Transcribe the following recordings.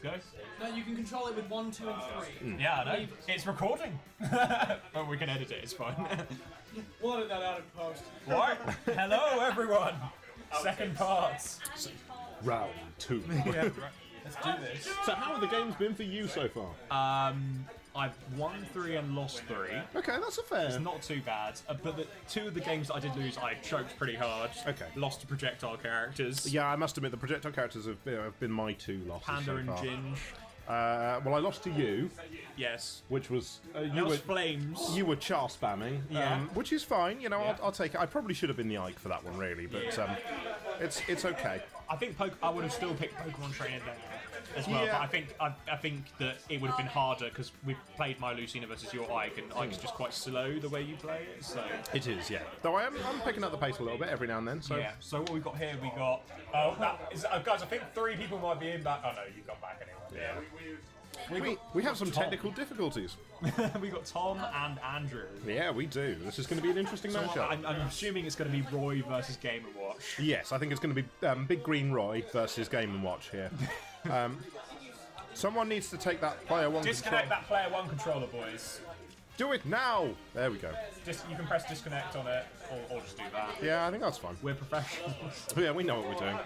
let's go. No, you can control it with 1, 2, and 3. Yeah, I know. It's recording. But we can edit it, it's fine. We'll edit that out in post. What? Hello, everyone. Second parts. Round 2. Yeah, right. Let's do this. So how have the games been for you so far? I've won 3 and lost 3. Okay, that's a fair. It's not too bad. But 2 of the games that I did lose, I choked pretty hard. Okay. Lost to projectile characters. Yeah, I must admit the projectile characters have been my 2 losses Panda so and far. Ginge. Well, I lost to you, Yes. which was That was Flames. you were char spamming, Yeah. which is fine. You know, Yeah. I'll take it. I probably should have been the Ike for that one, really, but it's okay. I think I would have still picked Pokemon Trainer then as well, Yeah. but I think that it would have been harder because we've played my Lucina versus your Ike, and Ike's just quite slow the way you play it. So It is, yeah. Though I'm picking up the pace a little bit every now and then. So yeah. So what we got here, we got guys. I think 3 people might be in back. Oh no, you got back anyway. Yeah. we have some Tom. technical difficulties. We got Tom and Andrew. Yeah, we do. This is going to be an interesting So matchup. I'm assuming it's going to be Roy versus Game & Watch. Yes, I think it's going to be Big Green Roy versus Game & Watch here. Someone needs to take that player 1 Disconnect control. that player 1 controller, boys. Do it now! There we go. You can press disconnect on it, or just do that. Yeah, I think that's fine. We're professionals. Yeah, we know what we're doing.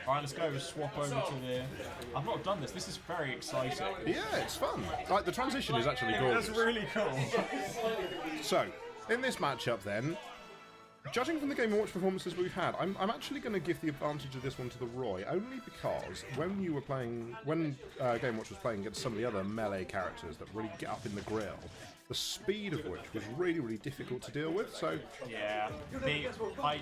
Alright, let's go. Swap over to the. I've not done this. This is very exciting. Yeah, it's fun. Like, the transition is actually That's gorgeous. really cool. So, in this matchup then, judging from the Game & Watch performances we've had, I'm actually going to give the advantage of this one to the Roy, only because when Game & Watch was playing against some of the other melee characters that really get up in the grill, the speed of which was really, really difficult to deal with, so... Yeah.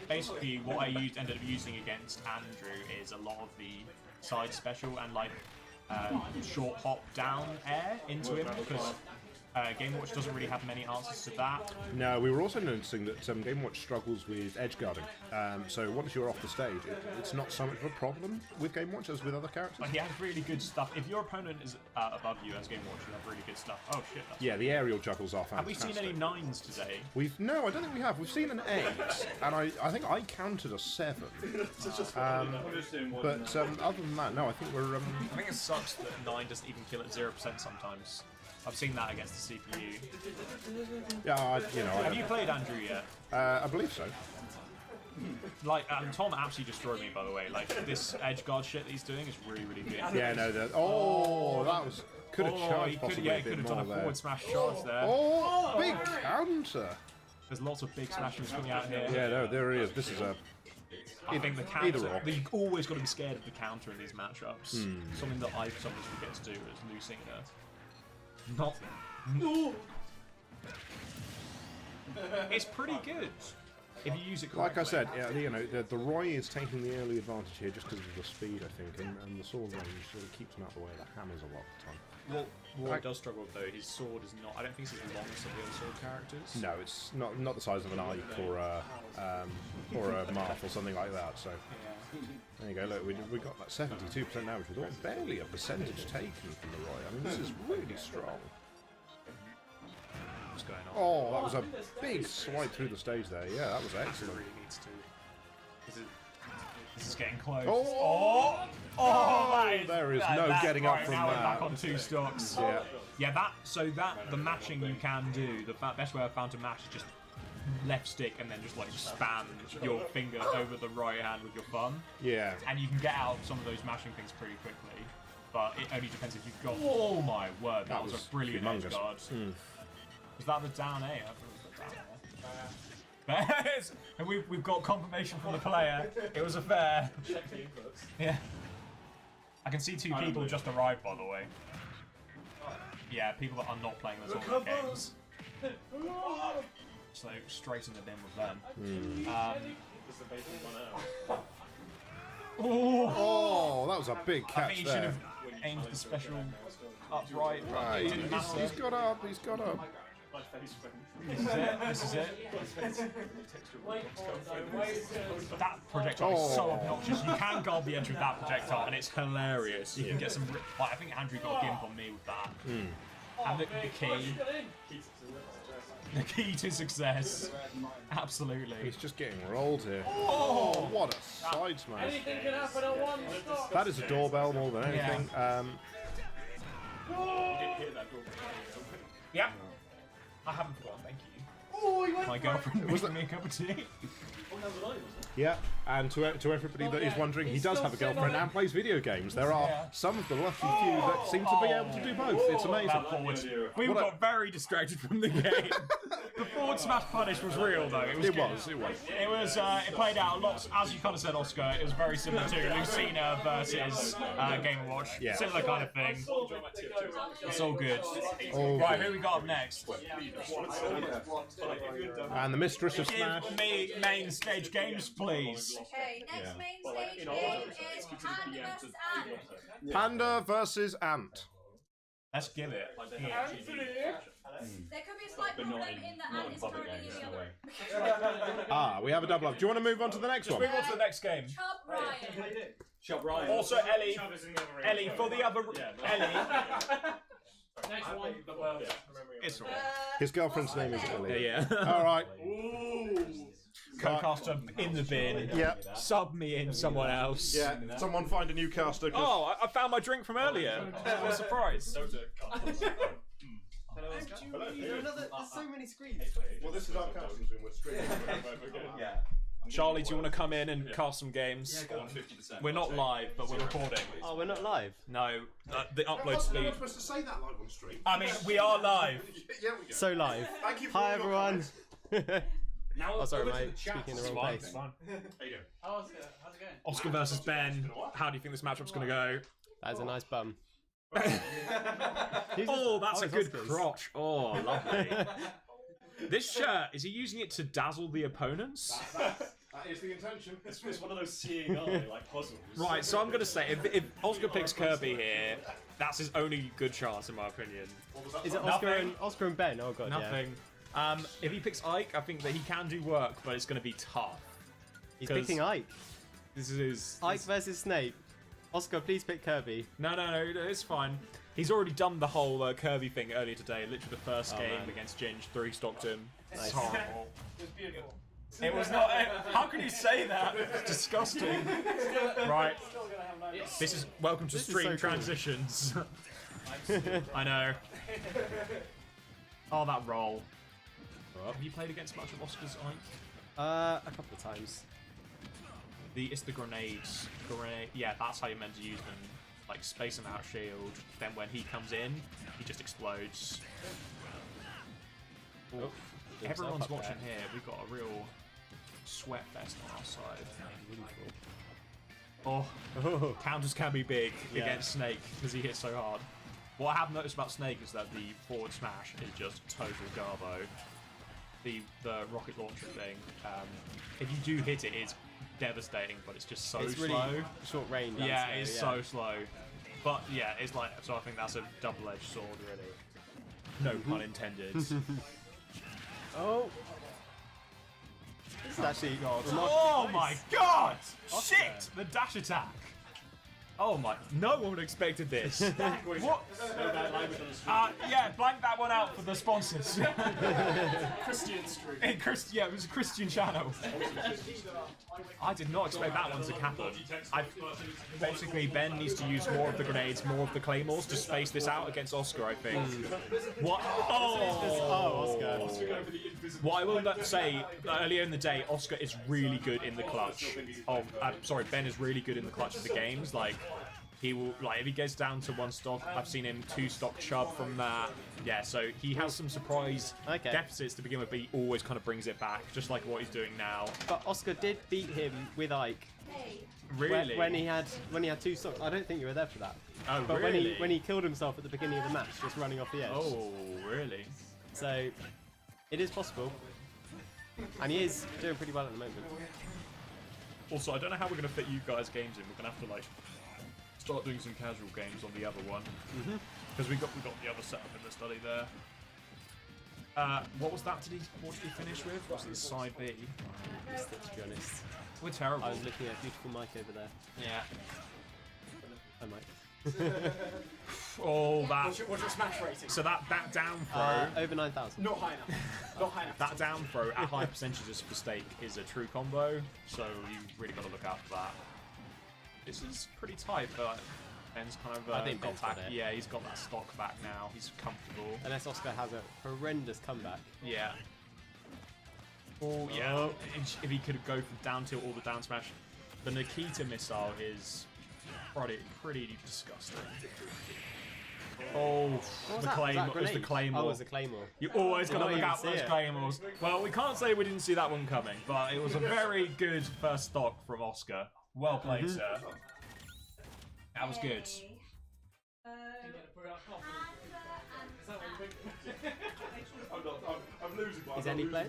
Basically, what I ended up using against Andrew is a lot of the side special and like short hop down air into him because Game Watch doesn't really have many answers to that. No, we were also noticing that Game & Watch struggles with edge guarding, so once you're off the stage, it's not so much of a problem with Game Watch as with other characters. But he has really good stuff. If your opponent is above you as Game Watch, you have really good stuff. Oh shit! Yeah, the aerial juggles are Have we fantastic. seen any 9s today? No, I don't think we have. We've seen an 8, and I think I counted a 7. But other than that, no, I think we're... I think it sucks that 9 doesn't even kill at 0% sometimes. I've seen that against the CPU. Yeah, Have you played Andrew yet? I believe so. Like, Tom absolutely destroyed me, by the way. Like, this edge guard shit that he's doing is really, really good. Yeah, no, that was... Could have charged possibly a he bit could have more done a there. forward smash charge there. Oh, big counter! There's lots of big smash moves coming out here. Yeah, no, there he is. This is a... I think the Either counter. or. You've always got to be scared of the counter in these matchups. Something that I sometimes forget to do is Lucina. Not. It's pretty good if you use it correctly. Like I said, yeah, the Roy is taking the early advantage here just because of the speed, I think, and the sword range sort of keeps him out of the way of the hammers a lot of the time. Well, Roy does struggle though. His sword is not. I don't think it's as long as some of the other sword characters. No, it's not the size of an Ike or a Marth or something like that. So there you go. Look, we got that 72% damage with barely a percentage taken from the Roy. I mean, this is really strong. What's going on? Oh, that was a big swipe through the stage there. Yeah, that was It excellent. really needs to. This is getting close. Oh, there is no getting up from now we're that. back on 2 stocks. Yeah. The matching you can do. The best way I've found to match is just left stick and then just like spam your finger over the right hand with your thumb. Yeah. And you can get out some of those mashing things pretty quickly. But it only depends if you've got. Oh my word! That was a brilliant edge guard. Was that the down A? I thought it was the down A. And we've got confirmation from the player. It was a fair. Check the inputs. Yeah. I can see 2 people just arrived, by the way. Yeah, people that are not playing the tournament games. So straight in the bin with them. Oh, that was a big I catch think he should there. have aimed the special upright. Right, It didn't matter. he's got up. He's got up. This is it. That projectile is so obnoxious. You can guard the edge with that projectile, and it's hilarious. You can get some. I think Andrew got a gimp on me with that. And the key to success. Absolutely. He's just getting rolled here. Oh, what a side smash. Anything can happen at 1 stop. That is a doorbell more than anything. Yeah. I haven't forgotten, thank you. Oh, he went My for girlfriend Was making me a cup of tea. Yeah, and to everybody that is wondering, he does have a girlfriend and plays video games. There are some of the lucky few that seem to be able to do both. It's amazing. We got very distracted from the game. The forward smash punish was real though. It was. It played out a lot, as you kind of said, Oscar. It was very similar to Lucina versus Game & Watch. Yeah. Similar kind of thing. It's all good. All Right, good. who we got up next? And the mistress of Smash. Give me main stage games, please. Okay, next main stage game is Panda vs. Ant. Panda versus Ant. Let's give it. There could be a slight problem in that Ant is currently in the other. Ah, we have a double up. Do you want to move on to the next one? Move on to the next game. Chub Ryan. Also, Ellie, for the other Ellie. Next one. It's alright. His girlfriend's name is Ellie. Yeah. All right. Co-caster in the bin. Yeah. Sub me in someone else. Yeah. Someone find a new caster. Oh, I found my drink from earlier. What a surprise. There's so many screens. Well, this is our casting room. We're streaming. Yeah. Charlie, do you want to come in and cast some games? We're not live, but we're recording. Oh, we're not live. No, the upload speed. supposed to say that live on stream. I mean, we are live. Yeah, we go. So live. Thank you for Hi all your everyone. Now Oh, sorry, mate. Speaking the wrong pace. There you go. how's it going? Oscar versus Ben. How do you think this matchup's going to go? That is a nice bum. Oh, that's a it's good Oscar's. crotch. Oh, lovely. This shirt, is he using it to dazzle the opponents? That is the intention. It's one of those seeing eye like puzzles. Right, so I'm going to say, if Oscar picks Kirby here, that's his only good chance, in my opinion. Is it Nothing. Oscar and Ben? Oh god, Nothing. If he picks Ike, I think that he can do work, but it's going to be tough. yeah. He's 'Cause picking Ike. This is Ike versus Snape. Oscar, please pick Kirby. No, it's fine. He's already done the whole Kirby thing earlier today. Literally the first game man. against Ginge, 3-stocked him. It's Nice. horrible. It was beautiful. It was not. How can you say that? It's disgusting. Right. This is welcome to This is stream so cool. transitions. I know. Oh, that roll. Have you played against much of Oscar's Ike? A couple of times. It's the grenades. Yeah, that's how you're meant to use them. Like space them out shield. Then when he comes in, he just explodes. Oh, Everyone's up watching there. here. We've got a real sweat fest on our side. Oh, Oh. counters can be big Yeah. against Snake because he hits so hard. What I have noticed about Snake is that the forward smash is just total garbo. The rocket launcher thing, if you do hit it, it's devastating, but it's just so It's really slow. short range. and Yeah, slow, it's so slow. But yeah, it's like, so I think that's a double-edged sword, really. No pun intended. Oh. This is actually Oh my god! Shit! The dash attack! Oh my, no one would have expected this. What? Yeah, blank that one out for the sponsors. Christian Street. Yeah, it was a Christian channel. I did not expect that one to happen. Basically, Ben needs to use more of the grenades, more of the claymores to space this out against Oscar, I think. What? Oh, Oscar. What I will say, earlier in the day, Oscar is really good in the clutch. Sorry, Ben is really good in the clutch of the games. Like, he will, like, if he gets down to 1 stock, I've seen him 2-stock Chubb from that. Yeah, so he has some surprise deficits to begin with, but he always kind of brings it back, just like what he's doing now. But Oscar did beat him with Ike. Really? When he had 2 stocks. I don't think you were there for that. Oh, But really? when he killed himself at the beginning of the match, just running off the edge. Oh, really? So it is possible. And he is doing pretty well at the moment. Also, I don't know how we're going to fit you guys' games in. We're going to have to, like, start doing some casual games on the other one. Because we got the other setup in the study there. What was that? What did he finish with? Was it side B? To be honest. We're terrible. I was looking at beautiful Mike over there. Yeah. Hi, Mike. Oh, that. What's your smash rating? So that down throw, Over 9,000. Not high enough. Not high enough. that down throw at high percentages for stake is a true combo. So you really got to look out for that. This is pretty tight, but Ben's kind of I think got Ben's back. got it. Yeah, he's got that stock back now. He's comfortable. Unless Oscar has a horrendous comeback. Yeah. Oh yeah. If he could go for down tilt or the down smash, the Nikita missile is pretty disgusting. Oh, What the was claymore. that It was the grenade? claymore. Oh, it was the claymore. You always Did got not to look even out for see those it. claymores. Well, we can't say we didn't see that one coming, but it was a very good first stock from Oscar. Well played, sir. That was good. I'm losing. Is Ellie playing?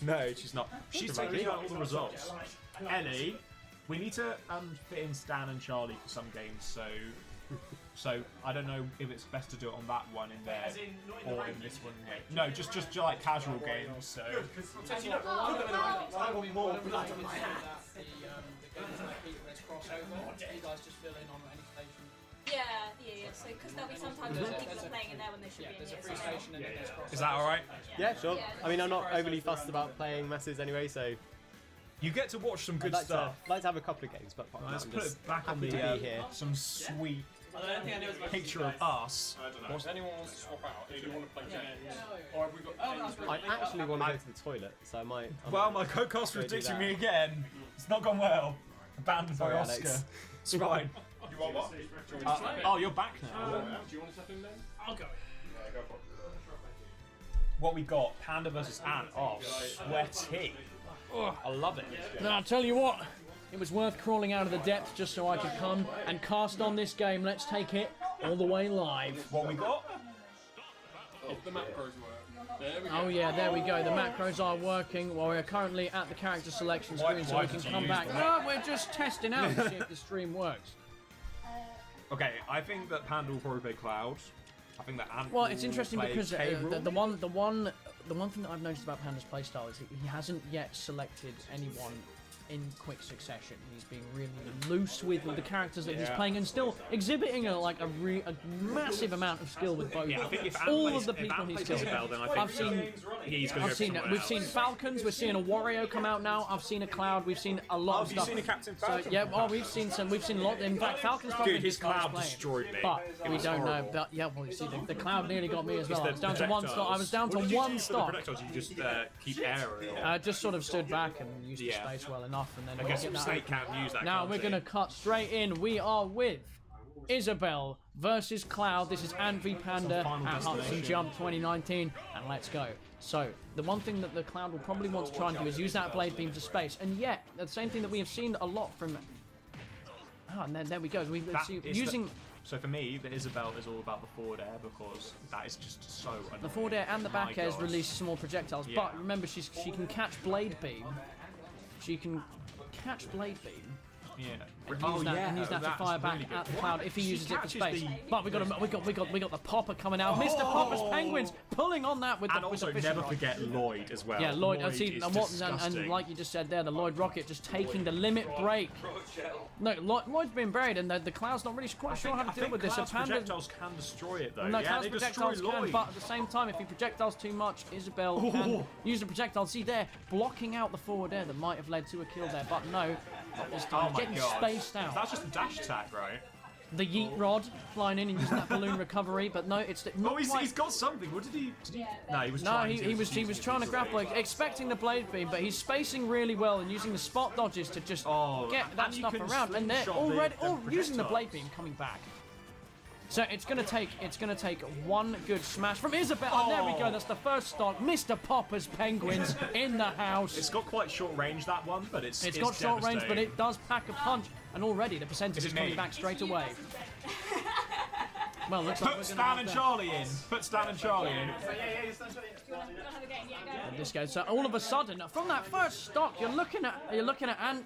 No, she's not. She's Right. taking out all the results. Ellie, we need to fit in Stan and Charlie for some games, so I don't know if it's best to do it on that one in there or in this one. No, just like casual games. So As you know, I want more blood on my the hands. games that keep this crossover. You guys just fill in on any station. Yeah. So because there'll be sometimes when people are playing in there when they should be in There's a here. free So. station and then there's crossover. is that all right? Yeah, sure. I mean, I'm not overly fussed about playing masses anyway, so You get to watch some good I'd like stuff. to have a couple of games, but apart from Let's that, put I'm just it back on happy the to be here. some sweet picture of us. I don't know. If anyone wants to swap out, if you want to play games, or have we got? I actually want to go to the toilet, so I might. Well, my co-cast was Go do ditching that. me again. It's not gone well. Abandoned by Sorry, Oscar. Alex. It's fine. You want what? Oh, you're back now. Do you want to step in then? I'll go. Yeah, go for it. What we got? Panda versus Ant. Oh, sweaty. Oh, I love it. Now, I'll tell you what, it was worth crawling out of the depths just so I could come and cast on this game. Let's take it all the way live. What we got? If the macros work. There we go. Oh yeah, there we go. The macros are working. Well, we're currently at the character selection screen, so why we can did you come use back. the No, we're just testing out to see if the stream works. Okay, I think that Panda will probably play Cloud. I think that Ant Well, it's will interesting play because K. Rool. the one thing that I've noticed about Panda's playstyle is he hasn't yet selected anyone in quick succession. He's being really loose with the characters that he's Yeah. playing and still exhibiting a massive amount of skill with both. Yeah, I think if Ant all plays, of the if people Ant he's plays killed. Isabel, then I think I've seen. he's going to I've go seen somewhere we've else. seen Falcons, we've seen a Wario come out now. I've seen a Cloud, we've seen a lot Oh, of have you stuff. seen a Captain So Falcon? yeah, well we've seen a lot. In fact, Falcon's probably Dude, his the highest Cloud playing. destroyed me. But It we was don't know. horrible. But yeah, well you see the Cloud nearly got me as well. the I was down to one stock. I was down to What did you one do for the stock. projectiles? You just keep aerial. Just sort of stood back and used the Yeah. space well enough, and then I we guess get that Snake open. can't use that. Now can't we're he? going to cut straight in. We are with Isabel versus Cloud. This is Ant v Panda Final at Hutson destination. Jump 2019, and let's go. So the one thing that the Cloud will probably want to try and do is use that blade beam to space, and yet the same thing that we have seen a lot from. Oh, and then there we go. We That see is using. So for me, the Isabel is all about the forward air because that is just so annoying. The forward air and the back My airs God. release small projectiles, Yeah. but remember she can catch blade beam. She can catch blade beam. Yeah. And use that, and use that to that's fire back really good. at the Cloud if he She uses it for catches space. the- But we got the Popper coming out. Mr. Popper's Penguins pulling on that with And the with also the fishing never rod. forget Lloyd as well. Yeah, Lloyd. is And disgusting. like you just said there, the Lloyd rocket just taking the limit break. No, Lloyd's been buried, and the Cloud's not really quite sure how to deal with this. So Cloud's Panda. projectiles can destroy it though. No, yeah, Cloud's they destroy projectiles can, Lloyd. but at the same time, if he projectiles too much, Isabel can use the projectile. See there, blocking out the forward air that might have led to a kill there, but no, not this Oh time. my Getting God. spaced out. That's just a dash attack, right? The yeet rod flying in and using that balloon recovery, but no, it's not Oh, he's quite. got something. What did he? No, he was No, trying he to. was trying to grapple, expecting the blade beam, but he's spacing really well and using the spot dodges to just get that and you stuff can around. And they're slingshot the already using the projectiles. blade beam coming back. So it's gonna take one good smash from Isabel. And there we go. That's the first stock. Mr. Popper's Penguins in the house. It's got quite short range that one, but it's Got short range, but devastating. it does pack a punch. And already the percentage Is is it coming me? back straight away. Well, looks like Put we're Stan gonna and have Charlie in. Put Stan and Charlie in. You wanna have a game? Yeah, go. this goes. So all of a sudden, from that first stock, you're looking at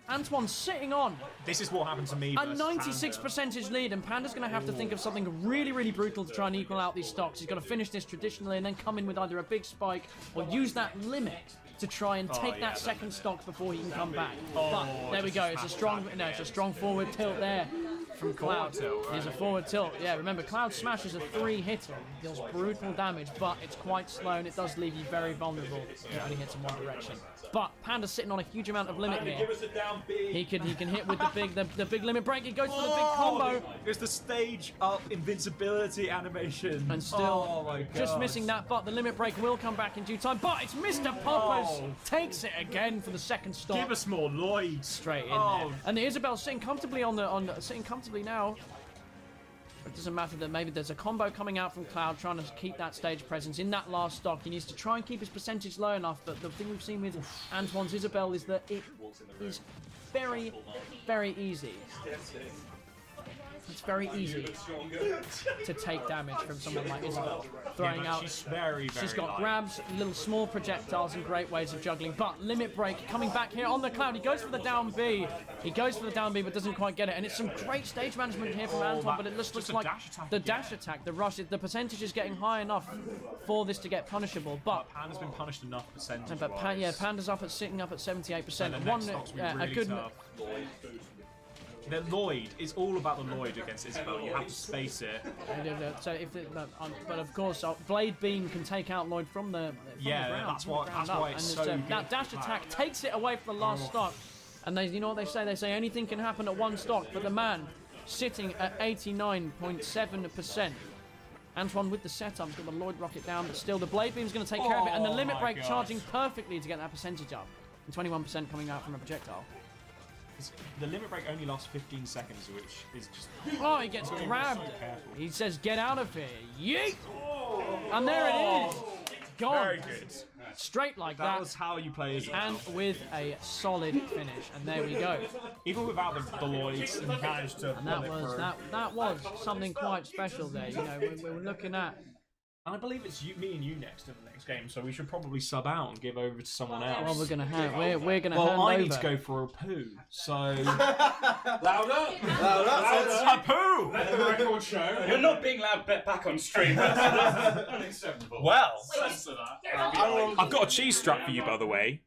Antoine sitting on This is what happened to me. a versus 96 Panda. percentage lead, and Panda's going to have to think of something really, really brutal to try and equal out these stocks. He's got to finish this traditionally and then come in with either a big spike or use that limit to try and take yeah, that second stock before he can come back. Oh, But there we just go. a It's a smash strong, attack no, it's a again. strong forward tilt there. from Cloud. tilt, right? He's a forward tilt. Yeah, remember, Cloud Smash is a 3-hitter. Deals brutal damage, but it's quite slow and it does leave you very vulnerable. It only hits in one direction. But Panda's sitting on a huge amount of limit here. Give us a down B. He can hit with the big limit break. He goes for the big combo. It's the stage up invincibility animation. And still oh my God. just missing that, but the limit break will come back in due time. But it's Mr. Poppers takes it again for the second stop. Give us more Lloyd. Straight in there. And Isabel sitting comfortably sitting comfortably now. It doesn't matter that maybe there's a combo coming out from Cloud trying to keep that stage presence in that last stock. He needs to try and keep his percentage low enough, but the thing we've seen with Antoine's Isabel is that it is very, very easy. It's very easy to take damage from someone like Isabel. Throwing out. She's very, very She's got light. grabs, little small projectiles, and great ways of juggling. But limit break coming back here on the Cloud. He goes for the down B. He goes for the down B, but doesn't quite get it. And it's some great stage management here from Antoine. But it just looks a like dash attack the again. dash attack, the rush. The percentage is getting high enough for this to get punishable. But Panda's been punished enough percentage. Panda's sitting up at 78%. And the next stock's been really tough. The Lloyd is all about the Lloyd against Isabel. You have to space it. So but of course, Blade Beam can take out Lloyd from the ground. That's why it's so good. That dash attack takes it away from the last stock. And you know what they say? They say anything can happen at one stock, but the man sitting at 89.7%. Antoine with the setup, has got the Lloyd rocket down, but still the Blade Beam's going to take care of it, and the limit break charging perfectly to get that percentage up. And 21% coming out from a projectile. The limit break only lasts 15 seconds, which is just... Oh, he gets grabbed. careful. He says, get out of here. Yeet! And there it is. Gone. Very good. Straight like That that. was how you play Isabel. And with a solid finish. And there we go. Even without the Lloyds, he managed to And that pull it was through. that was something quite special there. You know, we were looking at. And I believe it's me and you next in the next game, so we should probably sub out and give over to someone else. Well, we're gonna hand. We're gonna Well, hand I over. need to go for a poo, so... Louder! A poo! Let the record show. You're not being loud back on stream. That's unacceptable. Well, Censor that. I've got a cheese strap for you, by the way.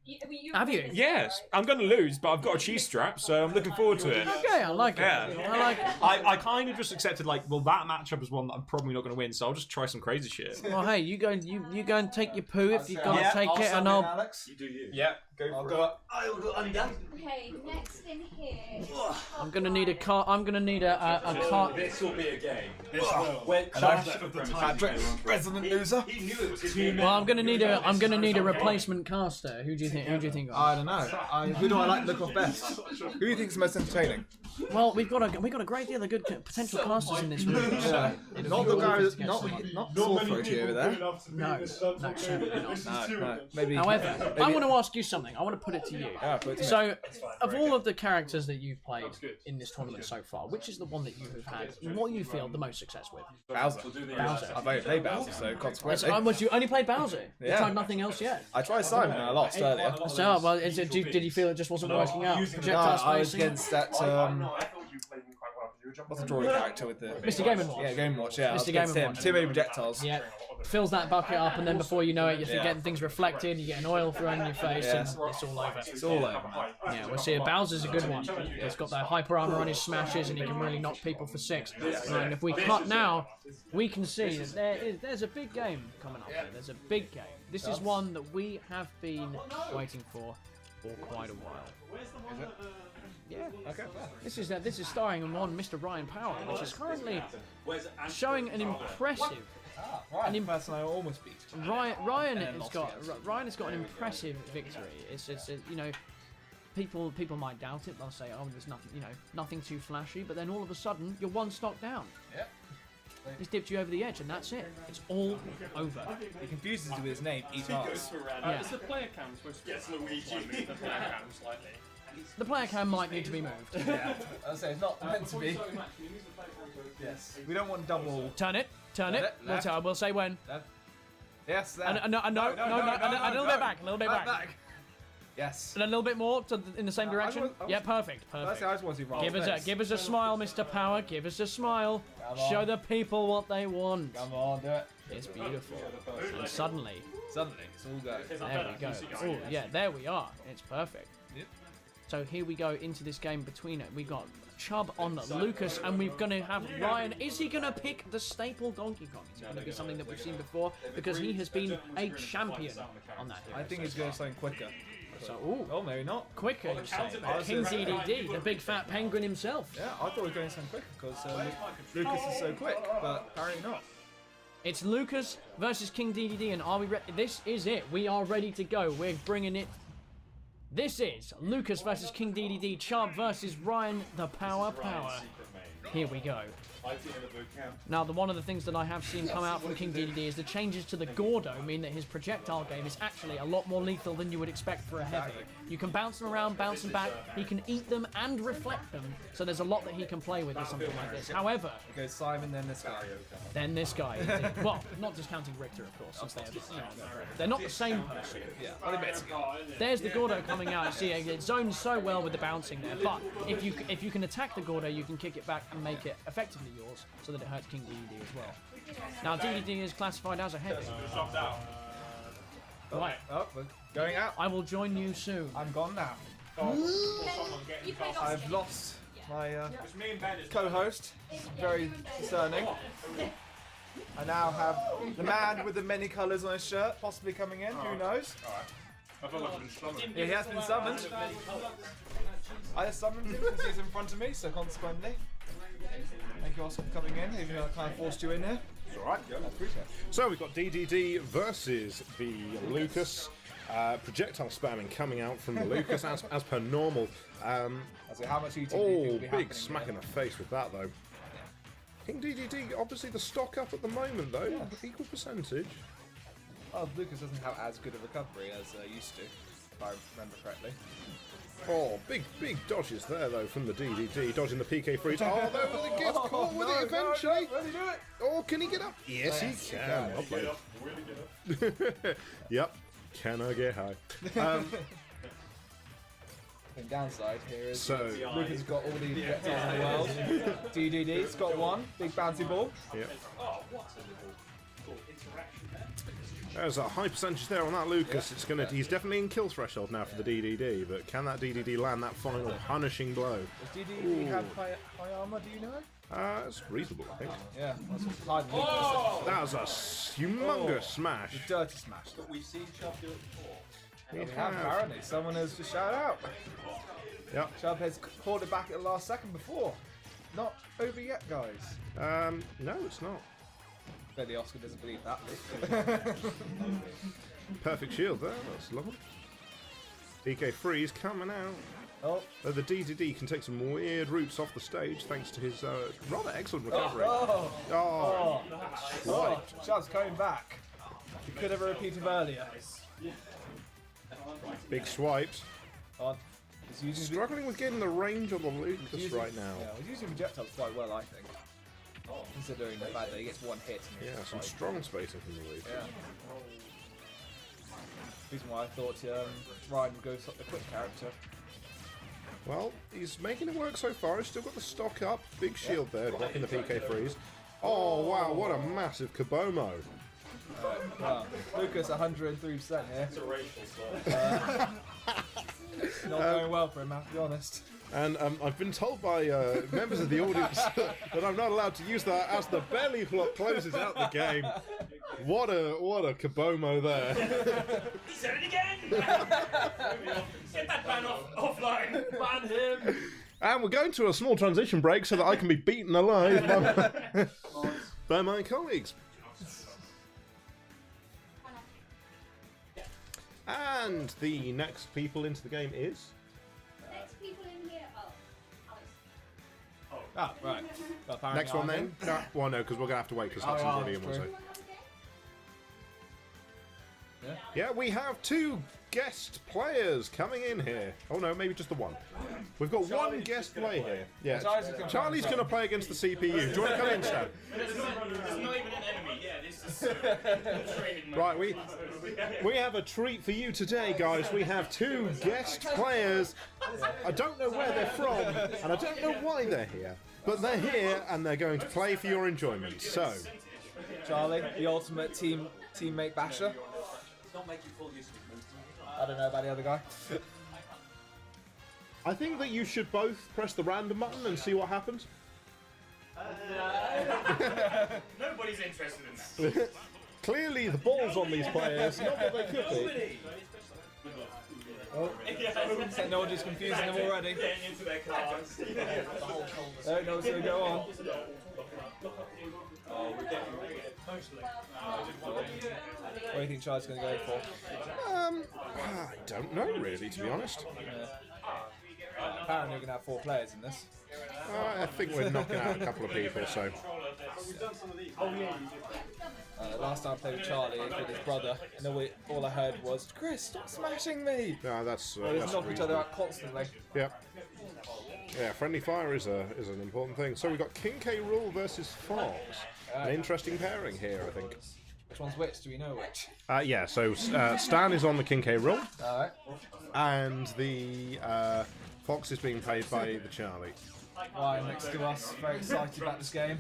Have you? Yes, I'm going to lose, but I've got a cheese strap, so I'm looking forward to it. Okay, I like it. Yeah. I like it. I kind of just accepted, like, well, that matchup is one that I'm probably not going to win, so I'll just try some crazy shit. Well, hey, you go and take your poo if you're gonna take it, and I'll. Alex. You do you. Yeah, go for it. I'll go under. Okay, next in here. I'm gonna need a car. I'm gonna need a car. This will be a game. Clash of the Patrick, resident loser. He knew it was going to be a Well, I'm gonna need a replacement caster. Who do you think? I don't know. Who do I like to look off best? Who do you think's most entertaining? Well, we've got a great deal of good potential casters in this room. Yeah. Not the guy, not Sore Throaty over there. No, certainly not. No, maybe. However, I want to ask you something. I want to put it to you. Yeah, put it to me. So, of all of the characters that you've played in this tournament so far, which is the one that you have had, what you feel the most success with? Bowser. Bowser. I've only played Bowser, so consequently. Was you only played Bowser? You Yeah. tried nothing else yet? I tried Simon and I lost earlier. So, well, did you feel it just wasn't working out? No, Projectile I was spacing? against that. What's the drawing character with the Mr. Game & Watch. Yeah, Game & Watch. Yeah, I was Mr. against Game & him. Watch. Too many projectiles. Yeah. Fills that bucket up, and then before you know it, you're getting things reflected, you're getting oil thrown in your face, Yeah. and it's all over. It's all over, man. Yeah, we'll see. Bowser's a good one. He's got that hyper armor on his smashes, and he can really knock people for 6. And if we cut now, we can see that there's a big game coming up here. There's a big game. This is one that we have been waiting for quite a while. Yeah. Okay, fair. This is starring one Mr. Ryan Power, which is currently showing an impressive. Right, the person I almost beat. Ryan has got an impressive victory. It's you know, people might doubt it. They'll say, oh, there's nothing, nothing too flashy. But then all of a sudden, you're one stock down. Yeah. He's dipped you over the edge, and that's it. It's all over. He confuses with his name, Eat Hearts. Yeah. Is the player cam supposed to get Luigi? The player cam slightly. The player cam might need to be moved. Yeah. I'll say it's not meant to be. Yes. We don't want double. Turn it. Left. We'll say when. Yes, there. No, a little bit back. A little bit back. Yes. And a little bit more in the same direction. Yeah, perfect. That's how I just want to see Rob. Give us a smile, Mr. Power. Give us a smile. Show the people what they want. Come on, do it. It's beautiful. And suddenly, it's all go. there we go. Oh, yeah, there we are. It's perfect. Yep. So here we go into this game between it. We got Chubb on Lucas, and we're going to have Ryan. Is he going to pick the staple Donkey Kong? It's going to be something that we've seen before because he has been a champion on that. I think he's going to something quicker. So, ooh, Oh, maybe not. quicker, you say. King DDD, the big fat penguin himself. Yeah, I thought he was going something quicker because Lucas is so quick, but apparently not. It's Lucas versus King DDD, and are we ready? This is it. We are ready to go. We're bringing it. This is Lucas versus King DDD, Chubb versus Ryan, the Power. Here we go. Now, one of the things that I have seen come out from King DDD is the changes to the Gordo mean that his projectile game is actually a lot more lethal than you would expect for a heavy. You can bounce them around, bounce them back, he can eat them and reflect them, so there's a lot that he can play with something like this. However, It goes Simon, then this guy. then this guy, indeed. Well, not discounting Richter, of course, since they're not the same person. Yeah, I'll admit. There's the Gordo coming out. See, it zones so well with the bouncing there. But if you can attack the Gordo, you can kick it back and make it effectively yours, so that it hurts King DDD as well. Now DDD is classified as a heavy. Right, Oh, we're going out. I will join you soon. I'm gone now. You play I've lost my co-host. Very concerning. I now have the man with the many colours on his shirt possibly coming in. Who knows? Yeah, he has been summoned. I have summoned him because he's in front of me, so consequently. Thank you also for coming in, even though I kind of forced you in here. It's alright. I appreciate it. So we've got DDD versus the Lucas. Projectile spamming coming out from the Lucas as per normal. So how much eating do you think Oh, will be big happening smack here? in the face with that though. King DDD, obviously the stock up at the moment though, equal percentage. Oh, Lucas doesn't have as good a recovery as used to, if I remember correctly. Oh, big dodges there though from the DDD, dodging the PK freeze. Oh, though, will he get caught with it eventually? Will he do it? Oh, can he get up? Yes, he can. Well played. Yep. Can I get high? The downside here is So, Lucas has got all the projectiles in the world. DDD's got one, big bouncy ball. yep. There's a high percentage there on that Lucas. It's gonna. He's definitely in kill threshold now for the DDD, but can that DDD land that final punishing blow? Does DDD have high armor, do you know? It's reasonable, I think. Yeah, that's what's higher than Lucas. That was a humongous smash. The dirty smash. We've seen Chubb do it before. We We have, apparently. Someone has just shouted out. Yep. Chubb has caught it back at the last second before. Not over yet, guys. No, it's not. Bet the Oscar doesn't believe that. Perfect shield there. That's lovely. DK freeze coming out. Oh, The DDD can take some weird routes off the stage thanks to his rather excellent recovery. oh, Oh, oh. Chubb's coming back. He could have repeated earlier. big swipes. Oh, he's using Struggling with getting the range on the Lucas right now. Yeah, he's using projectiles quite well, I think. Considering the fact that he gets one hit. And Yeah, it's some like- strong spacing from the Lucas. Yeah. Reason why I thought Ryan would go the quick character. Well, he's making it work so far. He's still got the stock up. Big shield there, blocking the PK freeze. Oh, wow, what a massive Kabomo. Well, Lucas 103% here. Not going well for him, I have to be honest. And I've been told by members of the audience that I'm not allowed to use that as the belly flop closes out the game. What a Kabomo there. He said it again! Get that ban offline! Ban him! And we're going to a small transition break so that I can be beaten alive by my colleagues. And the next people into the game is... Next people in here. Oh, Alice. Ah, right. Well, apparently Next one I'm then? in. No, well, no, because we're going to have to wait because Hutson's right, already in one. true. So. Yeah, we have two guest players coming in here. Oh no, maybe just the one. We've got one guest player here. Yeah, Charlie's going to play against the CPU. Do you want to come in, Stan? It's not even an enemy, yeah, this is training mode. Right, we have a treat for you today, guys. We have two guest players. I don't know where they're from, and I don't know why they're here, but they're here and they're going to play for your enjoyment. So, Charlie, the ultimate teammate basher. I don't know about the other guy. I think that you should both press the random button and see what happens. Nobody's interested in that. Clearly, the ball's on these players, not what they could be. Oh, technology's confusing them already. Getting into their cars. They don't know what's going to go on. What do you think Charlie's going to go for? I don't know, really, to be honest. Apparently we're going to have 4 players in this. I think we're knocking out a couple of people, so... Last time I played with Charlie with his brother, and all I heard was, "Chris, stop smashing me!" No, that's... They just that's knock each other out constantly. Yep. Yeah, friendly fire is an important thing. So we've got King K. Rool versus Fox. An interesting pairing here, I think. Which one's which? Do we know which? Yeah, so Stan is on the King K. Rool, Alright. and the Fox is being played by the Charlie. Ryan next to us, very excited about this game.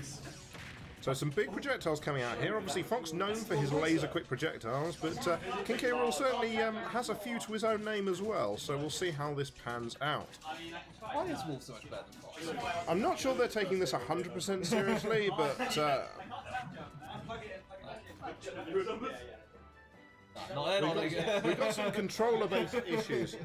So some big projectiles coming out here. Obviously, Fox known for his laser-quick projectiles, but King K. Rool certainly has a few to his own name as well. So we'll see how this pans out. Why is Wolf so much better than Fox? I'm not sure they're taking this 100% seriously, but we've got some controller-based issues.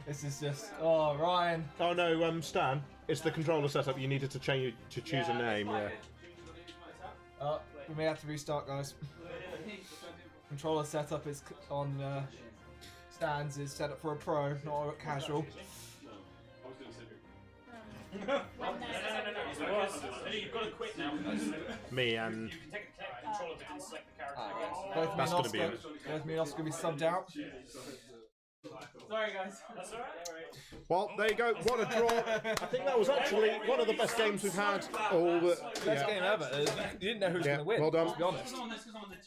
This is just... Oh, Ryan. Oh no, Stan, it's the controller setup. You needed to choose a name. Yeah. We may have to restart, guys. Controller setup is on stands is set up for a pro, not a casual. No. You've got to quit now. Me and You can take a control of it and select the character. Both That's gonna be it. me and Oscar will be subbed out. Sorry, guys. That's alright. well, there you go. What a draw! I think that was actually one of the best games we've had. Best game ever. You didn't know who was Yeah, going to win. well done. To be honest.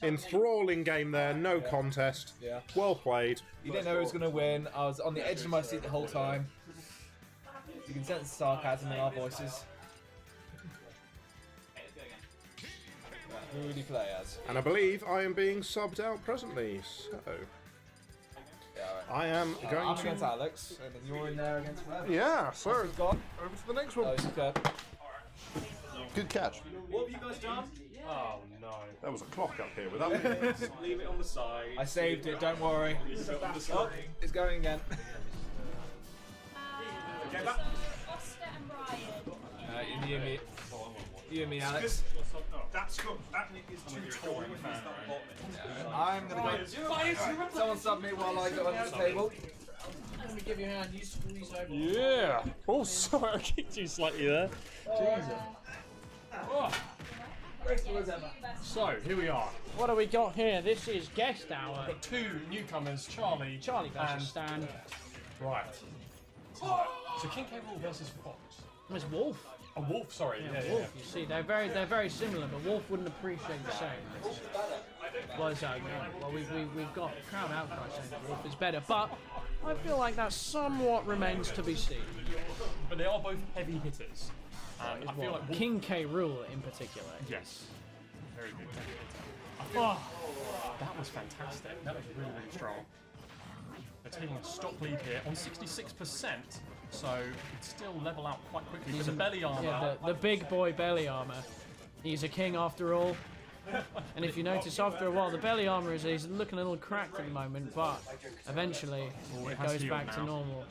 Enthralling game there. No contest. Yeah. Well played. You didn't know who was going to win. I was on the edge of my seat the whole time. You can sense the sarcasm in our voices. Who would he play as? And I believe I am being subbed out presently. So Yeah, right. I am going I'm to. against Alex, and then you're in there against whoever. Yeah, so He's gone. over to the next Oh, one. he's good. Good catch. What have you guys done? Oh no. There was a clock up here with that. Leave it on the side. I saved it, don't worry. Oh, it's going again. Oscar and Ryan. You and me, Alex. That is too tall. I'm gonna go. Someone sub me while I go on this table. Let me give you a hand. You squeeze over. Yeah. Oh, sorry, I kicked you slightly there. Oh. So here we are. What do we got here? This is guest hour. We've got 2 newcomers, Charlie. Charlie versus and Stan. Right. So King K. Rool versus Fox. There's Wolf. A Wolf, sorry. Yeah, Wolf, you see, they're very similar, but Wolf wouldn't appreciate the same. Well, so, well, we've got crowd outcry saying that Wolf is better, but I feel like that somewhat remains to be seen. But they are both heavy hitters. And I feel like Wolf... King K. Rool in particular. Yes. Very good. Oh, that was fantastic. That was really, really strong. They're taking a stock lead here on 66%, so it's still level out quite quickly. There's a belly armor. Yeah, the big boy belly armor. He's a king after all. And if you notice, after a while, the belly armor he's looking a little cracked at the moment, but eventually it goes back to normal.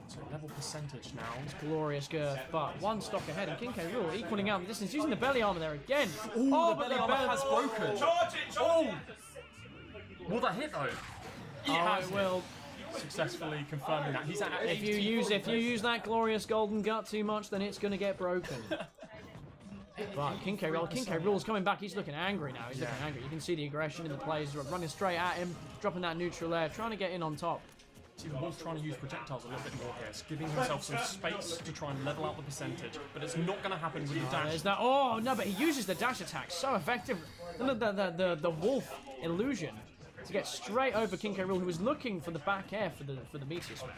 So level percentage now. It's glorious girth, but one stock ahead, and King K. Rool equaling out the distance, using the belly armor there again. Ooh, oh, the belly armor has broken. Charge it! Charge it! Will that hit though? It will. Successfully confirming that he's at If you use that glorious golden gut too much, then it's going to get broken. But King K. Rool's coming back. He's looking angry now. He's looking angry. You can see the aggression in the plays, running straight at him, dropping that neutral air, trying to get in on top. See, the Wolf's trying to use projectiles a little bit more here. It's giving himself some space to try and level out the percentage, but it's not going to happen with the dash. There's that. Oh no, but he uses the dash attack so effective. The Wolf illusion to get straight over King K. Rool, who was looking for the back air for the meteor smash.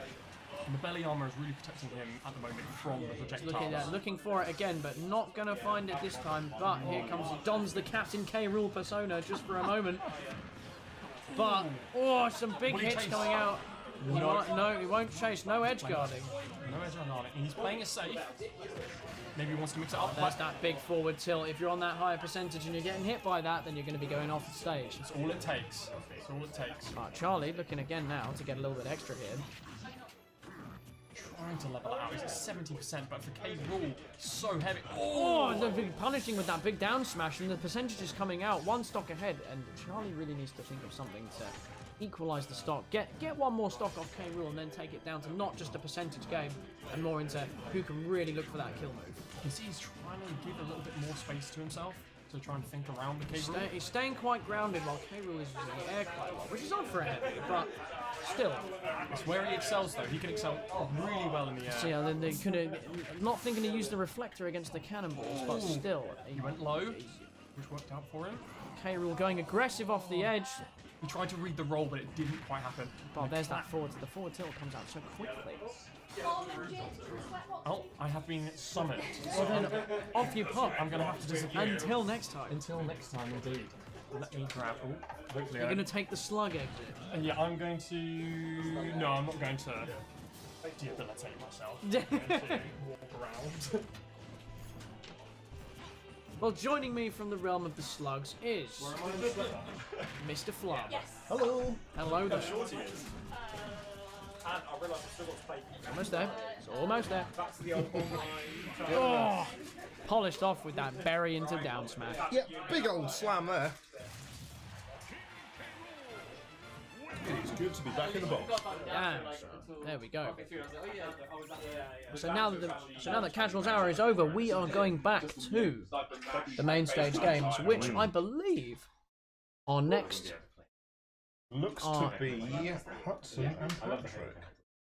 And the belly armor is really protecting him at the moment from the projectiles. Looking for it again, but not going to find it this time. But here comes, he dons the Captain K. Rool persona just for a moment. But, oh, some big hits coming out. No, he won't chase. No edge guarding. No edge guarding. He's playing it safe. Maybe he wants to mix it up. That's that big forward tilt. If you're on that higher percentage and you're getting hit by that, then you're going to be going off the stage. That's all it takes. That's all it takes. Charlie looking again now to get a little bit extra here. Trying to level it out. He's at 70%, but for K. Rule, so heavy. Oh, they're punishing with that big down smash, and the percentage is coming out one stock ahead. And Charlie really needs to think of something to equalize the stock. Get one more stock off K. Rule, and then take it down to not just a percentage game, and more into who can really look for that kill move. You see, he's trying to give a little bit more space to himself to try and think around the K. Rule. He's staying quite grounded while K. Rule is using the air quite well, which is odd for a heavy, but still. It's where he excels, though. He can excel really well in the air. So yeah, then they could have not thinking to use the reflector against the cannonballs, but still. He went low, which worked out for him. K. Rule going aggressive off the edge. He tried to read the roll, but it didn't quite happen. But there's that forward. The forward tilt comes out so quickly. Oh, I have been summoned. Well then, off you pop. I'm going to have to disappear. Until next time. Until next time, indeed. Let me grab. Oh, hopefully You're going to take the slug exit. Yeah, I'm going to. No, I'm not going to debilitate myself. I'm going to walk around. Well, joining me from the realm of the slugs is Mr. Flum. Yes. Hello. Hello there. Shorty is. And I realised I've still got to play. Almost there. It's almost there. Back to the old online. Oh, polished off with that bury into down smash. Yeah, big old slam there. It's good to be back in the box. Yeah, there we go. So now that Casuals Hour is over, we are going back to the main stage games, which I believe are next. Looks to be Hutson and Patrick.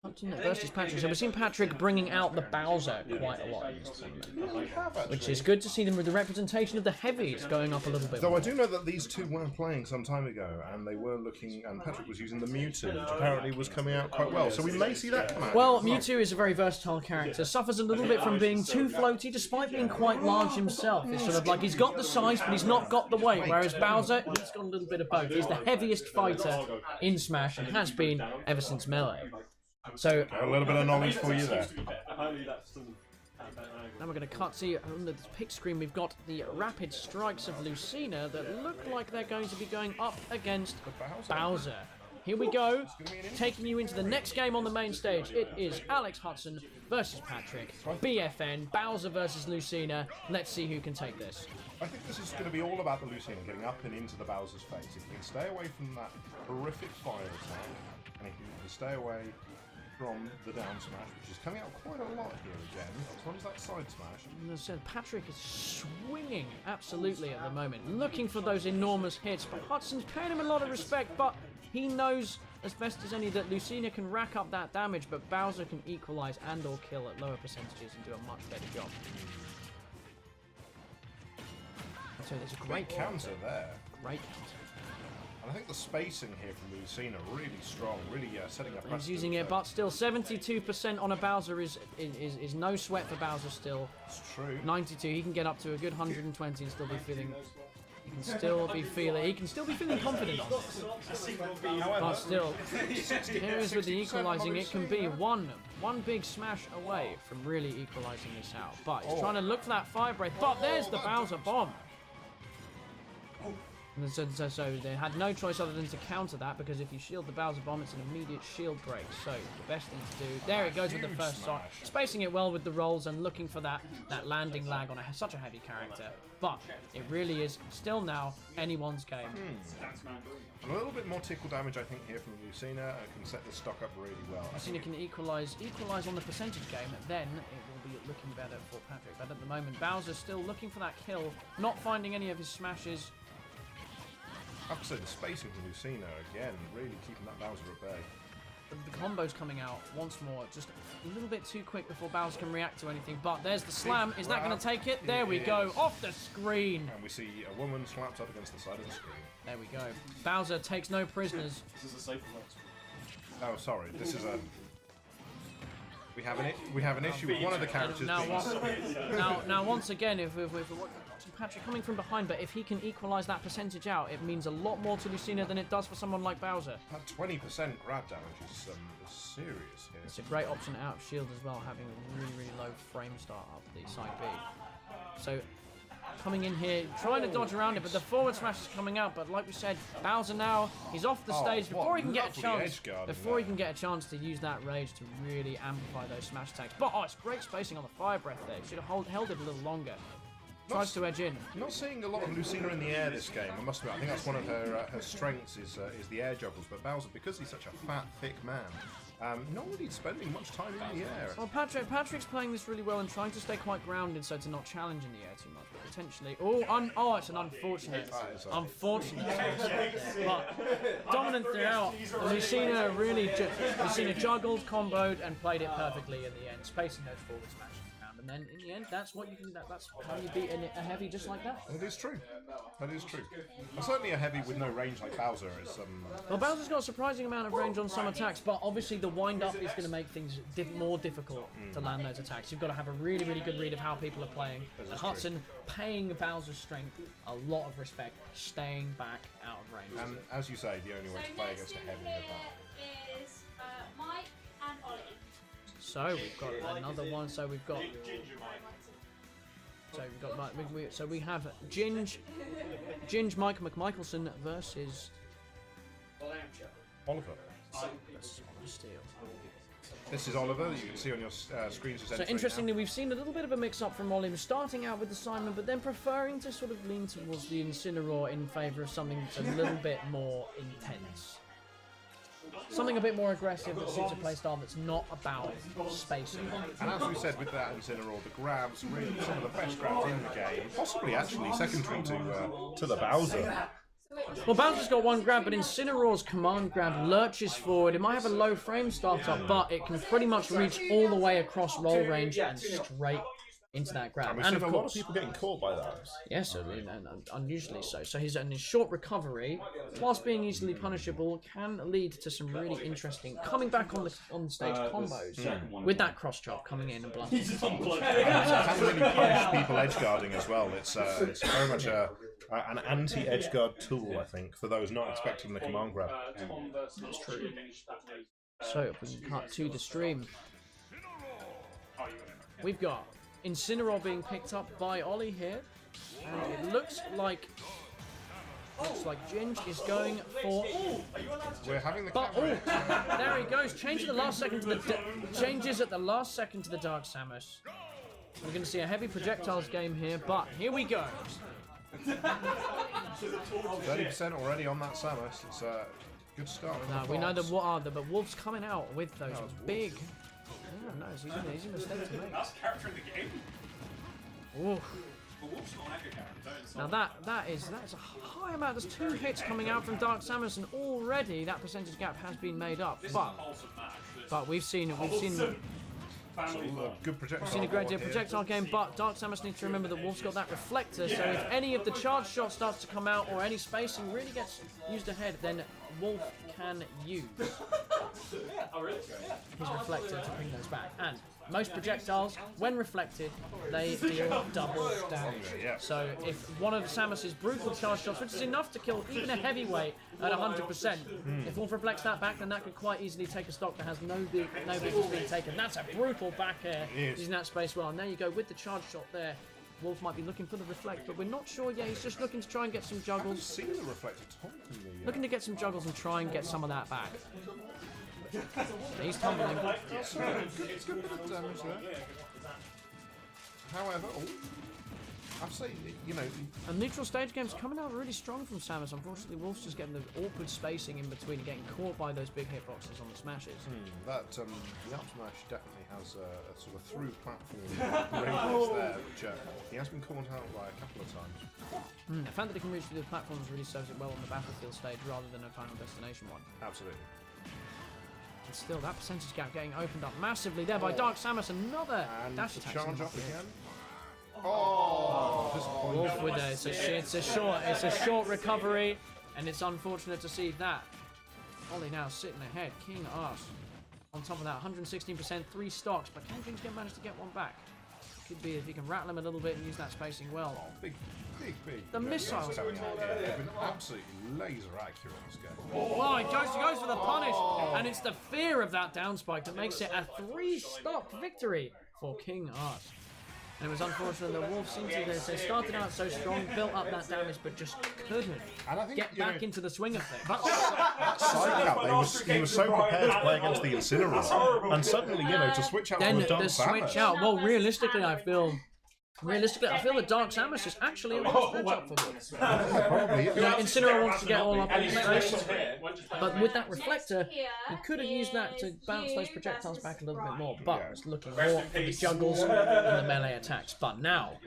Hutson versus Patrick. So we've seen Patrick bringing out the Bowser quite a lot in this tournament, which is good to see them with the representation of the heavies going up a little bit. Though I do know that these two were playing some time ago, and they were looking, and Patrick was using the Mewtwo, which apparently was coming out quite well. So we may see that come out. Well, Mewtwo is a very versatile character. Suffers a little bit from being too floaty, despite being quite large himself. It's sort of like he's got the size, but he's not got the weight. Whereas Bowser, he's got a little bit of both. He's the heaviest fighter in Smash, and has been ever since Melee. So a little bit of knowledge for you there. now we're going to cut. See, on the pick screen, we've got the rapid strikes of Lucina that look like they're going to be going up against Bowser. Here we go, taking you into the next game on the main stage. It is Alex Hutson versus Patrick. BFN, Bowser versus Lucina. Let's see who can take this. I think this is going to be all about the Lucina getting up and into the Bowser's face. If he can stay away from that horrific fire attack, and if he can stay away from the down smash, which is coming out quite a lot here again, as well as that side smash. As I said, Patrick is swinging absolutely at the moment, looking for those enormous hits, but Hutson's paying him a lot of respect, but he knows as best as any that Lucina can rack up that damage, but Bowser can equalize and or kill at lower percentages and do a much better job. So there's a great counter there. Great counter. And I think the spacing here from Lucina really strong, really setting up. He's using it, but still 72% on a Bowser is no sweat for Bowser still. It's true. 92, he can get up to a good 120 and still be feeling. He can still be feeling confident on this. But still, here is with the equalising. It can be one big smash away from really equalising this out. But he's trying to look for that fire breath. But there's the Bowser bomb. And so they had no choice other than to counter that, because if you shield the Bowser bomb, it's an immediate shield break. So the best thing to do, there it goes with the first shot, spacing it well with the rolls and looking for that landing lag on such a heavy character. But it really is still now anyone's game. And a little bit more tickle damage, I think, here from Lucina. Can set the stock up really well. Lucina can equalise on the percentage game, then it will be looking better for Patrick. But at the moment, Bowser's still looking for that kill, not finding any of his smashes. I have to say, the spacing from Lucina, again, really keeping that Bowser at bay. The combo's coming out once more, just a little bit too quick before Bowser can react to anything. But there's the slam. Is that going to take it? There we go, off the screen. And we see a woman slapped up against the side of the screen. There we go. Bowser takes no prisoners. This is a safe one. Oh, sorry. This is a. We have an issue with one of the characters. Now once again, if we're watching Patrick coming from behind, but if he can equalise that percentage out, it means a lot more to Lucina than it does for someone like Bowser. That 20% grab damage is serious here. It's a great option out of shield as well, having a really, really low frame start up the side B. So, coming in here, trying to dodge around it, but the forward smash is coming out. But like we said, Bowser now, he's off the stage before he can get a chance. Before he can get a chance to use that rage to really amplify those smash attacks. But it's great spacing on the fire breath there. Should have held it a little longer. Tries to edge in. Not seeing a lot of Lucina in the air this game, I must admit. I think that's one of her strengths is the air juggles. But Bowser, because he's such a fat, thick man, not really spending much time in the air. Well, Patrick's playing this really well and trying to stay quite grounded so to not challenge in the air too much. But potentially, it's an unfortunate but dominant throughout. Lucina really Lucina juggled, comboed, and played it perfectly in the end, spacing those forward smashes. And then in the end, that's what you can. That's how you beat a heavy just like that. It is true. That is true. Well, certainly a heavy with no range like Bowser is. Well, Bowser's got a surprising amount of range on some attacks, but obviously the wind-up is going to make things more difficult to land those attacks. You've got to have a really, really good read of how people are playing. And Hutson paying Bowser's strength a lot of respect, staying back out of range. And as you say, the only way to play against a heavy is that. Is Mike and Ollie. So we've got another one. So we've got. So we have Ginge Mike McMichelson versus Oliver. This is Oliver that you can see on your screens. So interestingly, we've seen a little bit of a mix-up from Olim, starting out with the Simon, but then preferring to sort of lean towards the Incineroar in favour of something that's a little bit more intense. Something a bit more aggressive that suits a playstyle that's not about spacing. And as we said with that Incineroar, the grabs, really some of the best grabs in the game, possibly actually secondary to the Bowser. Well, Bowser's got one grab, but Incineroar's command grab lurches forward. It might have a low frame startup, but it can pretty much reach all the way across roll range and straight into that grab. And of course, a lot of people getting caught by that. Yes, and unusually so. So his short recovery, whilst being easily punishable, can lead to some really interesting coming back on stage combos with that cross chop coming in and bluffing. It can really punish people edge guarding as well. It's very much an anti-edge guard tool, I think, for those not expecting the command grab. That's true. So if we can cut to the stream, we've got Incineroar being picked up by Ollie here, and it looks like Ginge is going for. We're having the there he goes. Changes at the last second to the Dark Samus. We're going to see a heavy projectiles game here, but here we go. 30% already on that Samus. It's a good start. Now we know but Wolf's coming out with those big. Oh, no, he's in a state to make. Last character in the game. Oof. But Wolf's not an echo character. Now that's a high amount. There's 2 hits coming out from Dark Samus, and already that percentage gap has been made up. But we've seen good projectile. We've seen a great deal of projectile game, but Dark Samus needs to remember that Wolf's got that reflector, so if any of the charge shot starts to come out or any spacing really gets used ahead, then Wolf can use his reflector to bring those back. And most projectiles, when reflected, they deal double damage. So if one of Samus's brutal charge shots, which is enough to kill even a heavyweight at 100%, if Wolf reflects that back, then that could quite easily take a stock that has no business being taken. That's a brutal back air using that space well. And there you go with the charge shot there. Wolf might be looking for the reflect, but we're not sure yet. He's just looking to try and get some juggles. See the reflector looking to get some juggles and try and get some of that back. He's tumbling. It's good bit of damage there. However, I'd say, And neutral stage games coming out really strong from Samus. Unfortunately, Wolf's just getting the awkward spacing in between and getting caught by those big hitboxes on the smashes. The up smash definitely has a sort of through platform range there, which he has been caught out by a couple of times. The fact that he can reach through the platforms really serves it well on the battlefield stage rather than a Final Destination one. Absolutely. And still, that percentage gap getting opened up massively there by Dark Samus. Another dash attack. Charge up again. Oh, Wolf with it's a short recovery, and it's unfortunate to see that. Ollie now sitting ahead, King Arse. On top of that, 116%, 3 stocks, but can Ginge manage to get one back? should be if he can rattle him a little bit and use that spacing well. Big. The missiles. They've been absolutely laser accurate in this game. Oh, he goes for the punish, and it's the fear of that down spike that makes it a 3-stock victory for King Art. And it was unfortunate that Wolf seemed to, they started out so strong, built up that damage, but just couldn't get back into the swing of things. That side out, he was so prepared to play against the Incineroar, and suddenly, to switch out Then to a Dark the switch Samus. out. Well, realistically, I feel that Dark Samus is actually a nice matchup for Wolf. Probably. Incineroar wants to get all up on his face, but with that reflector, he could have used that to bounce those projectiles back a little bit more, but it's looking more for the juggles and the melee attacks. But now,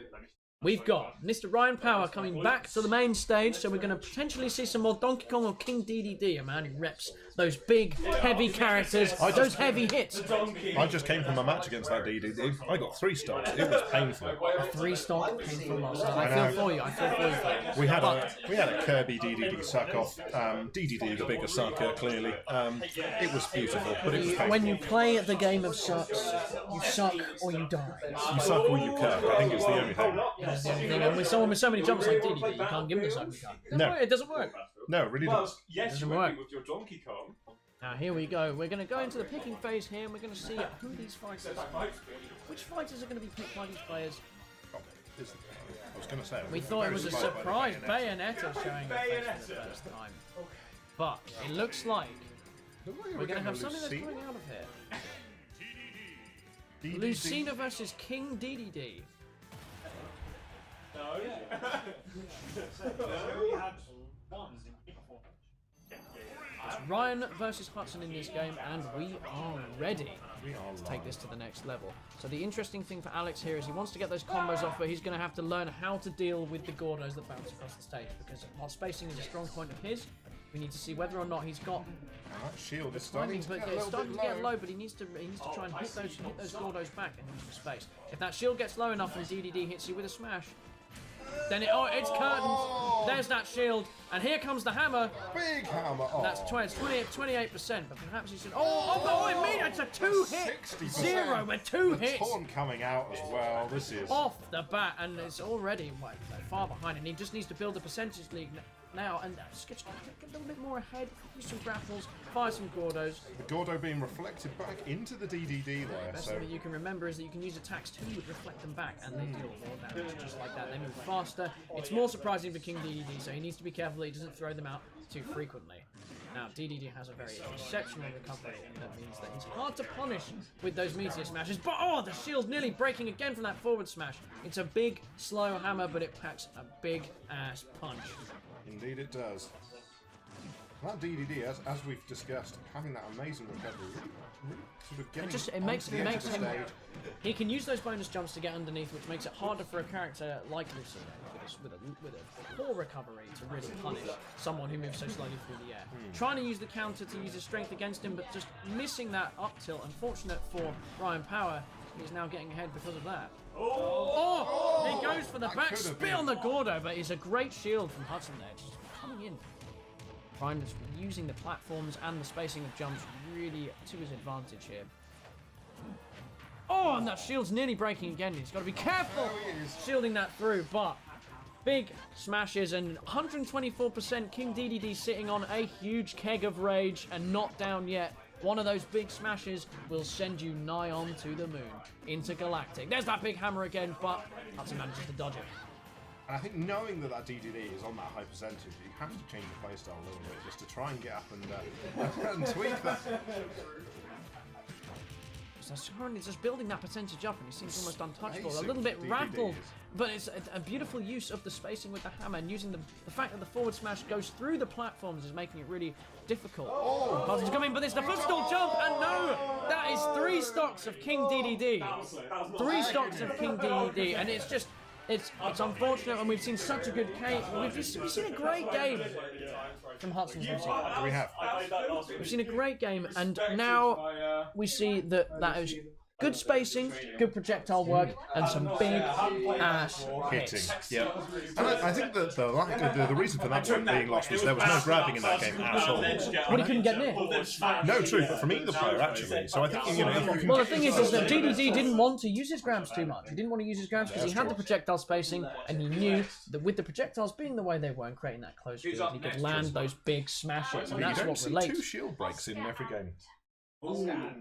we've got Mr. Ryan Power coming back to the main stage, so we're going to potentially see some more Donkey Kong or King DDD, a man who reps those big, heavy characters, those heavy hits. I just came from a match against that DDD. I got 3 stars. It was painful. A 3-stock painful loss. I feel for you. I feel for you. We had a Kirby DDD suck off. DDD the bigger sucker, clearly. It was beautiful, but it was painful. When you play the game of sucks, you suck or you die. You suck or you curb. I think it's the only thing. That's the only thing. And with someone with so many jumps like DDD, you can't give him the suck. No. It doesn't work. No, it really doesn't. Yes, Doesn't you work. agree with your Donkey Kong. Now here we go. We're going to go into the picking phase here, and we're going to see who these fighters are. Which fighters are going to be picked by these players? I was going to say. We thought it was a surprise Bayonetta showing up for the first time. But it looks like we're going to have something that's coming out of here. Lucina versus King DDD. It's Ryan versus Hutson in this game, and we are ready to take this to the next level. So the interesting thing for Alex here is he wants to get those combos off, but he's going to have to learn how to deal with the Gordos that bounce across the stage, because while spacing is a strong point of his, we need to see whether or not he's got shield is timing, starting but to it's starting to get low, but he needs to try and hit those Gordos back and use the space. If that shield gets low enough and DDD hits you with a smash, then it's curtains. There's that shield, and here comes the hammer. Big hammer. Oh. That's 28%, but perhaps he should. I mean, it's a 2-hit 0 with 2 hits. Taunt coming out as well. This is off the bat, and it's already far behind, and he just needs to build a percentage lead now, and just get a little bit more ahead. Use some grapples, fire some Gordos. the Gordo being reflected back into the DDD there. The best thing that you can remember is that you can use attacks to reflect them back, and they deal more damage just like that. They move faster. It's more surprising for King DDD, so he needs to be careful that he doesn't throw them out too frequently. Now, DDD has a very exceptional recovery, and that means that he's hard to punish with those meteor smashes. But the shield's nearly breaking again from that forward smash. It's a big, slow hammer, but it packs a big ass punch. Indeed, it does. That DDD, as we've discussed, having that amazing recovery, really sort of getting it makes him. stage. He can use those bonus jumps to get underneath, which makes it harder for a character like Lucina with a poor recovery to really punish someone who moves so slowly through the air. Trying to use the counter to use his strength against him, but just missing that up tilt. Unfortunate for Ryan Power, he's now getting ahead because of that. He goes for the back spit on the Gordo, but it's a great shield from Hutson there, just coming in. Ryan is using the platforms and the spacing of jumps really to his advantage here. And that shield's nearly breaking again. He's got to be careful shielding that through, but big smashes and 124% King DDD sitting on a huge keg of rage and not down yet. One of those big smashes will send you nigh on to the moon, intergalactic. There's that big hammer again, but Hutson manages to dodge it. And I think knowing that DDD is on that high percentage, you have to change the playstyle a little bit just to try and get up and tweak that. So currently just building that percentage up, and he seems almost untouchable. A Basic little bit DDDs. rattled, but it's a beautiful use of the spacing with the hammer, and using the fact that the forward smash goes through the platforms is making it really difficult. Hutson's coming, but it's the footstool jump, and no! That is 3 stocks of King DDD. 3 stocks of King DDD, and it's just... It's unfortunate when we've seen such a good game. We've seen a great game from Hutson's music. We have. We've seen a great game, and now we see that is Good spacing, good projectile work, and some big ass Hitting. hits. Yeah. And I think that the reason for that one being lost was there was no grabbing in that game at all. But he couldn't get near. No, true, but from either player actually. So I think you know. If you can Well, the thing is that DDD didn't want to use his grabs too much. He didn't want to use his grabs because he had the projectile spacing, and he knew that with the projectiles being the way they were and creating that close field, he could land those big smashes, and you that's don't what see relates. 2 shield breaks in every game.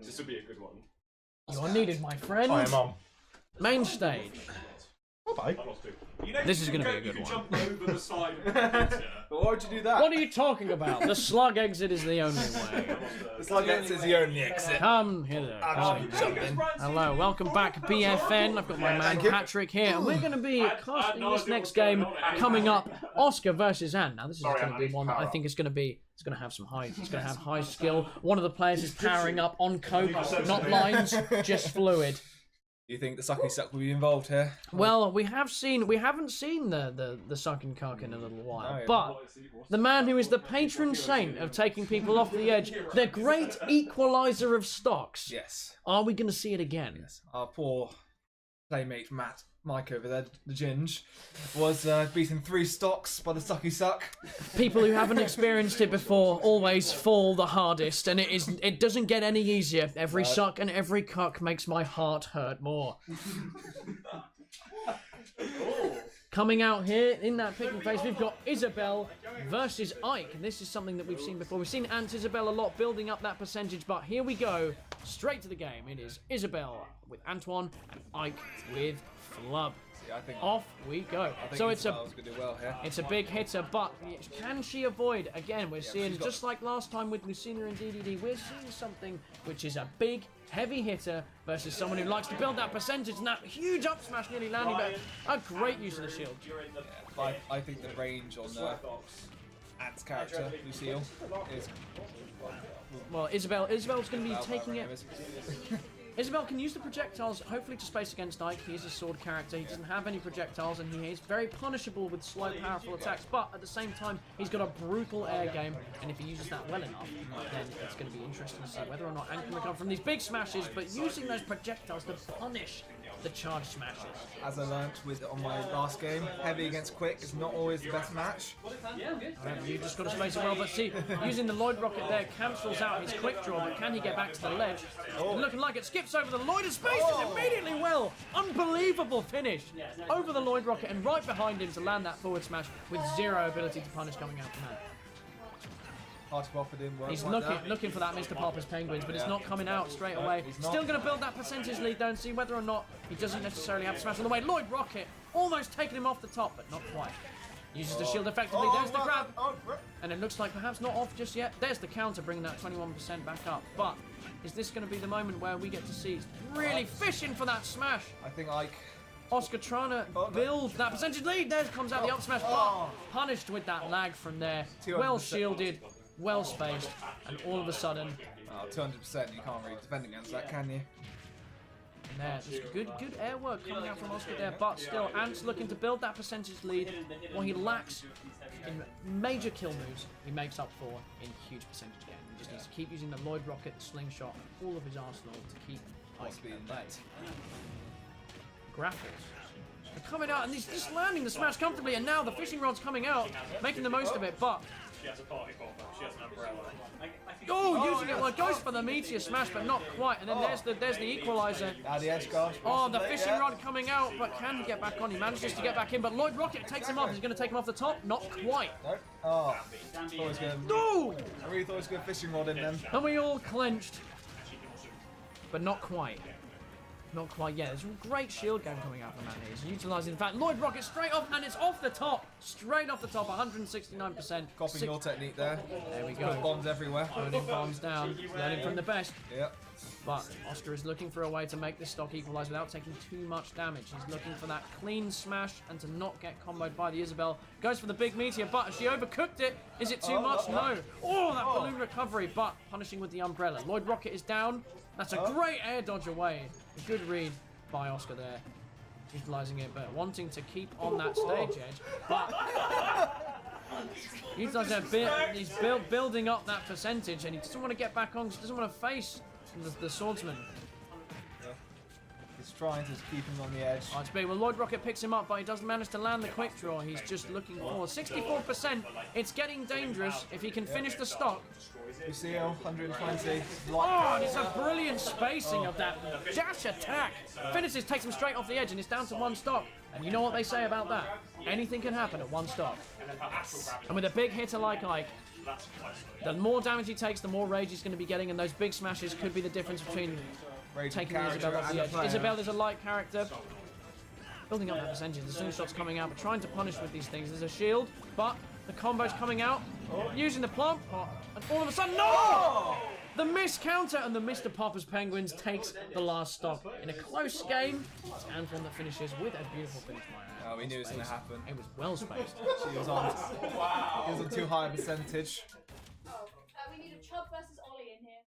This would be a good one. You are needed, my friend. I am on. Main stage. Bye. This is going to be a good one. Jump over the side. But why would you do that? What are you talking about? The slug exit is the only way. It's like this is the only exit. Come hither. Come. Hello, welcome back, BFN. I've got my man Patrick here, and we're going to be casting this next game coming up, Oscar versus Anne. Now, this is going to be one that I think is going to be. It's going to have some high. It's going to have high skill. One of the players is powering up on coke, not lines, just fluid. Do you think the sucky suck will be involved here? Well, we haven't seen the sucking cock in a little while, No. but the man who is the patron saint of taking people off the edge, the great equalizer of stocks. Yes. Are we going to see it again? Yes. Our poor playmate Mike over there, the Ginge, was beaten 3 stocks by the sucky suck. People who haven't experienced it before always fall the hardest, and it doesn't get any easier. Every suck and every cock makes my heart hurt more. Coming out here in that picking phase, we've got Isabel versus Ike. And this is something that we've seen before. We've seen Ant Isabel a lot building up that percentage, but here we go. Straight to the game. It is Isabel with Antoine and Ike with Flub. Yeah, I think Off we go. I think So it's a Isabel's gonna do well here. it's a big hitter, but can she avoid? Again, we're seeing, she's got- just like last time with Lucina and DDD, we're seeing something which is a big, heavy hitter versus someone who likes to build that percentage, and that huge up smash nearly landing, but a great use of the shield. I think the range on Ant's character, Lucille, is... Well, Isabel's going to be taking it. Isabel can use the projectiles, hopefully to space against Ike. He is a sword character, he doesn't have any projectiles, and he is very punishable with slow, powerful attacks, but at the same time, he's got a brutal air game, and if he uses that well enough, then it's going to be interesting to see whether or not Ant can recover from these big smashes, but using those projectiles to punish the charge smashes. As I learnt on my last game, heavy against quick is not always the best match. You just got to space it well, but see, using the Lloyd Rocket there cancels out his quick draw, but can he get back to the ledge? Looking like it skips over the Lloyd and spaces immediately well. Unbelievable finish over the Lloyd Rocket and right behind him to land that forward smash with zero ability to punish coming out from that. Hard to pop it in. He's looking for that Mr. Popper's Penguins, but it's not coming out straight away. Still going to build that percentage lead though and see whether or not he doesn't necessarily have to smash on the way. Lloyd Rocket almost taking him off the top, but not quite. Uses the shield effectively. There's the grab. And it looks like perhaps not off just yet. There's the counter, bringing that 21% back up. But is this going to be the moment where we get to see really fishing for that smash? I think Ike... Oscar trying to build that percentage lead. There comes out the up smash, but punished with that lag from there. Well shielded, well spaced, and all of a sudden, 200%, you can't really defend against that, can you? and there's good air work coming out from Oscar there, but still, Ant's looking to build that percentage lead. What he lacks in major kill moves, he makes up for in huge percentage gain. He just needs to keep using the Lloyd Rocket, the slingshot, and all of his arsenal to keep Ike at bay. Grapples. They're coming out, and he's just landing the smash comfortably, and now the fishing rod's coming out, making the most of it, but... She has a party popper. She has an umbrella. Oh, using it, well, it goes for the meteor smash, but not quite, and then there's the equalizer. The edge guard. Oh, the fishing rod coming out, but can he get back on? He manages to get back in, but Lloyd Rocket takes him off. He's going to take him off the top. Not quite. No. Oh. No! I really thought it was going to fishing rod in then. And we all clenched, but not quite. Not quite yet. There's a great shield game coming out from that here. He's utilising the fact Lloyd Rocket straight off, and it's off the top. Straight off the top, 169%. Copying your technique there. There we go. Got bombs everywhere. Loading bombs down. Learning from the best. Yep. But Oscar is looking for a way to make this stock equalise without taking too much damage. He's looking for that clean smash and to not get comboed by the Isabel. Goes for the big meteor, but has she overcooked it? Is it too much? No. Oh, that balloon recovery, but punishing with the umbrella. Lloyd Rocket is down. That's a great air dodge away. A good read by Oscar there. Utilising it, but wanting to keep on that stage edge. But utilising that he's building up that percentage, and he doesn't want to get back on because he doesn't want to face the swordsman. trying to keep him on the edge. Oh, it's big. Well, Lloyd Rocket picks him up, but he doesn't manage to land the quick draw. He's just looking for 64%. It's getting dangerous if he can finish the stock. Lucille, 120. Oh, and it's a brilliant spacing of that dash attack. Finishes, takes him straight off the edge, and it's down to one stock. And you know what they say about that? Anything can happen at one stock. And with a big hitter like Ike, the more damage he takes, the more rage he's going to be getting, and those big smashes could be the difference between taking Isabel off the edge. Isabel is a light character, building up that percentage. The swing shot's coming out, but trying to punish with these things. There's a shield, but the combo's coming out, using the plump, and all of a sudden, no! The miss counter, and the Mr. Popper's Penguins takes the last stock. In a close game, it's Antoine that finishes with a beautiful finish. Oh, we knew it was going to happen. It was well spaced. He was on too high a percentage. We need a Chubb versus Ollie in here.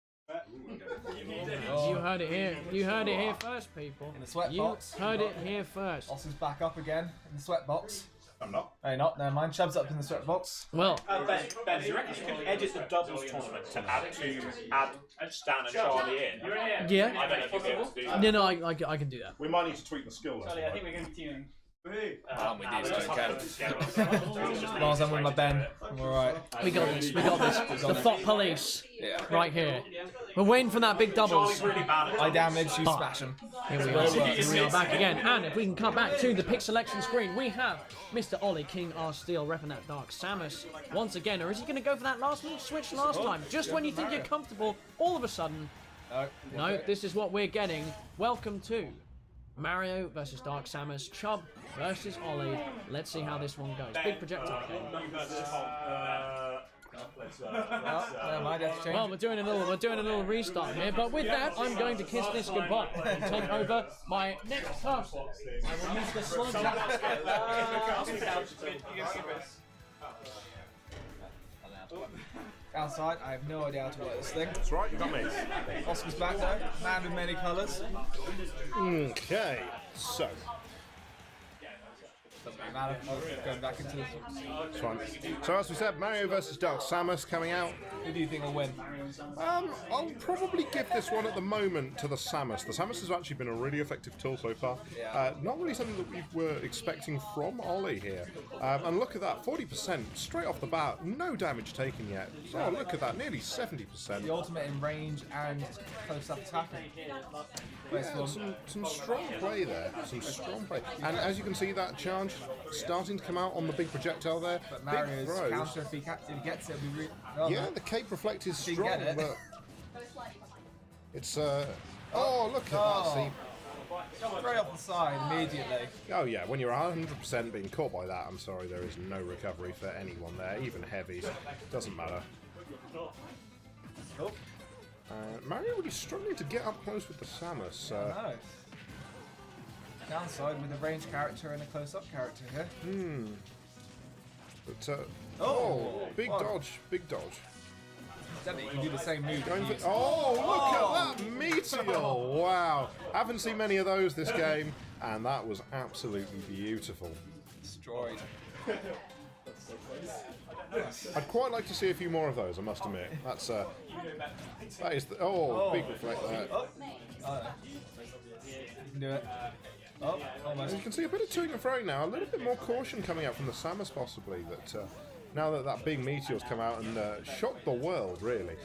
You heard it here. You heard it here first, people. In the sweat you box. heard it here first. Austin's back up again in the sweat box. I'm not. No, you're not. Never mind. Chubb's up in the sweat box. Well, Ben, do you reckon you can edit the doubles tournament to add Stan and Charlie in? yeah. I don't know if you'll be able to do that. No, I can do that. We might need to tweak the skill level. I think we're going to be teaming. We do, so as long as I'm with my Ben, I'm alright. We got this. We got this. The thought police, right here. We're waiting for that big doubles. I damage, you smash him. Here we are. Here we are back again. And if we can come back to the pick selection screen, we have Mr. Ollie King R Steel repping that Dark Samus once again. Or is he going to go for that last minute switch last time? Just when you think you're comfortable, all of a sudden, no, this is what we're getting. Welcome to Mario versus Dark Samus, Chubb versus Ollie. Let's see how this one goes. Big projectile game. Well, we're doing a little restart here, but with that, I'm going to kiss this goodbye and take over my next person. I will use the sludge. Outside, I have no idea how to work this thing. That's right, you got me. Oscar's back though, man with many colours. Okay, so. Doesn't matter, going back into this. That's fine. So as we said, Mario versus Dark Samus coming out. Who do you think will win? I'll probably give this one at the moment to the Samus. The Samus has actually been a really effective tool so far. Not really something that we were expecting from Ollie here. And look at that, 40% straight off the bat, no damage taken yet. Oh, look at that, nearly 70%. The ultimate in range and close-up attacking. Yeah, some strong play there, some strong play. And as you can see, that charge starting to come out on the big projectile there. But Big Mario's throws. counter, if he gets it, it'll be Yeah, the cape reflect is He strong, get it. but it's oh, look at that! See, straight off the side immediately. oh yeah, when you're 100% being caught by that, I'm sorry, there is no recovery for anyone there, even heavies. Doesn't matter. Mario really struggling to get up close with the Samus. Nice. Downside with a range character and a close-up character here. But big dodge, big dodge. Definitely can do the same move. Going for, oh, look at that meteor! Wow, haven't seen many of those this game, and that was absolutely beautiful. Destroyed. I'd quite like to see a few more of those, I must admit. That's that is the, big reflect there. You can do it. Oh, almost. You can see a bit of toing and froing now, a little bit more caution coming out from the Samus possibly, that now that that big meteor's come out and shocked the world, really.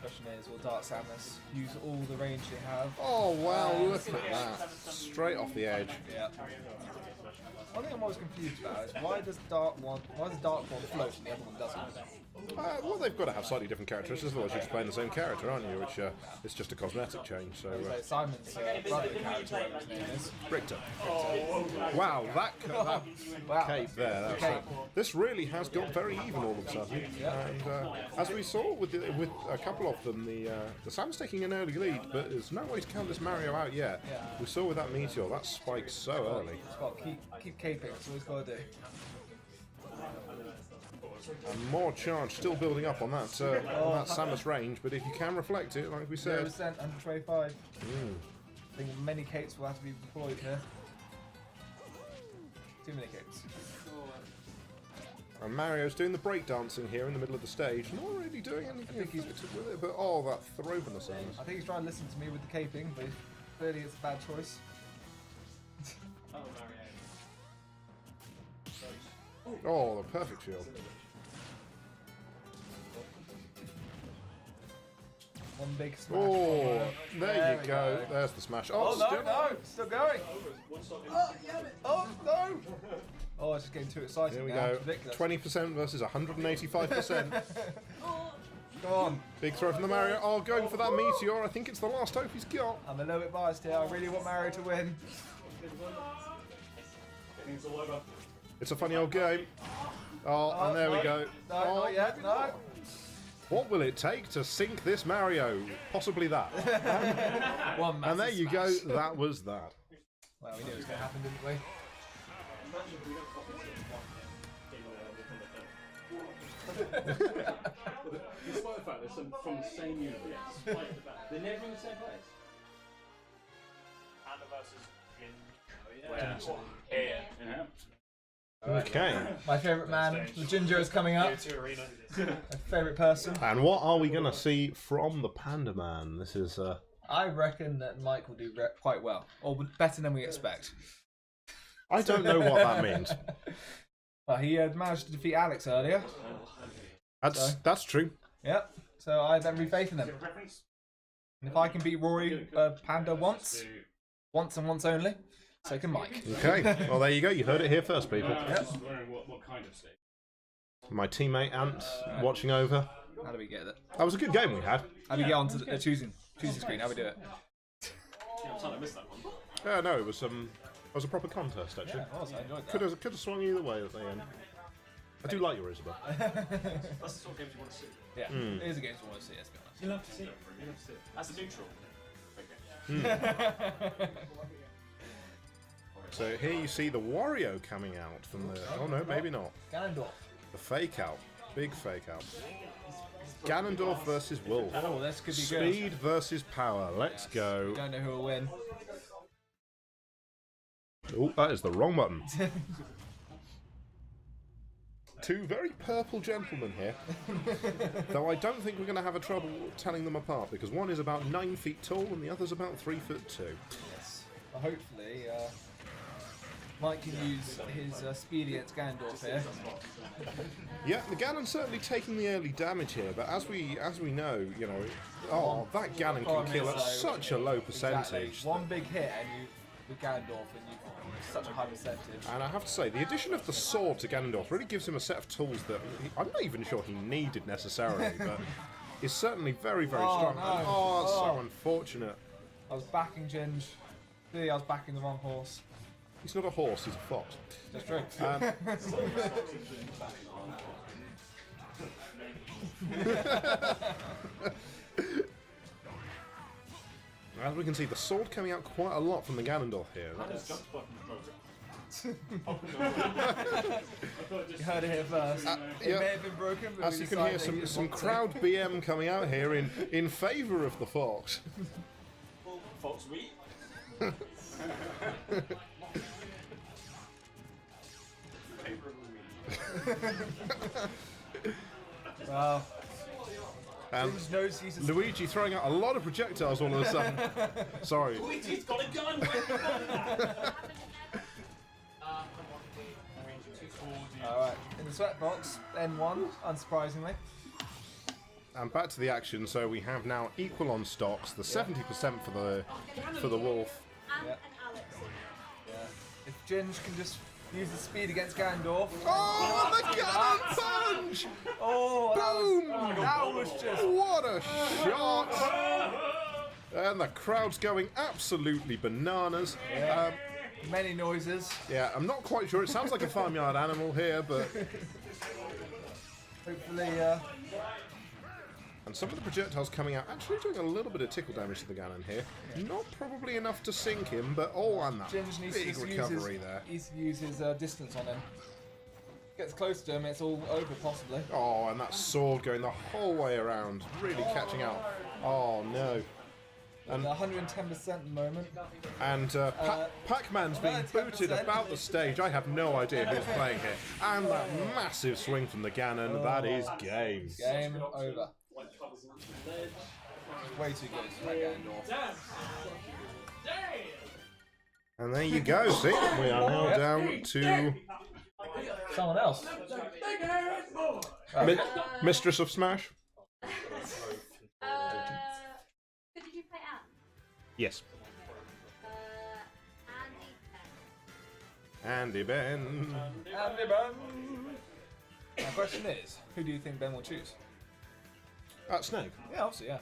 Question is, will Dark Samus use all the range they have? Oh wow, look at that. Straight off the edge. Yeah. One thing I'm always confused about is why does Dark one float and the other one doesn't? Well, they've got to have slightly different characteristics, otherwise you're just playing the same character, aren't you? Which it's just a cosmetic change. So Simon's brother character, whatever his name is. Richter. Wow, that cape there. This really has got very even all of a sudden. And as we saw with a couple of them, the Sam's taking an early lead, but there's no way to count this Mario out yet. We saw with that meteor, that spiked so early. It's got to keep caping. That's all he's got to do. And more charge still building up on that Samus range, but if you can reflect it, like we said. 0%, 125. I think many capes will have to be deployed here. Too many capes. And Mario's doing the breakdancing here in the middle of the stage. Not really doing anything effective with it, but oh, that throw from the sun. I think he's trying to listen to me with the caping, but clearly it's a bad choice. Oh, the perfect shield. One big smash. Oh, there you go. There's the smash. Oh, Still going. Oh, no. Oh, it's just getting too exciting. Here we now. go. 20% versus 185%. Go on. Big throw from the Mario. Oh, going for that meteor. I think it's the last hope he's got. I'm a little bit biased here. I really want Mario to win. It's a funny old game. Oh, and there we go. No, Oh, not yet. No. what will it take to sink this Mario? Possibly that. One And there massive you go. smash. That was that. Well, we knew it was going to happen, didn't we? Despite the fact they're from the same universe, despite the fact they're never in the same place. Panda versus Yeah. Okay. My favourite man, the Ginger, is coming up. My favourite person. And what are we going to see from the Panda Man? This is... I reckon that Mike will do quite well, or better than we expect. I don't know what that means. Well, he managed to defeat Alex earlier. That's true. Yep. So I have every faith in him. And if I can beat Rory Panda once and once only, so can Mike. Okay. Well, there you go. You heard it here first, people. Yep. What kind of state? My teammate Ant watching over. How do we get it? That was a good game we had. How do we get onto the choosing screen? How do we do it? Yeah, I'm sorry, I missed that one. Yeah, no, it was a proper contest actually. Yeah, it was. I enjoyed that. Could have swung either way at the end. I do like your Isabel. That's the sort of games you want to see. Yeah, it is a game we want to see, let's be honest. You love to see it. You love to see it. As a neutral. So here you see the Wario coming out from the... Oh no, maybe not. Ganondorf. The fake out. Big fake out. Ganondorf versus Wolf. Oh, this could be good. Speed versus power. Let's go. Don't know who will win. Oh, that is the wrong button. Two very purple gentlemen here. Though I don't think we're going to have a trouble telling them apart, because one is about 9 feet tall and the other's about 3'2". Yes. Well, hopefully, Mike can use his speed against Ganondorf here. Yeah, the Ganon's certainly taking the early damage here, but as we know, you know, that Ganon can kill at such a low percentage. Exactly. One big hit and you with Ganondorf and you such a high percentage. And I have to say, the addition of the sword to Ganondorf really gives him a set of tools that I'm not even sure he needed necessarily, but is certainly very, very strong. No. And, it's so unfortunate. I was backing Ginge. Clearly I was backing the wrong horse. He's not a horse, he's a fox. That's true. As we can see, the sword coming out quite a lot from the Ganondorf here. You heard it here first. It may have been broken, but as you can hear, some crowd BM coming out here in favour of the fox. Fox Wheat. Wow. And knows he's a Luigi throwing out a lot of projectiles all of a sudden. Sorry. Luigi's got a gun! Alright, in the sweatbox, N1, unsurprisingly. And back to the action. So we have now equal on stocks. The 70% for the wolf. And Alex. Yeah. If Ginge can just use the speed against Ganondorf. Oh, the Ganon punch! Oh, Boom! That was just... What a shot! And the crowd's going absolutely bananas. Yeah. Many noises. Yeah, I'm not quite sure. It sounds like a farmyard animal here, but... Hopefully, And some of the projectiles coming out actually doing a little bit of tickle damage to the Ganon here. Not probably enough to sink him, but and that Ginge needs big to recovery there. Needs to use his distance on him. Gets close to him, it's all over possibly. Oh, and that sword going the whole way around, really catching out. Oh no. And 110% at the moment. And Pac-Man's being 10%. booted about the stage. I have no idea who's playing here. And that massive swing from the Ganon, that is game. Game over. Way too good for that Ganondorf. And there you go, see? We are now down to Someone else. Mistress of Smash? Who did you play at? Yes. Andy. Andy Ben. Andy Ben. My question is, who do you think Ben will choose? Snake. Yeah, obviously, yeah.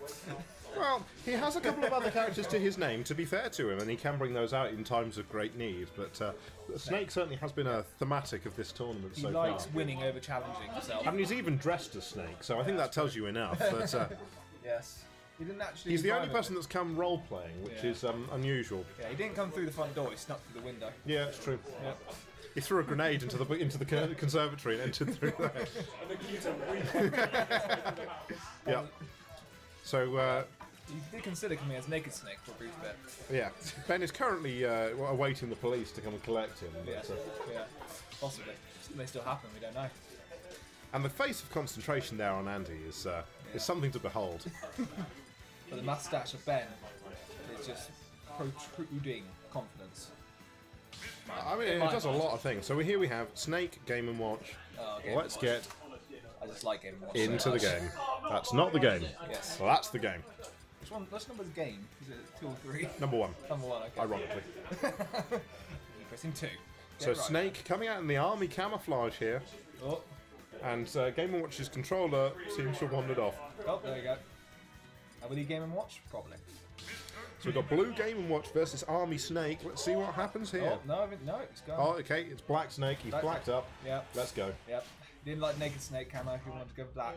Well, he has a couple of other characters to his name, to be fair to him, and he can bring those out in times of great need. But Snake certainly has been a thematic of this tournament He so likes far. winning over challenging himself. And he's even dressed as Snake, so I think that tells you enough. But Yes. He didn't actually. he's the only drive person that's come role-playing, which Yeah. is unusual. Yeah, he didn't come through the front door. He snuck through the window. Yeah, it's true. Yep. He threw a grenade into the conservatory and entered through there. Yeah. So, You did consider coming as Naked Snake for a brief bit. yeah, Ben is currently awaiting the police to come and collect him. Yeah, But, yeah, possibly. It may still happen. We don't know. and the face of concentration there on Andy is something to behold. But the mustache of Ben is just protruding confidence. I mean, it does a lot of things. So here we have Snake, Game & Watch. Game Let's and get I just like Game and Watch into so the much. game. That's not the game. Yes. Well, that's the game. Which number's game? Is it 2 or 3? Number 1, Number 1, okay. ironically. You're pressing 2. So Snake coming out in the army camouflage here. Oh, And Game & Watch's controller seems to have wandered off. oh, there you go. And will he Game and Watch? Probably. So we've got blue Game & Watch versus Army Snake. Let's see what happens here. Oh, no, it's gone. Oh, okay, it's Black Snake. He's Black blacked Snake. up. Yep. Let's go. Yep. Didn't like Naked Snake camo, he wanted to go black.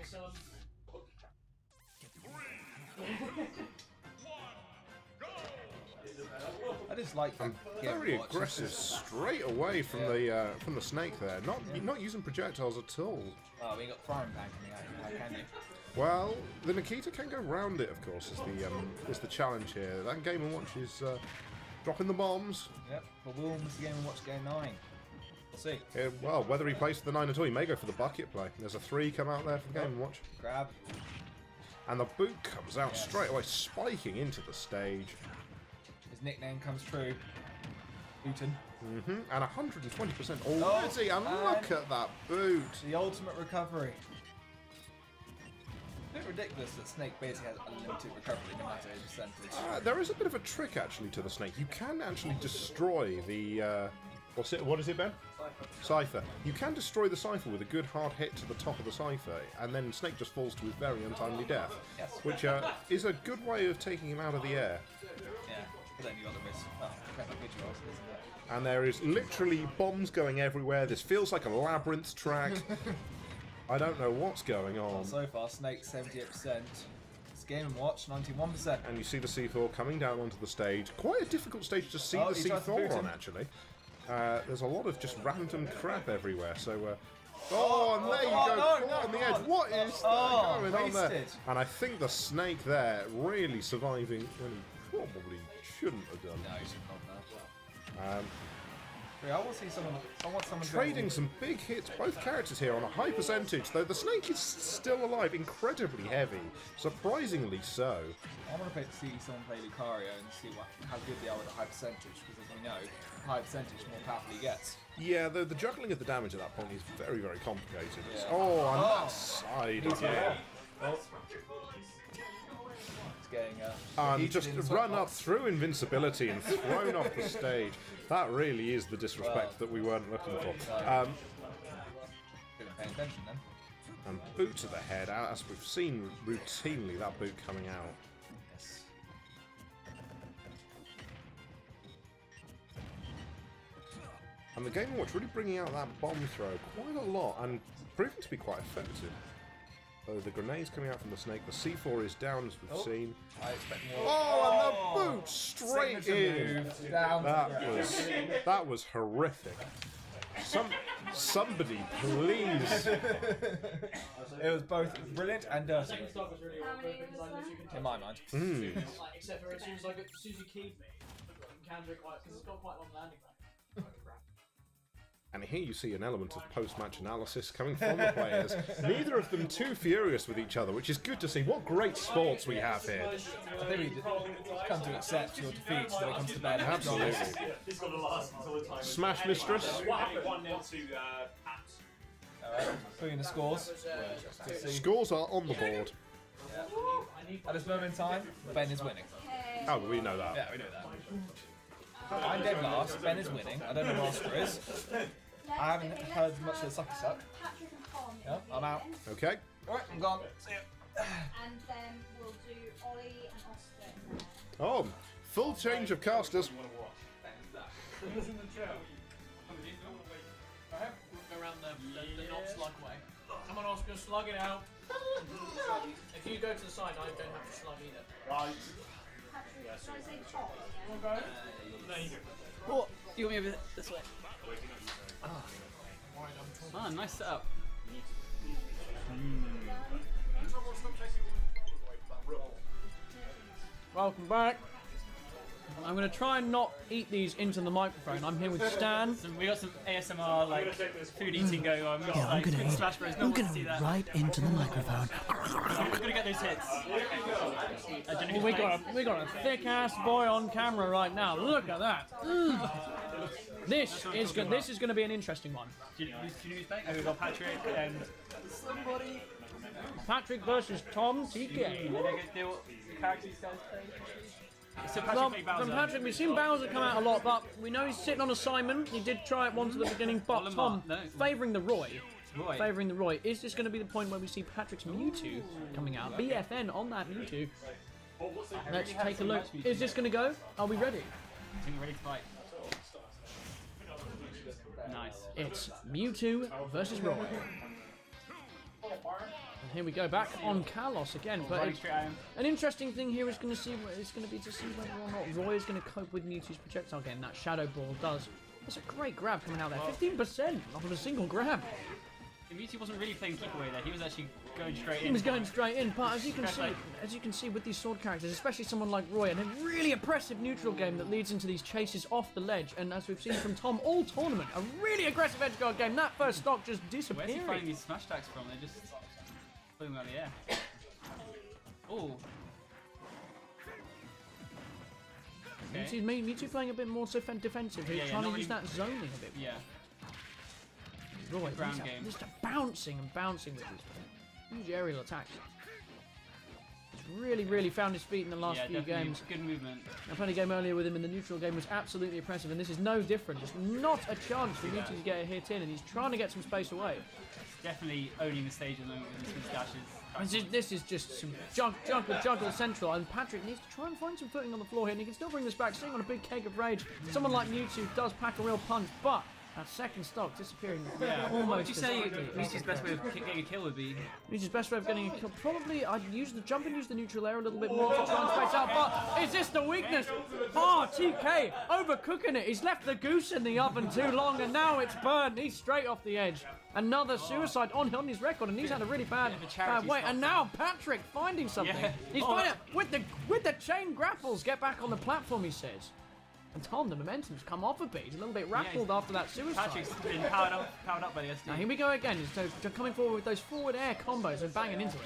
I just like that. Very aggressive straight away from the Snake there. Not using projectiles at all. Oh, we got frying pan coming out. How can you? Well, the Nikita can go round it, of course, is the challenge here. That Game & Watch is dropping the bombs. Yep. But we'll miss the Game and Watch game 9. We'll see. Well, whether he plays for the 9 at all, he may go for the bucket play. There's a 3 come out there for the Game & Watch. Grab. And the boot comes out straight away, spiking into the stage. His nickname comes true. Hutson. And 120% already, and look at that boot. The ultimate recovery. A bit ridiculous that Snake basically has unlimited recovery no matter his percentage. There is a bit of a trick actually to the Snake. You can actually destroy the what is it, Ben? Cypher. You can destroy the Cypher with a good hard hit to the top of the Cypher, and then Snake just falls to his very untimely death, Yes. which is a good way of taking him out of the air. Yeah. But then you got the risk. Oh, depends on which one, isn't it? And there is literally bombs going everywhere. This feels like a labyrinth track. I don't know what's going on. So far, Snake 78%. It's Game and Watch 91%. And you see the C4 coming down onto the stage. Quite a difficult stage to see Oh, the he tried to C4 boot on, him. actually. There's a lot of just random crap everywhere. So, and there you go, caught on the edge. What is going on there? wasted. And I think the Snake there really surviving when he probably shouldn't have done. No, you should not know. Um, I want to see someone. I want someone Trading some big hits, both characters here on a high percentage, though the Snake is still alive, incredibly heavy, surprisingly so. I want to see someone play Lucario and see how good they are with a high percentage, because as we know, high percentage, more powerful he gets. Yeah, the juggling of the damage at that point is very, very complicated. Yeah. Oh, and that side again. It's getting And heated just in the run sweatbox. up through invincibility and thrown off the stage. That really is the disrespect that we weren't looking for. Didn't pay attention then. And boot to the head, as we've seen routinely, that boot coming out. Yes. And the Game & Watch really bringing out that bomb throw quite a lot and proving to be quite effective. So the grenades coming out from the Snake, the C4 is down as we've seen. I expect more. Oh, and the boot straight Signature in. move down to the ground. That was horrific. Somebody, please. It was both brilliant and dirty, in my mind. Except for as soon as you keyed me, you can counter it quite, because it's got quite a long landing range. And here you see an element of post-match analysis coming from the players. Neither of them too furious with each other, which is good to see. What great sports we have here. I think we come to accept your defeat when it comes to bed. Absolutely. Smash Mistress. What happened? 1-0 to Pats. Putting the scores. Scores are on the board. At this moment in time, Ben is winning. Oh, we know that. Yeah, we know that. I'm dead last. Ben is winning. I don't know what Oscar is. I haven't heard much of the sucky suck. Patrick and Tom. Yeah, I'm out. Okay. Alright, I'm gone. See ya. And then we'll do Ollie and Oscar in there. Oh, full change of casters. Go around the not slug way. Come on, Oscar, slug it out. If you go to the side, I don't have to slug either. Right. Patrick, should I say Tom? Oh, you want me over this way? Ah, nice setup. Welcome back. I'm going to try and not eat these into the microphone. I'm here with Stan. We got some ASMR like food eating going on. Yeah, I'm going to eat. Smash Bros. No I'm one going wants to see to that. right into the microphone. We're gonna get those hits. Well, we got a thick ass boy on camera right now. Look at that. This is going to be an interesting one. Do you know who's playing? Oh, we've got Patrick and Patrick versus Tom TK. characters guys play. So Patrick Well, played Bowser. from Patrick, we've seen Bowser come out a lot, but we know he's sitting on a Simon. He did try it once at the beginning, but Tom favouring the Roy. Favouring the Roy. Is this going to be the point where we see Patrick's Mewtwo coming out? BFN on that Mewtwo. Let's take a look. Is this going to go? Are we ready? I think we're ready to fight. Nice. It's Mewtwo versus Roy. And here we go, back on Kalos again. But an interesting thing here is going to be to see whether or not Roy is going to cope with Mewtwo's projectile game. That Shadow Ball does. That's a great grab coming out there. 15% off of a single grab. Mewtwo wasn't really playing keep away there. He was actually going straight in. He was going straight in, but as you can see with these sword characters, especially someone like Roy, and a really oppressive neutral game that leads into these chases off the ledge, and as we've seen from Tom all tournament, a really aggressive edge guard game. That first stock just disappearing. Where's he finding these smash attacks from? They're just flying out of the air. Oh. Okay. Mewtwo playing a bit more defensive. He's trying to use that zoning a bit more. Yeah. Roy, Ground game. just bouncing and bouncing with these huge aerial attacks. He's really found his feet in the last few games. Good movement. I played a game earlier with him in the neutral game, was absolutely impressive, and this is no different. Just not a chance for Mewtwo to get a hit in, and he's trying to get some space away. Definitely owning the stage at the moment with his dashes. This is just some juggle central, and Patrick needs to try and find some footing on the floor here, and he can still bring this back, sitting on a big keg of rage. Someone like Mewtwo does pack a real punch, but that second stock disappearing almost. What would you say Mewtwo's Mewtwo's best way of getting a kill would be? Mewtwo's best way of getting a kill, probably I'd use the jump and use the neutral air a little bit more to try and space out, but is this the weakness? Oh, TK overcooking it. He's left the goose in the oven too long, and now it's burned. He's straight off the edge. Another suicide on his record, and he's had a really bad way. And now Patrick finding something. Yeah. He's finding it with the chain grapples. Get back on the platform, he says. And Tom, the momentum's come off a bit. He's a little bit rattled after that suicide. Patrick's been powered up by the SD. Now here we go again. So coming forward with those forward air combos and banging into it.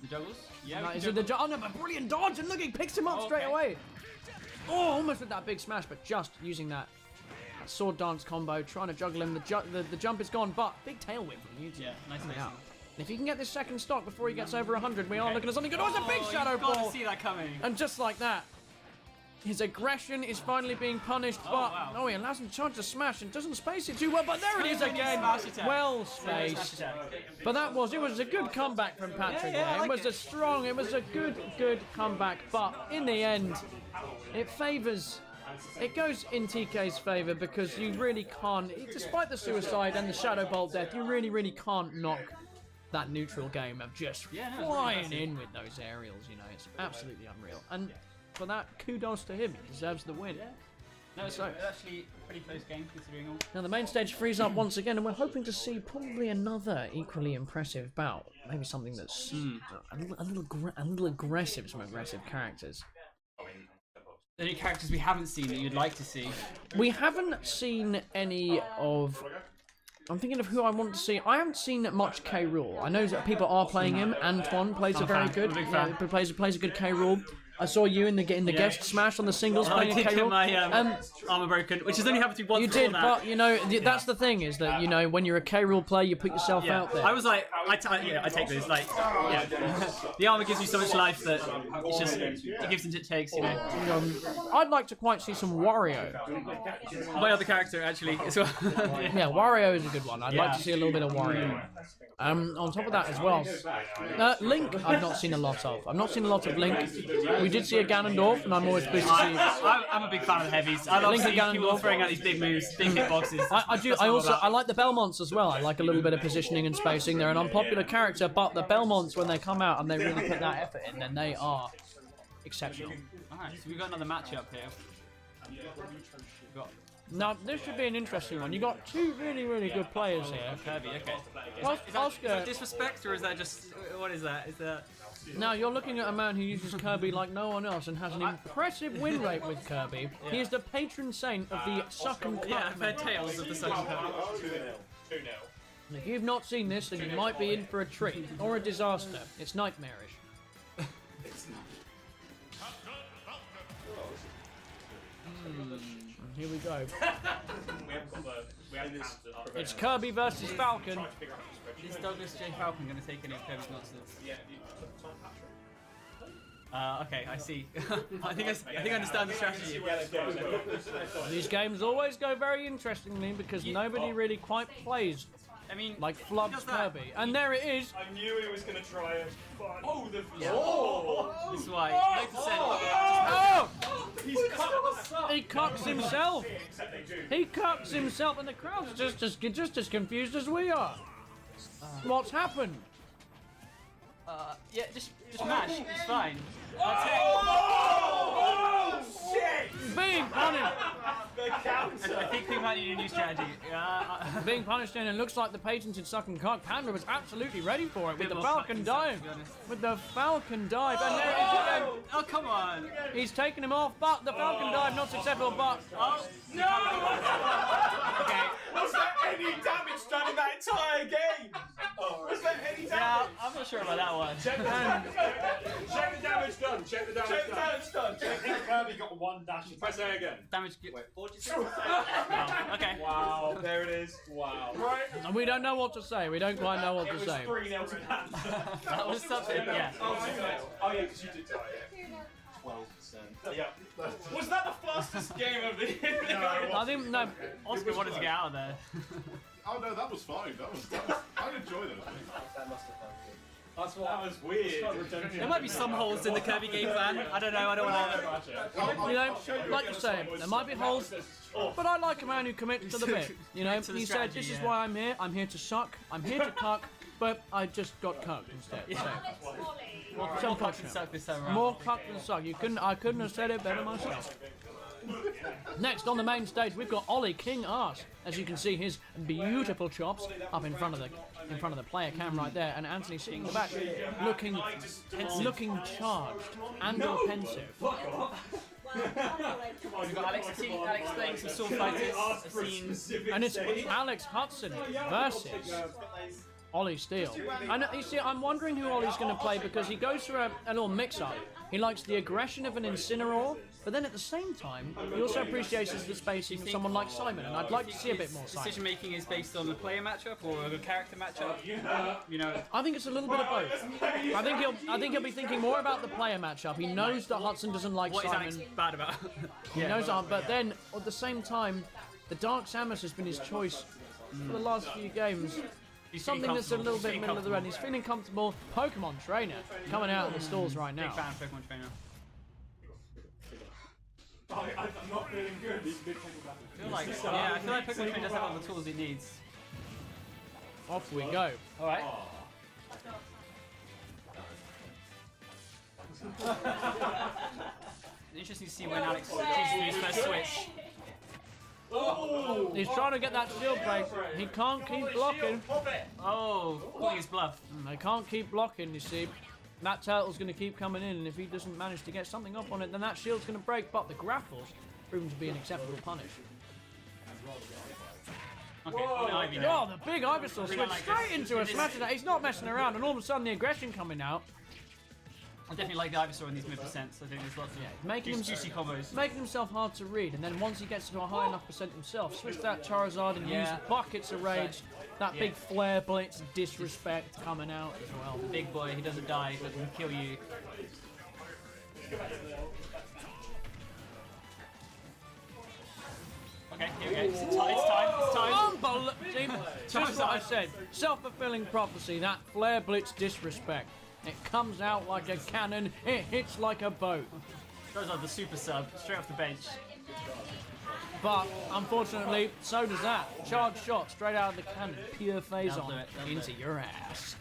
The juggles? Yeah. Oh no, but brilliant dodge, and look, he picks him up straight away. Oh, almost with that big smash, but just using that sword dance combo, trying to juggle him. The jump is gone, but big tail whip from Mewtwo. Yeah, nice. And if he can get this second stock before he gets over 100, we are looking at something good. Oh, it's a big shadow you've ball. got to see that coming. And just like that, his aggression is finally being punished, but he allows him to charge the smash and doesn't space it too well, but there it is again. Well spaced. But it was a good comeback from Patrick there. It was a good comeback, but in the end, it goes in TK's favour because you really can't, despite the suicide and the Shadow Bolt death, you really can't knock that neutral game of just flying in with those aerials, it's absolutely unreal. And for that, kudos to him. He deserves the win. No, so It's actually a pretty close game considering all. now the main stage frees up once again, and we're hoping to see probably another equally impressive bout. Maybe something that's a little aggressive, some aggressive characters. Any characters we haven't seen that you'd like to see? We haven't seen any of. I'm thinking of who I want to see. I haven't seen much K. Rool. I know that people are playing him. Antoine plays a very good. Yeah, plays a good K. Rool. I saw you in the guest smash on the singles playing I a did K. get Rool. my armor broken, which has only happened to me once. You before did, that. but you know that's the thing is that you know when you're a K. Rool player, you put yourself out there. I was like, I take this. Like, yeah, the armor gives you so much life that it's just it gives and it takes. You know. I'd like to quite see some Wario. My other character actually as well. Yeah, Wario is a good one. I'd like to see a little bit of Wario. On top of that as well, Link I've not seen a lot of. I've not seen a lot of Link. We did see a Ganondorf, and I'm always pleased to see. I'm a big fan of the heavies. I love Link seeing and people Ganondorf. throwing out these big moves, big hitboxes. I do. I like the Belmonts as well. I like a little bit of positioning and spacing. They're an unpopular character, but the Belmonts when they come out and they really put that effort in, then they are exceptional. Alright, so we've got another matchup here. We've got Now this should be an interesting one. You got two really good players here. Kirby, okay. Oscar. Is that disrespect or is that just what is that? Is that Now you're looking at a man who uses Kirby like no one else and has an impressive win rate with Kirby. He is the patron saint of the suck and cut. yeah? I've heard tales of the second Kirby. 2-0. And if you've not seen this, then you might be in for a treat or a disaster. It's nightmarish. Here we go. It's Kirby versus Falcon. Is Douglas J. Falcon going to take any of Kirby's nonsense? Okay, I see. I think I understand the strategy. These games always go very interestingly because nobody really quite plays I mean, like Flub's Kirby. And there it is. I knew he was going to try it. this is why. Oh! He's cut the suck. He cucks himself. He cucks himself, and the crowd's just as confused as we are. What's happened? Yeah, just mash. It's fine. Oh, shit! Being punished. I think we might need a new strategy. Being punished, and it looks like the patented suck and cock. Panda was absolutely ready for it with the Falcon dive. With the Falcon dive, and there it is again. Oh, come on. He's taken him off, but the Falcon dive not successful. But Okay. Was there any damage done in that entire game? Was there any damage? Yeah, I'm not sure about that one. Check the damage done. Check the damage done. Kirby got one dash. Press A again. Damage. Wait, 46. Okay. wow, there it is. Wow. Right. and we don't know what to say. We don't quite know what It to was say. 3-0 to Panther. That was something. Yeah. Oh, yeah, because you did die, yeah. 12%. Yeah. Was that the fastest game of the year? I think no. Oscar wanted to get out of there. Oh no, that was fine. That was I enjoyed it. That was weird. There might be some holes in the Kirby game plan. I don't know. I don't want to. You know, like you say, there might be holes, but I like a man who commits to the bit. You know, To the he said, strategy, "This is yeah. why I'm here. I'm here to suck. I'm here to cuck." But I just got cucked instead. Yeah. So, Some fucking suck this time around. more cuck than suck. I couldn't have said it better myself. Next on the main stage, we've got Ollie King Arse. As you can see, his beautiful chops up in front of the player cam right there, and Anthony sitting in the back, looking charged and or pensive. We've got Alex playing some sword fighters. And it's Alex Hutson versus Ollie Steele. And you see, I'm wondering who Ollie's going to play because he goes through a little mix-up. He likes the aggression of an Incineroar, but then at the same time, he also appreciates the spacing of someone like Simon, and I'd like to see a bit more Simon. Decision making is based on a player matchup or a character matchup. You know. I think it's a little bit of both. I think he'll be thinking more about the player matchup. He knows that Hutson doesn't like What is Simon. Alex bad about? He knows that, but then at the same time, the Dark Samus has been his choice for the last few games. He's Something that's a little bit feeling middle of the road. He's feeling comfortable. Pokemon Trainer coming out of the stalls right Big now. fan of Pokemon Trainer. I'm not feeling good. I feel like Pokemon Trainer does have all the tools he needs. Off we go. Alright. Interesting to see when Alex chooses his first switch. Oh! He's trying to get that shield break. He can't keep blocking. Oh, calling his bluff. They can't keep blocking, you see. That turtle's going to keep coming in, and if he doesn't manage to get something up on it, then that shield's going to break. But the grapple's proven to be an acceptable punish. Okay, Ivy now. Oh, the big Ivysaur switched like straight this. into a smash attack. He's not messing around, and all of a sudden the aggression coming out. I definitely like the Ivysaur in these mid percents. I think there's lots of juicy combos. Making himself hard to read, and then once he gets to a high enough percent himself, switch that Charizard and use buckets of rage. That big flare blitz disrespect coming out as well. The big boy, he doesn't die, doesn't kill you. Okay, here we go. It's time. It's time. Unbelievable. Just what I said. Self-fulfilling prophecy. That flare blitz disrespect. It comes out like a cannon. It hits like a boat. Those are the super sub, straight off the bench. But unfortunately, so does that. Charge shot straight out of the cannon. Pure phase on into your ass.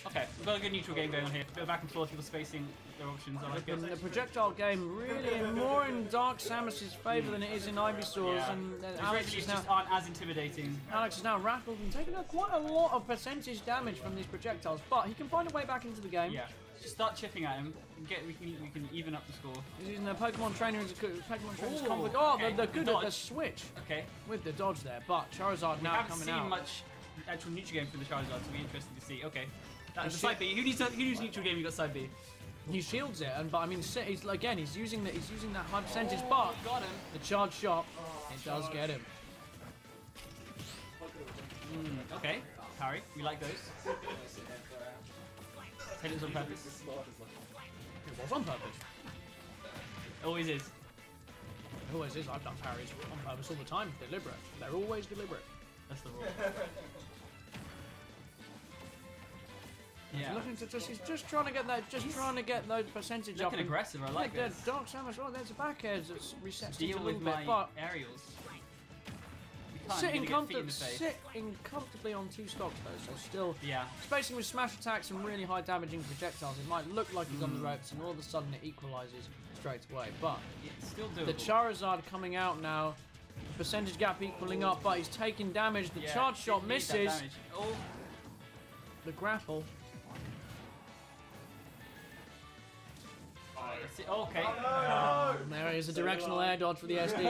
Okay, we've got a good neutral game going on here. A bit of back and forth, people spacing their options. I like it. The projectile game really more in Dark Samus's favour than it is in Ivysaur's, and Alex is now just aren't as intimidating. Alex is now rattled and taking up quite a lot of percentage damage from these projectiles, but he can find a way back into the game. Yeah, just start chipping at him. We can even up the score. He's using the Pokemon trainer as a Pokemon trainer's Ooh, conflict. Oh, okay. they're good The at the dodge. switch. Okay. With the dodge there, but Charizard We now haven't coming seen out. much actual neutral game for the Charizard, so it'll be interesting to see. Okay. That's the side B. Who needs neutral game? You got side B. He shields it, but I mean, he's using that high percentage, but Got him. the charge shot, it does get him. Okay. Parry. We like those. Hit it on purpose. It was on purpose. Always is. It always is. I've done parries on purpose all the time. Deliberate. They're always deliberate. That's the rule. He's looking to he's just trying to get that, trying to get those percentage up. Looking aggressive. I like the it. Dark Samus. Oh, there's a back air that resets Deal it a with little my bit, but aerials. We can't. sitting, You're gonna get feet in the face. sitting comfortably on 2 stocks though, so still Yeah. spacing with smash attacks and really high damaging projectiles. It might look like he's on the ropes, and all of a sudden it equalises straight away. But It's still doable. the Charizard coming out now, percentage gap equaling up, but he's taking damage. The charge shot you need that misses. damage. Oh. The grapple. Okay. There is a directional air dodge for the SD.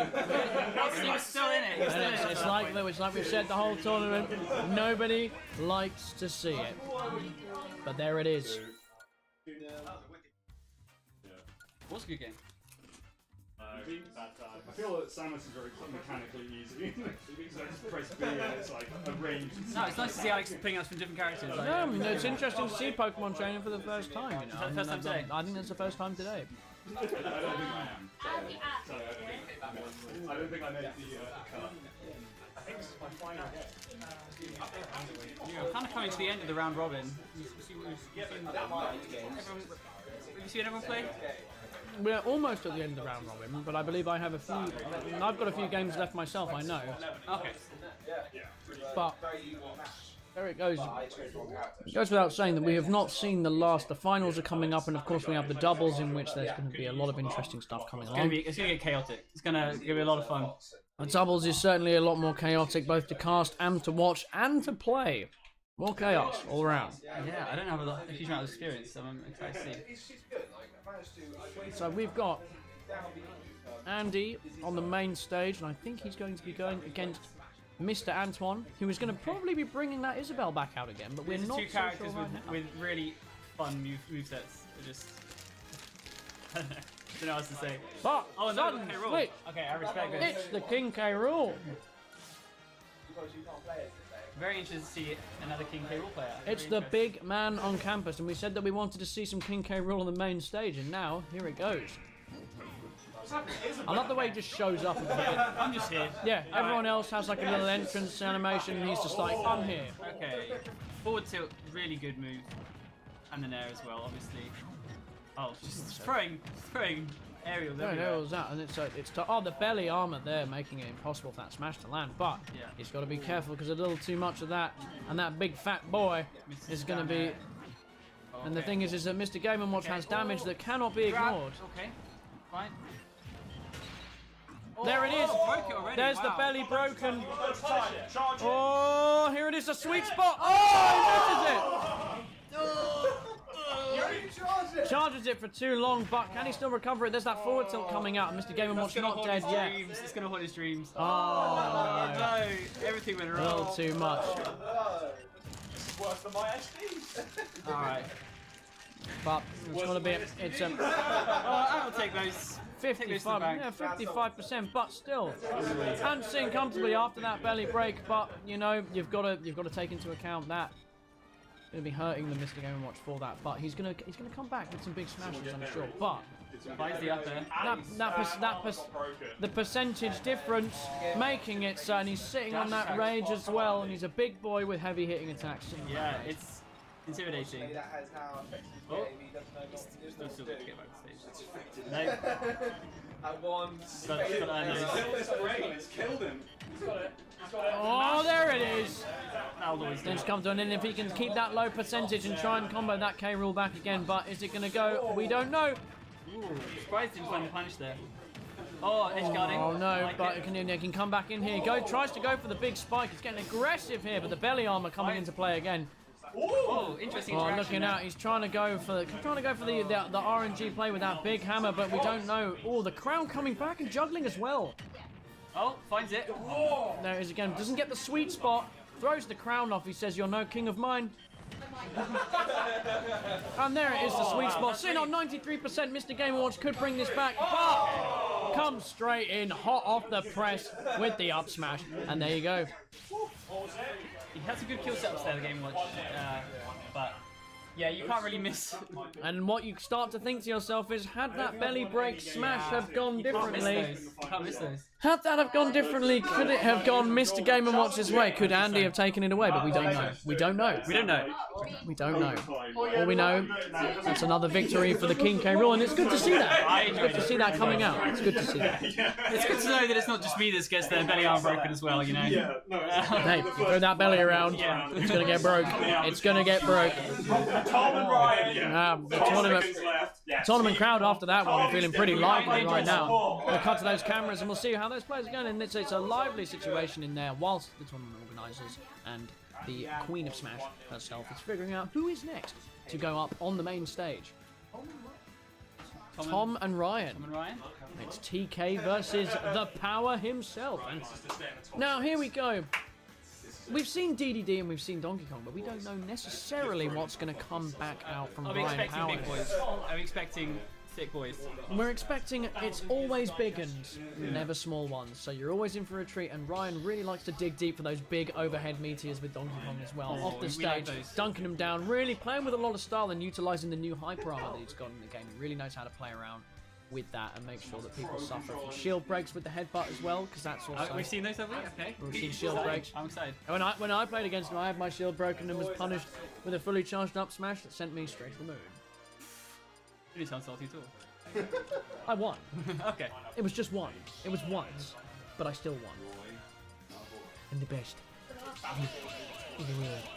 He was still in it. He was still in it. It's like we've said the whole tournament. Nobody likes to see it, but there it is. What's a good game? I feel that Samus is very mechanically easy. So I just press B and it's like a range. No, it's nice to see Alex picking us from different characters. Like, Yeah, I mean, it's interesting to see Pokemon training for the first time. You know? Is that the first time today? I think that's the first time today. I don't think I am. So I don't think I made the cut. I think this is my final We're kind of coming to the end of the round robin. Have you seen everyone play? We're almost at the end of the round robin, but I believe I have a few. I've got a few games left myself. I know, Okay. but there it goes. It goes without saying that we have not seen the last. The finals are coming up, and of course we have the doubles, in which there's going to be a lot of interesting stuff coming along. It's gonna get chaotic. It's gonna be a lot of fun. The doubles is certainly a lot more chaotic, both to cast and to watch and to play. More chaos all around. Yeah, I don't have a huge amount of experience, so I'm excited to see. So we've got Andy on the main stage, and I think he's going to be going against Mr. Antoine, who is going to probably be bringing that Isabelle back out again, but we're These are not two so sure characters right now. with really fun movesets. They're just I don't know what else to say. But Oh, no, sudden okay, rule. switch. Okay, I respect this. It's the King K rule. Very interested to see another King K rule player. It's Very the big man on campus, and we said that we wanted to see some King K rule on the main stage, and now here it goes. I love the way he just shows up at the beginning. I'm just here. Yeah, everyone else has like a little entrance animation, and he's just like, I'm here. Okay. Forward tilt, really good move. And then air as well, obviously. Oh, just throwing aerials There everywhere. it was that, and oh, the belly armor there, making it impossible for that smash to land. But Yeah. he's got to be careful because a little too much of that, and that big fat boy Misses is going to down be there. And the thing is that Mr. Game & Watch has damage that cannot be ignored. Okay, fine. There it is. Broke it already. There's the wow. belly broken. Charge it. Oh, here it is, a sweet spot. Oh, he misses it. Charges it for too long, but can he still recover it? There's that forward tilt coming out. Mr. Game & Watch not dead yet. It's gonna haunt his dreams. Oh, no. Everything went a wrong. little too much. Worse than my SDs. Alright. But it's going to be, it's a I'll take those. 55, yeah, 55%, but still. And sitting comfortably after that belly break, but you know, you've got to take into account that going to be hurting the Mr. Game & Watch for that, but he's gonna come back with some big smashes, I'm sure. But Finds the up there. the percentage difference making it so, and he's sitting on that rage as well, and he's a big boy with heavy hitting attacks. Yeah, it's intimidating. Oh, still got to get back to stage. No. At one. It's killed him. He's got it. Oh, there it is. Always Then come to an end if he can keep that low percentage and try and combo that K rule back again. But is it going to go? We don't know. Ooh, surprised him playing the punish there. Oh, edge guarding. Oh no, like but he can come back in here. Tries to go for the big spike. He's getting aggressive here, but the belly armor coming into play again. Oh, interesting. Oh, looking out, he's trying to go for the RNG play with that big hammer, but we don't know. Oh, the crown coming back and juggling as well. Oh, finds it. There it is again. Doesn't get the sweet spot. Throws the crown off. He says, "You're no king of mine." And there it is, the sweet spot. Sitting on 93%. Mr. Game & Watch could bring this back, but comes straight in, hot off the press with the up smash. And there you go. He has a good kill setups there, the Game Watch. But yeah, you can't really miss. And what you start to think to yourself is, had that belly break smash have gone differently? Can't miss those. Had that have gone differently, could it have gone Mr. Game & Watch's way? Could Andy have taken it away? But we don't know. We don't know. We don't know. We don't know. All we know, it's another victory for the King K. Rool, and it's good to see that. It's good to see that coming out. It's good to see that. It's good to know that it's not just me that gets their belly arm broken as well, you know. Hey, you throw that belly around, it's going to get broke. It's going to get broke. The tournament crowd after that one feeling pretty lively right now. We'll cut to those cameras and we'll see how those players are going. And it's a lively situation in there whilst the tournament organisers and the Queen of Smash herself is figuring out who is next to go up on the main stage. Tom and Ryan. It's TK versus the Power himself. And now here we go. We've seen DDD and we've seen Donkey Kong, but we don't know necessarily what's going to come back out from Ryan Power. Big boys. I'm expecting thick boys. We're expecting it's always big ones, never small ones. So you're always in for a treat. And Ryan really likes to dig deep for those big overhead meteors with Donkey Kong as well. Off the stage, dunking them down, really playing with a lot of style and utilising the new hyper armor that he's got in the game. He really knows how to play around with that and make sure that people suffer from shield breaks with the headbutt as well, because that's also... We've seen those, have we? Okay. We've seen shield breaks. I'm excited. When I played against him, I had my shield broken and was punished with a fully charged up smash that sent me straight to the moon. You didn't sound salty at all. I won. Okay. It was just one. It was once, but I still won. And the best. In the world.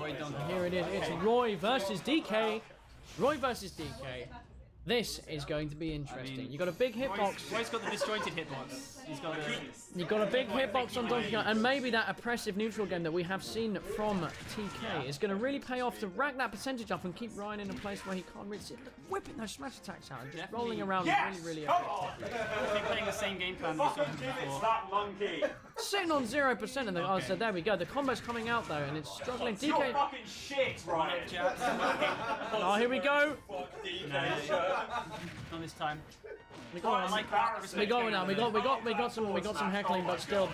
And here it is. It's Roy versus DK. Roy versus DK. This is going to be interesting. You got a big hitbox. Roy's got the disjointed hitbox. You've got a big hitbox on Donkey Kong, and maybe that oppressive neutral game that we have seen from TK is going to really pay off to rack that percentage up and keep Ryan in a place where he can't really sit, whipping those smash attacks out and just rolling around really effectively. We've playing the same game plan we've seen before. Sitting on 0% and oh, so there we go. The combo's coming out though, and it's struggling. DK. Fucking shit, Ryan. Oh, here we go. Not this time. We got some heckling, but still,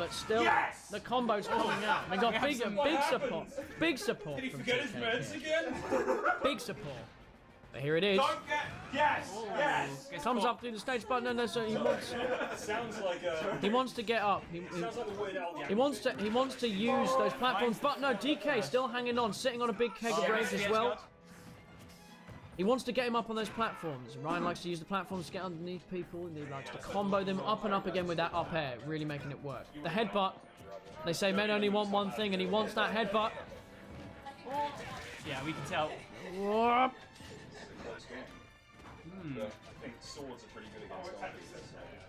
the combo's coming out. We got big support from TK. Big support. But here it is. Yes. Comes up through the stage, but no, so he wants. Sounds like a. He wants to get up. He wants to use those platforms, but no, DK still hanging on, sitting on a big keg of rage as well. He wants to get him up on those platforms. Ryan likes to use the platforms to get underneath people, and he likes to combo them up and up again with that up air, really making it work. The headbutt. They say men only want one thing, and he wants that headbutt. Yeah, we can tell. Whoop. I think swords are pretty good against zombies.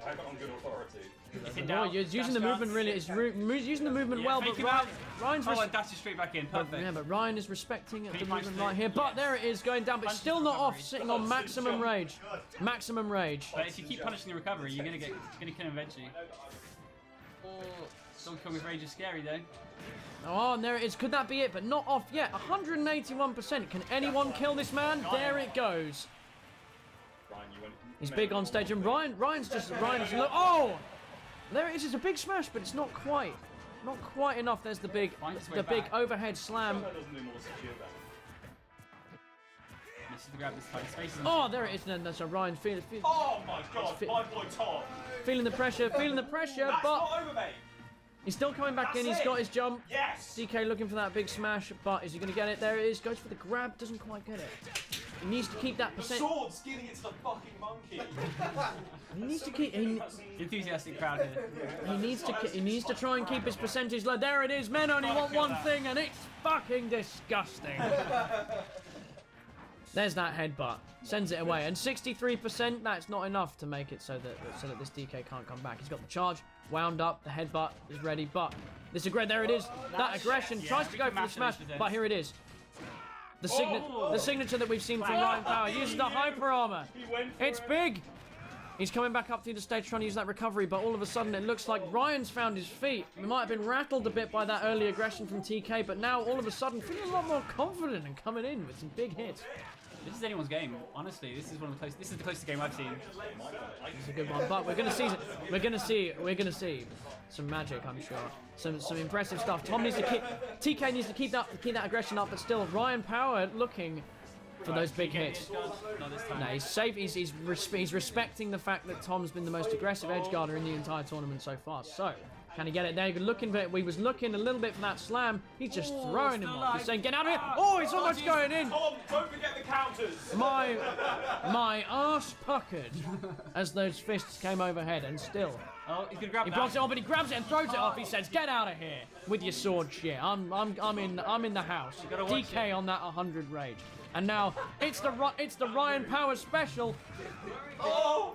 I got on good authority. If in Oh, doubt, you're using the dash movement dance. really. It's using the movement well, but fake him out. Ryan's Oh, and dash it straight back in. Perfect. yeah, but Ryan is respecting the punch movement through? right here. But Yes. there it is, going down, but Punch still the not off, recovery. sitting on maximum rage. Maximum rage. But if you keep punishing the recovery, you're gonna kill him eventually. Oh, don't kill with rage is scary though. Oh, and there it is. Could that be it? But not off yet. 181%. Can anyone kill this man? There it goes. He's big on stage, and Ryan's look. Oh, there it is. It's a big smash, but it's not quite enough. There's the big overhead slam. Misses the grab this time. Space is Oh, there it is. And so Ryan feeling Oh my god, my boy Tom. the pressure, That's but not over, mate. he's still coming back in. He's got his jump. Yes. DK looking for that big smash, but is he going to get it? There it is. Goes for the grab. Doesn't quite get it. He needs to keep that percent. Sword's giving it to the fucking monkey. He needs to keep. enthusiastic crowd here. He needs to try and keep his percentage low. There it is. Men only want one thing, and it's fucking disgusting. There's that headbutt. Sends it away, and 63%. That's not enough to make it so that this DK can't come back. He's got the charge wound up. The headbutt is ready, but this there it is. That aggression tries to go for the smash, but here it is. The signature that we've seen from Ryan Power uses the hyper armor. It's big. He's coming back up through the stage trying to use that recovery, but all of a sudden it looks like Ryan's found his feet. He might have been rattled a bit by that early aggression from TK, but now all of a sudden feeling a lot more confident and coming in with some big hits. This is anyone's game, honestly. This is the closest game I've seen. It's a good one, but we're gonna see some magic, I'm sure. Some impressive stuff. TK needs to keep that aggression up, but still Ryan Power looking for those big hits. Not this time. No, he's safe. He's respecting the fact that Tom's been the most aggressive edge guarder in the entire tournament so far. So, can he get it there? We was looking a little bit for that slam. He's just throwing him off. He's saying, "Get out of here!" Oh, it's almost going in. Tom, don't forget the counters. My arse puckered as those fists came overhead, and still. Oh, he's gonna grab He that. blocks it off, but he grabs it and throws it off. He says, "Get out of here with your sword shit. I'm in the house." gotta watch DK on that 100 rage, and now it's the Ryan Power special. Oh,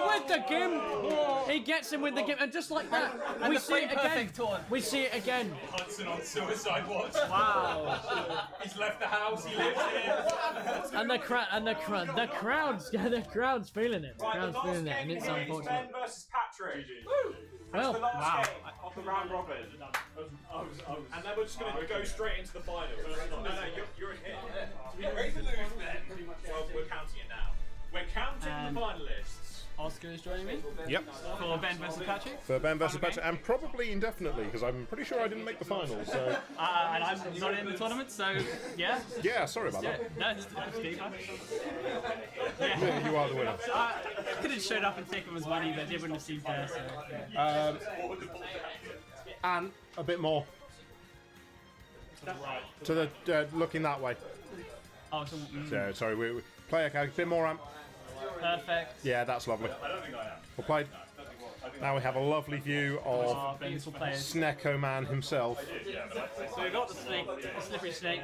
With the gimp, he gets him with the gimp, and just like that, we see it again. We see it again. Hutson on suicide watch. Wow. He's left the house. He lives here. And the crowd's feeling it. The crowd's feeling it, and it's unfortunate. Ben versus Patrick. Well, The last game of the round robin. And then we're just going to go straight into the finals. No, you're in here. Are ready to lose then? Well, we're counting it now. We're counting the finalists. Oscar is joining me Yep. for Ben versus Patrick. For Ben versus Patrick, and probably indefinitely, because I'm pretty sure I didn't make the finals. So And I'm not in the tournament, so yeah. yeah, sorry about Yeah, that. no, it's okay. Yeah, you are the winner. I could have showed up and taken his money, but it wouldn't have seemed fair. So. And a bit more to the looking that way. Oh, so, So sorry, we play a bit more amp. perfect. Yeah, that's lovely. We'll play. Now we have a lovely view of Ben's players. Snecko Man himself, So we've got the snake, the slippery snake.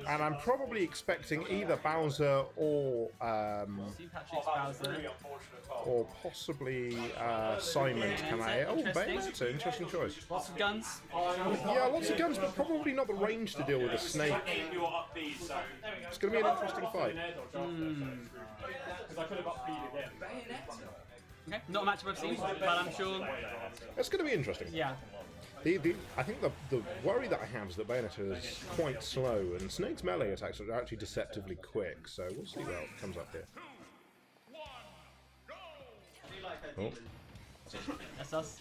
and I'm probably expecting either Bowser or See Patrick's Bowser. or possibly Simon to come out. Oh, Bayonetta, interesting choice. Lots of guns. Yeah, lots of guns, but probably not the range to deal with a snake. You are up these, so. It's going to be an interesting fight. Because I could have upbeat again. Okay, not a match I've seen, but I'm sure. It's going to be interesting. Yeah. I think the worry that I have is that Bayonetta is quite slow, and Snake's melee attacks are actually deceptively quick, so we'll see what comes up here. Oh. That's us.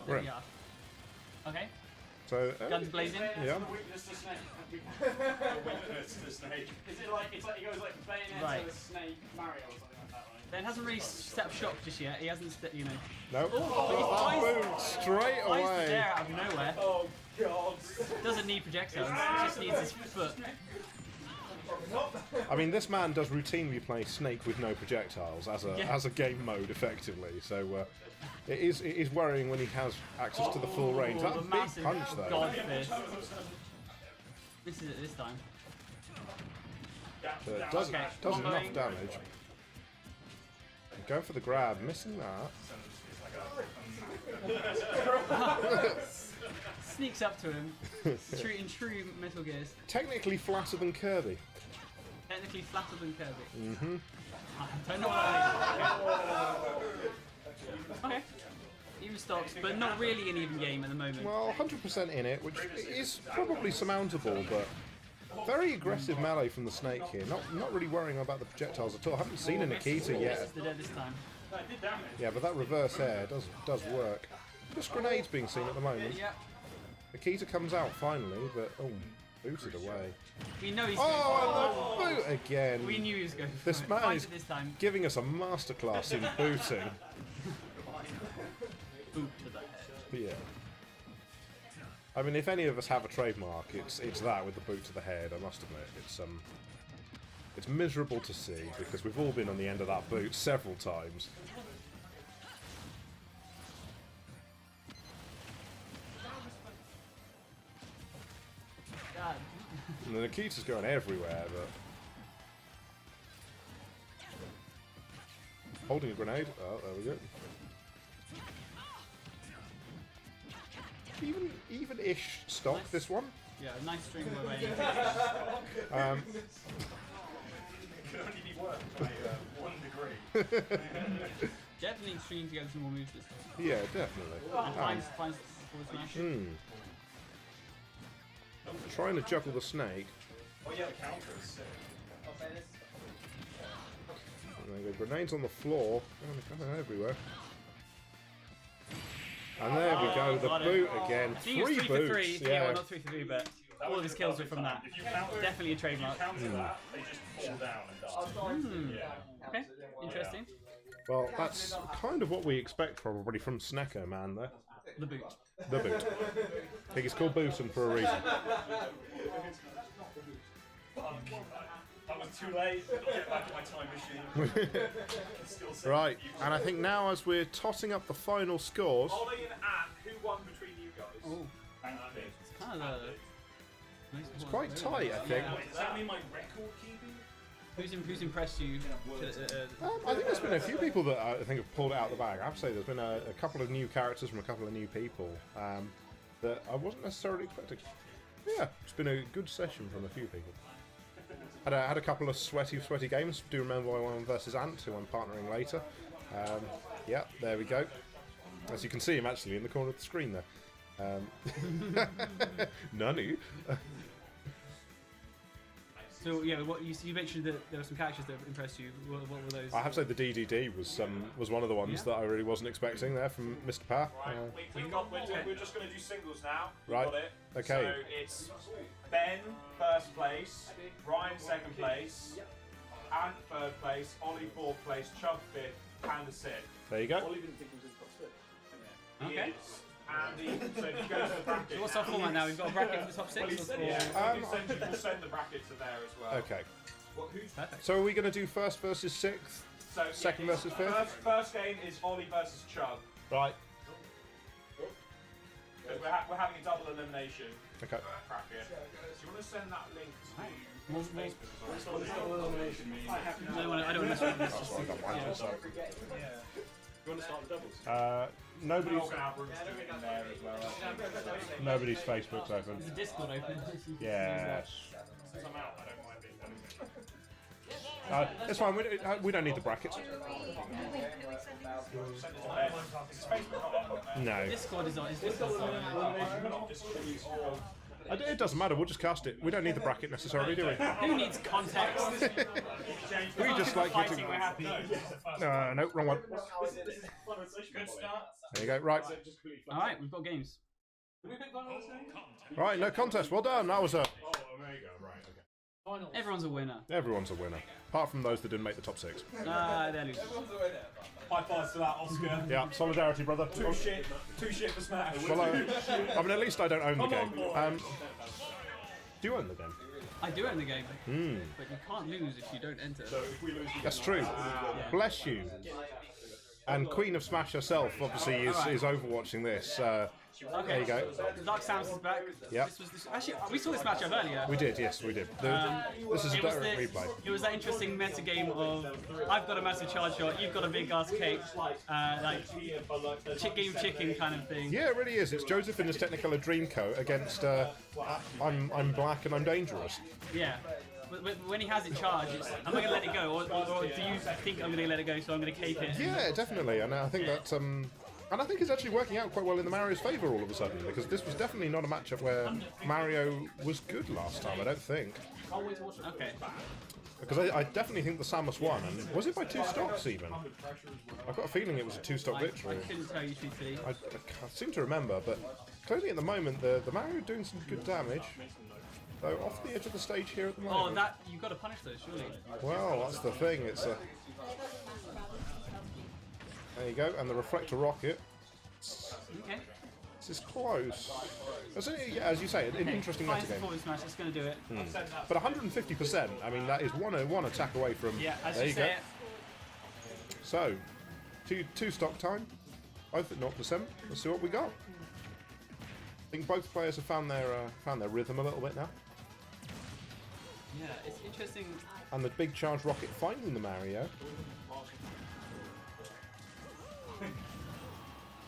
Right. Yeah. Okay. So, Guns blazing. yeah. Weakness to snake. Weakness to snake. Is it like, it's like he goes like Bayonetta, Right. Snake, Mario or something like that, right? Ben hasn't really set up shop just yet. He hasn't, you know. No. Oh, Boom, straight Flies away. there out of nowhere. Oh, God. Doesn't need projectiles. He just needs his foot. I mean, this man does routinely play Snake with no projectiles as a game mode, effectively. So it is worrying when he has access to the full range. That's The a big massive punch, though. god fist. This is it this time. But it does, Okay. does enough Comboing. damage. Going for the grab, missing that. Sneaks up to him. In true Metal Gears. Technically flatter than Kirby. Technically flatter than Kirby. Mm-hmm. I don't know what that is. Okay. Even stocks, but not really an even game at the moment. Well, 100% in it, which is probably surmountable, but very aggressive melee from the Snake here. Not really worrying about the projectiles at all. I haven't seen a Nikita yet. The dead this time. Yeah, but that reverse air does work. Just grenades being seen at the moment. Yeah. Nikita comes out finally, but oh, booted away. We know he's Oh, and the boot again. We knew he was going for This it. man Finds is it this time. giving us a masterclass in booting. Boot to the head. Yeah. I mean, if any of us have a trademark, it's that with the boot to the head. I must admit, it's miserable to see because we've all been on the end of that boot several times. God. And the Nikita's going everywhere, but holding a grenade. Oh, there we go. Even-ish stock, Nice. this one. Yeah, a nice string of away. It could only be worse by 1 degree. Definitely stringing together some more moves this time. Yeah, definitely. And finds forward smash. Trying to juggle the snake. Oh yeah, the counter is sick. And there go grenades on the floor. Oh, they're coming everywhere. And there we go, the got it. boot again. I think it was 3 3 for boots. 3. Yeah, well, not 3 for 3, but all of his kills were from that. If you counter, Definitely a trademark. counter that, they just fall down and die. Yeah. Okay, interesting. Well, that's kind of what we expect probably from Snecko Man there. The boot. The boot. I think it's called Bootin' for a reason. That was too late. I'll get back in my time machine. Still safe. Right, and I think now as we're totting up the final scores... Ollie and Anne, who won between you guys? Oh, And Andy. it's kind of a... It's quite tight, I think. Wait, does that mean my record keeping? Who's impressed you? I think there's been a few people that I think have pulled it out of the bag. I have to say there's been a couple of new characters from a couple of new people that I wasn't necessarily expecting. Yeah, it's been a good session from a few people. Had a couple of sweaty games. Do remember I won versus Ant, who I'm partnering later. Yeah, there we go. As you can see him actually in the corner of the screen there. Nunny. So yeah, what you mentioned that there were some characters that impressed you. What were those? I have to say the DDD was one of the ones that I really wasn't expecting there from Mr. Power. We're just going to do singles now. Right. Got it. Okay. So it's Ben first place, Ryan second place, Ant third place, Ollie fourth place, Chubb fifth, Panda sixth. There you go. Ollie didn't think it was in the top 6. Okay. Andy, so if you go to the bracket. So what's our format now? We've got a bracket for the top 6. Yeah, we'll send the bracket to there as well. Okay. Perfect. So are we going to do first versus sixth? So, Second yeah, versus fifth? First game is Ollie versus Chubb. Right. Because we're having a double elimination Okay. bracket. Do you want to send that link to More- Facebook as well? I don't want to mess with this. That's why I got mine to start. You want to start the doubles? Nobody's Morgan Albrum's doing it in there as well. nobody's Facebook's open. There's a Discord open. Yes. Since I'm out, I don't mind being It's fine. We don't need the brackets. Send it to Ben. Is Facebook not on there? No. Discord is on. Is Discord on? It doesn't matter. We'll just cast it. We don't need the bracket necessarily, do we? Who needs context? We just like you to. We're happy. No, wrong one. Good start. There you go. Right. All right, we've got games. Right. No contest. Well done. That was a. Oh, there you go. Right. Okay. Everyone's a winner. Everyone's a winner, apart from those that didn't make the top 6. They're losers. High fives to that, Oscar. Yeah. Solidarity, brother. Two shit for Smash. Well, I mean, at least I don't own the game. Do you own the game? I do own the game, but you can't lose if you don't enter. That's true. Bless you. And Queen of Smash herself, obviously, is overwatching this. Okay. There you go. Dark Samus is back. Yep. Actually, we saw this matchup earlier. We did, yes, we did. This is a It was direct replay. It was that interesting meta game of I've got a massive charge shot, you've got a big ass cake, like game chicken kind of thing. Yeah, it really is. It's Joseph in his Technicolor Dreamcoat against I'm black and I'm dangerous. Yeah. But when he has it charged, it's, am I going to let it go, or do you think I'm going to let it go, so I'm going to cape it? Yeah, definitely, and I think that and I think it's actually working out quite well in the Mario's favour all of a sudden, because this was definitely not a matchup where Mario was good last time, I don't think. Okay. Because I definitely think the Samus won, and was it by 2 stocks even? I've got a feeling it was a 2-stock victory. I couldn't tell you truthfully. I seem to remember, but clearly at the moment the Mario doing some good damage. Though off the edge of the stage here at the moment. Oh, that you've got to punish those, surely. Well, that's the thing. It's a. There you go, and the reflector rocket. Okay. This is close. Yeah, as you say, an interesting meta game. Performance match, that's going to do it. But 150%. I mean, that is one attack away from. Yeah, as there you say it. So, two stock time, both at 0%. Let's see what we got. I think both players have found their rhythm a little bit now. Yeah, it's interesting. And the big charge rocket finding the Mario.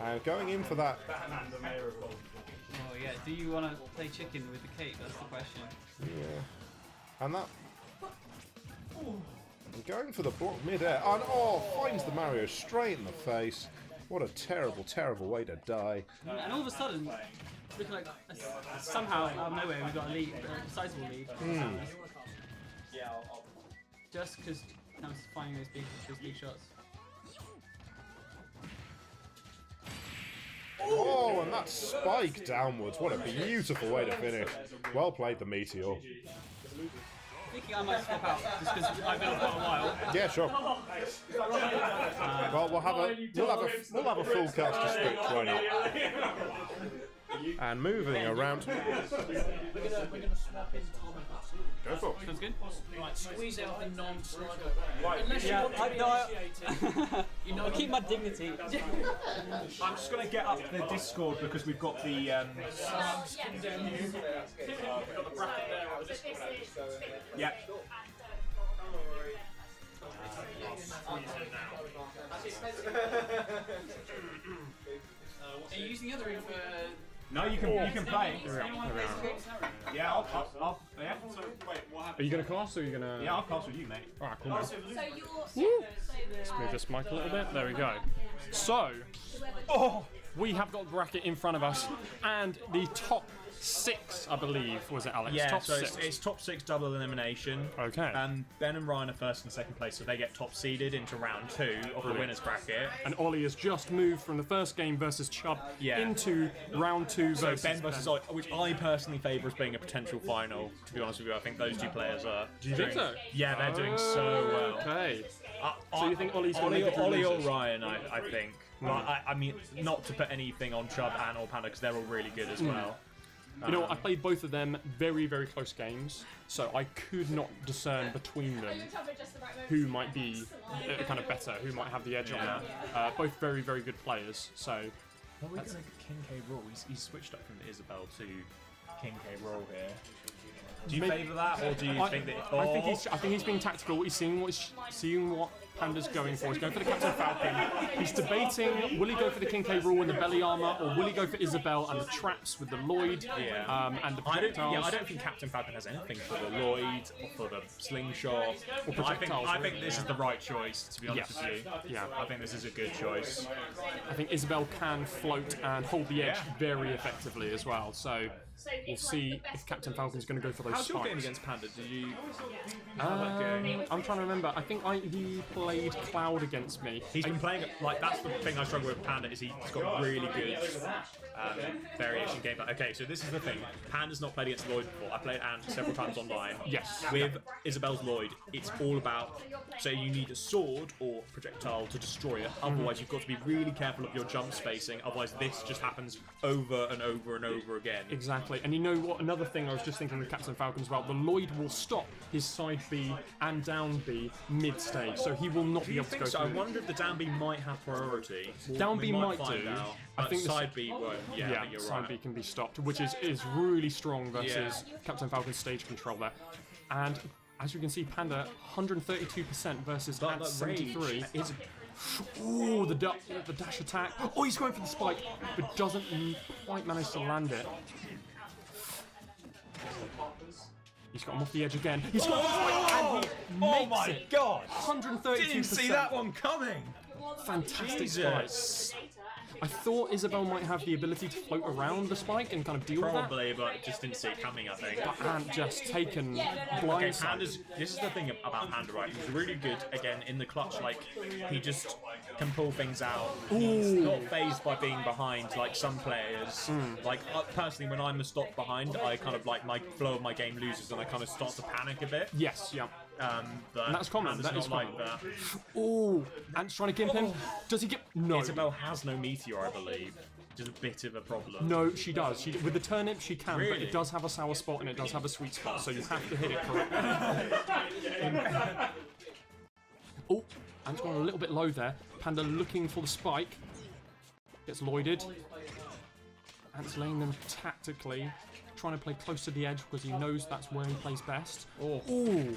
And going in for that. Oh yeah, do you want to play chicken with the cake? That's the question. Yeah. And that. And going for the block mid-air. And finds the Mario straight in the face. What a terrible, terrible way to die. And all of a sudden, looking like somehow out of nowhere we got a lead, a sizable lead. Just because Samus is finding those big shots. Oh, and that spike downwards. What a beautiful way to finish. Well played, the Meteor. Thinking I might swap out just because I've been on for a while. Yeah, sure. Well, we'll have a full cast of script, won't we? And moving around. We're gonna swap in Tom and Hutson. Go for it. Sounds good. Right, squeeze out the non-slugger. Right. Unless you want to initiate it. You know, I'll keep my dignity. I'm just going to get up the Discord because we've got the. We've got the bracket there on the Discord. Yeah. Are you using the other ring for? No, you can play. Yeah, I'll yeah. So, wait, what happened? Are you going to cast or are you going to... Yeah, I'll cast with you, mate. Alright, cool. Man. So you're. Let's move this mic a little bit. There we go. So, we have got the bracket in front of us, and the top 6, I believe, was it, Alex? Yeah, top so 6. it's top 6 double elimination. Okay. Ben and Ryan are first and second place, so they get top seeded into round 2 of the winners bracket. And Ollie has just moved from the first game versus Chubb into round 2 So versus Ben versus Ollie, which I personally favour as being a potential final. To be honest with you, I think those two players are. Do you think so? Yeah, they're doing so well. Okay. So you think Ollie's going to make it through Ollie or losers? Ryan, I think. Well, I mean, not to put anything on Chubb and or Panda because they're all really good as well. You know, I played both of them very, very close games, so I could not discern between them who might be kind of better, who might have the edge on that. Both very, very good players, so... Are we going to King K. Rool? He's switched up from Isabelle to King K. Rool here. Do you favour that, or do you think that... I think he's being tactical. He's seeing what Panda's going for. He's going for the Captain Falcon. He's debating, will he go for the King K. Rool and the belly armour, or will he go for Isabelle and the traps with the Lloyd and the projectiles? I don't think Captain Falcon has anything for the Lloyd, or for the slingshot. Or projectiles. I think this is the right choice, to be honest with you. Yeah. I think this is a good choice. I think Isabelle can float and hold the edge very effectively as well, so... We'll see if Captain Falcon's going to go for those How's spikes. your game against Panda? Did you... I'm trying to remember. I think he played Cloud against me. He's been playing, like, that's the thing I struggle with Panda, is he's got really good variation gameplay. Okay, so this is the thing. Panda's not played against Lloyd before. I played Ant several times online. Yes. With Isabelle's Lloyd, it's all about, so you need a sword or projectile to destroy it. Otherwise, you've got to be really careful of your jump spacing. Otherwise, this just happens over and over and over again. Exactly. And you know what? Another thing I was just thinking with Captain Falcon as well. The Lloyd will stop his side B and down B mid-stage, so he will not be able to go through. I wonder if the down B might have priority. Down B might find do. out, I think side B won't. Yeah, I think you're side right. B can be stopped, which is really strong versus Captain Falcon's stage control there. And as you can see, Panda 132% versus at 73. Ooh, the dash attack. Oh, he's going for the spike, but doesn't quite manage to land it. He's got him off the edge again. He's got and he makes Oh my it. god! 132%. Didn't see that one coming. Fantastic spike. I thought Isabel might have the ability to float around the spike and kind of deal with that. Probably, but just didn't see it coming, I think. But Ant just taken Okay, blindside. Panda's, this is the thing about Panda, right? He's really good, again, in the clutch. Like, he just can pull things out. He's not phased by being behind, like some players. Like, personally, when I'm stopped behind, I kind of, like, my flow of my game loses and I kind of start to panic a bit. Yes, yeah. But And that's common. Panda's That is not common. like that. Oh, Ant's trying to gimp him. Does he get? No. Isabel has no meteor, I believe. Which is a bit of a problem. No, she does. With the turnip, she can, but Really? it does have a sour spot and it does have a sweet spot, so you have to hit it correctly. Oh, Ant's gone a little bit low there. Panda looking for the spike. Gets Lloyded. Ant's laying them tactically, trying to play close to the edge because he knows that's where he plays best. Oh. Ooh.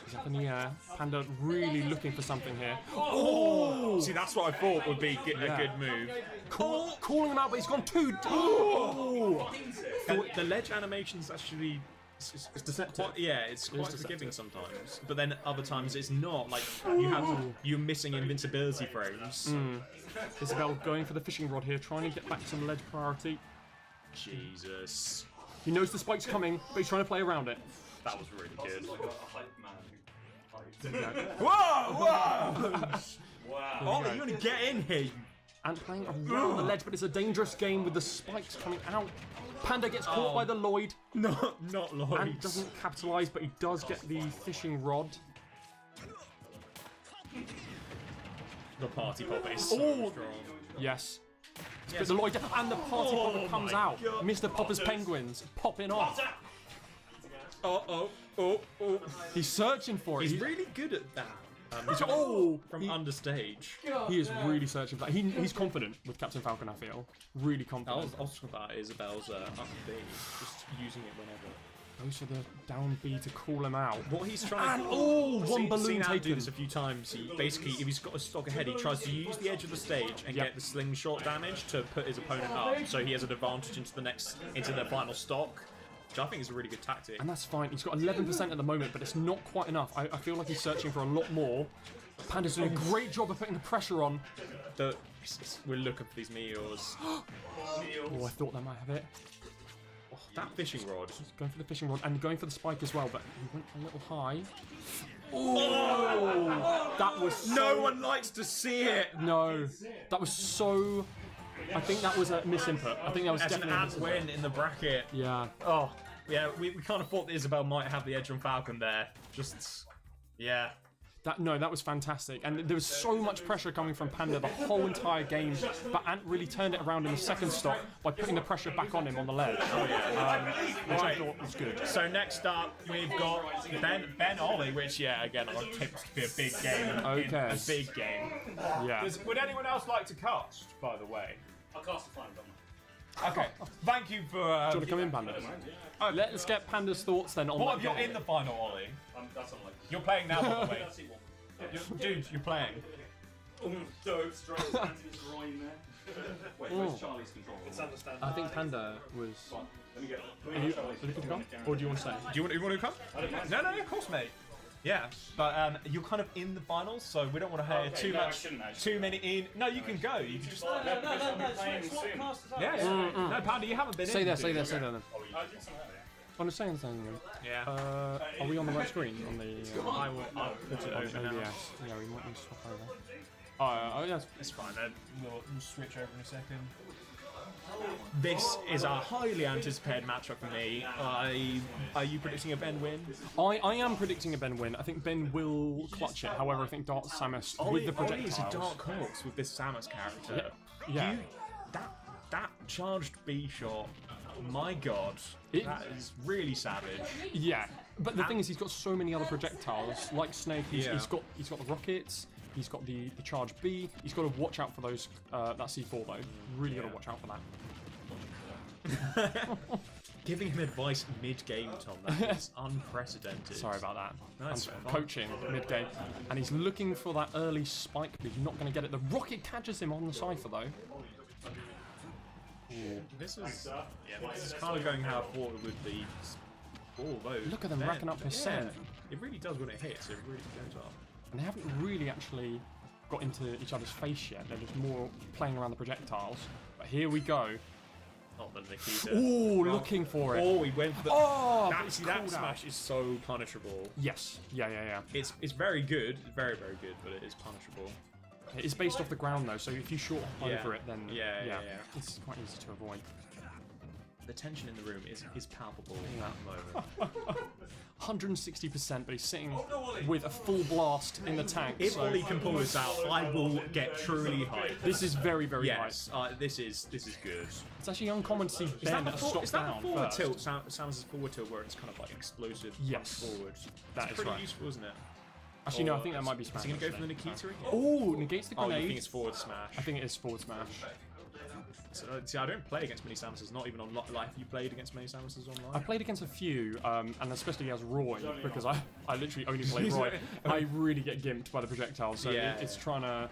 He's up in the air. Panda really looking for something here. Oh! See, that's what I thought would be a good move. Calling him out, but he's gone too. Oh! The ledge animation's actually... It's deceptive. It's quite deceptive. forgiving sometimes, but then other times it's not. Like you're missing invincibility frames. Isabel going for the fishing rod here, trying to get back some ledge priority. Jesus, He knows the spike's coming, but he's trying to play around it. that was really good. Whoa! Wow! Ollie, you want to get in here? And playing around the ledge, but it's a dangerous game with the spikes coming out. Panda gets caught by the Lloyd. Not Lloyd. And doesn't capitalise, but he does get the fishing rod. The party popper is so strong. Yes. But the Lloyd and the party popper comes out. Mr. Popper's penguins popping off. Oh. He's searching for it. He's really good at that. From understage. He is really searching for that. He's confident with Captain Falcon, I feel. Really confident. I was talking about Isabel's up B, just using it whenever. Goes for the down B to call him out. What he's trying to one balloon seen Ant do taken. this a few times. He basically, if he's got a stock ahead, he tries to use the edge of the stage and get the slingshot damage to put his opponent up, so he has an advantage into the final stock. Which I think is a really good tactic. And that's fine. He's got 11% at the moment, but it's not quite enough. I feel like he's searching for a lot more. Panda's doing a great job of putting the pressure on. We're looking for these meteors. Oh, I thought that might have it. Oh, that fishing rod. He's going for the fishing rod and going for the spike as well, but he went a little high. Oh! That was so... No one likes to see it! No. That was so... I think that was a misinput. I think that was As definitely an Ant win in the bracket. Yeah. Oh, yeah, we kind of thought that Isabel might have the edge on Falcon there. Just, yeah. That was fantastic, and there was so much pressure coming from Panda the whole entire game, but Ant really turned it around in the second stop by putting the pressure back on him on the ledge, which I thought was good. So next up, we've got Ben Ollie, which, again, I tips to be a big game. Okay. A big game. Yeah. Would anyone else like to cast, by the way? I'll cast the final Okay, thank you for... Do you want to come in, Panda? Let's get Panda's thoughts then on What that if you're game. in the final, Ollie? That's unlikely. You're playing now, by the way. Dude, you're playing. Dove straight Anthony's groin there. Wait, where's Charlie's control? It's understandable. I think Panda was... Let me get Are you looking to come? Or do you want to stay? Do you want to come? No, of course, mate. Yeah, but you're kind of in the finals, so we don't want to hear too many in. No, you can go. You can just. Yeah. No, Panda, you haven't been Stay in. there, stay there then. I did something earlier. On the same thing then. Yeah. Are we on the right screen? On the... I'll put it over now. OBS. Yeah, we might need to swap over. Oh, yes. It's fine. We'll switch over in a second. This is a highly anticipated matchup for me. Are you predicting a Ben win? I am predicting a Ben win. I think Ben will clutch it. However, I think Dark Samus with the Ollie is projectiles. a dark horse with this Samus character. Yeah. That charged B shot. My God, that is really savage. Yeah, but the thing is, he's got so many other projectiles. Like Snake, he's got the rockets. He's got the charge B. He's got to watch out for those that C4 though. Really got to watch out for that. Giving him advice mid-game, Tom, that is unprecedented. Sorry about that. No, I'm it's fine. coaching mid-game. And he's looking for that early spike, but he's not going to get it. The rocket catches him on the Cypher, though. Ooh, this is kind of going how I thought it would be. Look at them racking up percent. Yeah, it really does when it hits. It really goes up. And they haven't really actually got into each other's face yet. They're just more playing around the projectiles. But here we go. Not the Nikita. Ooh, looking for it. Oh, he went for the. Oh, that smash is so punishable. Yes. Yeah. It's very good, very good, but it is punishable. It is based off the ground though, so if you short over it, then yeah, it's quite easy to avoid. The tension in the room is palpable at the moment. 160%, but he's sitting with a full blast in the tank. If Ollie can pull this out, I will get truly hyped. This is very hyped. Yes, this is good. It's actually uncommon to see Ben stop down forward first. tilt? Samus' forward tilt where it's kind of like explosive forward. That is pretty right. useful, isn't it? Actually, no, I think that might be smash. Is he going to go for the Nikita again? Oh, negates the grenade. Oh, you think it's forward smash? I think it is forward smash. So, see, I don't play against many Samuses, not even on life. You played against many Samuses online? I played against a few, and especially as Roy, because I literally only play Roy. I really get gimped by the projectiles, so it's trying to...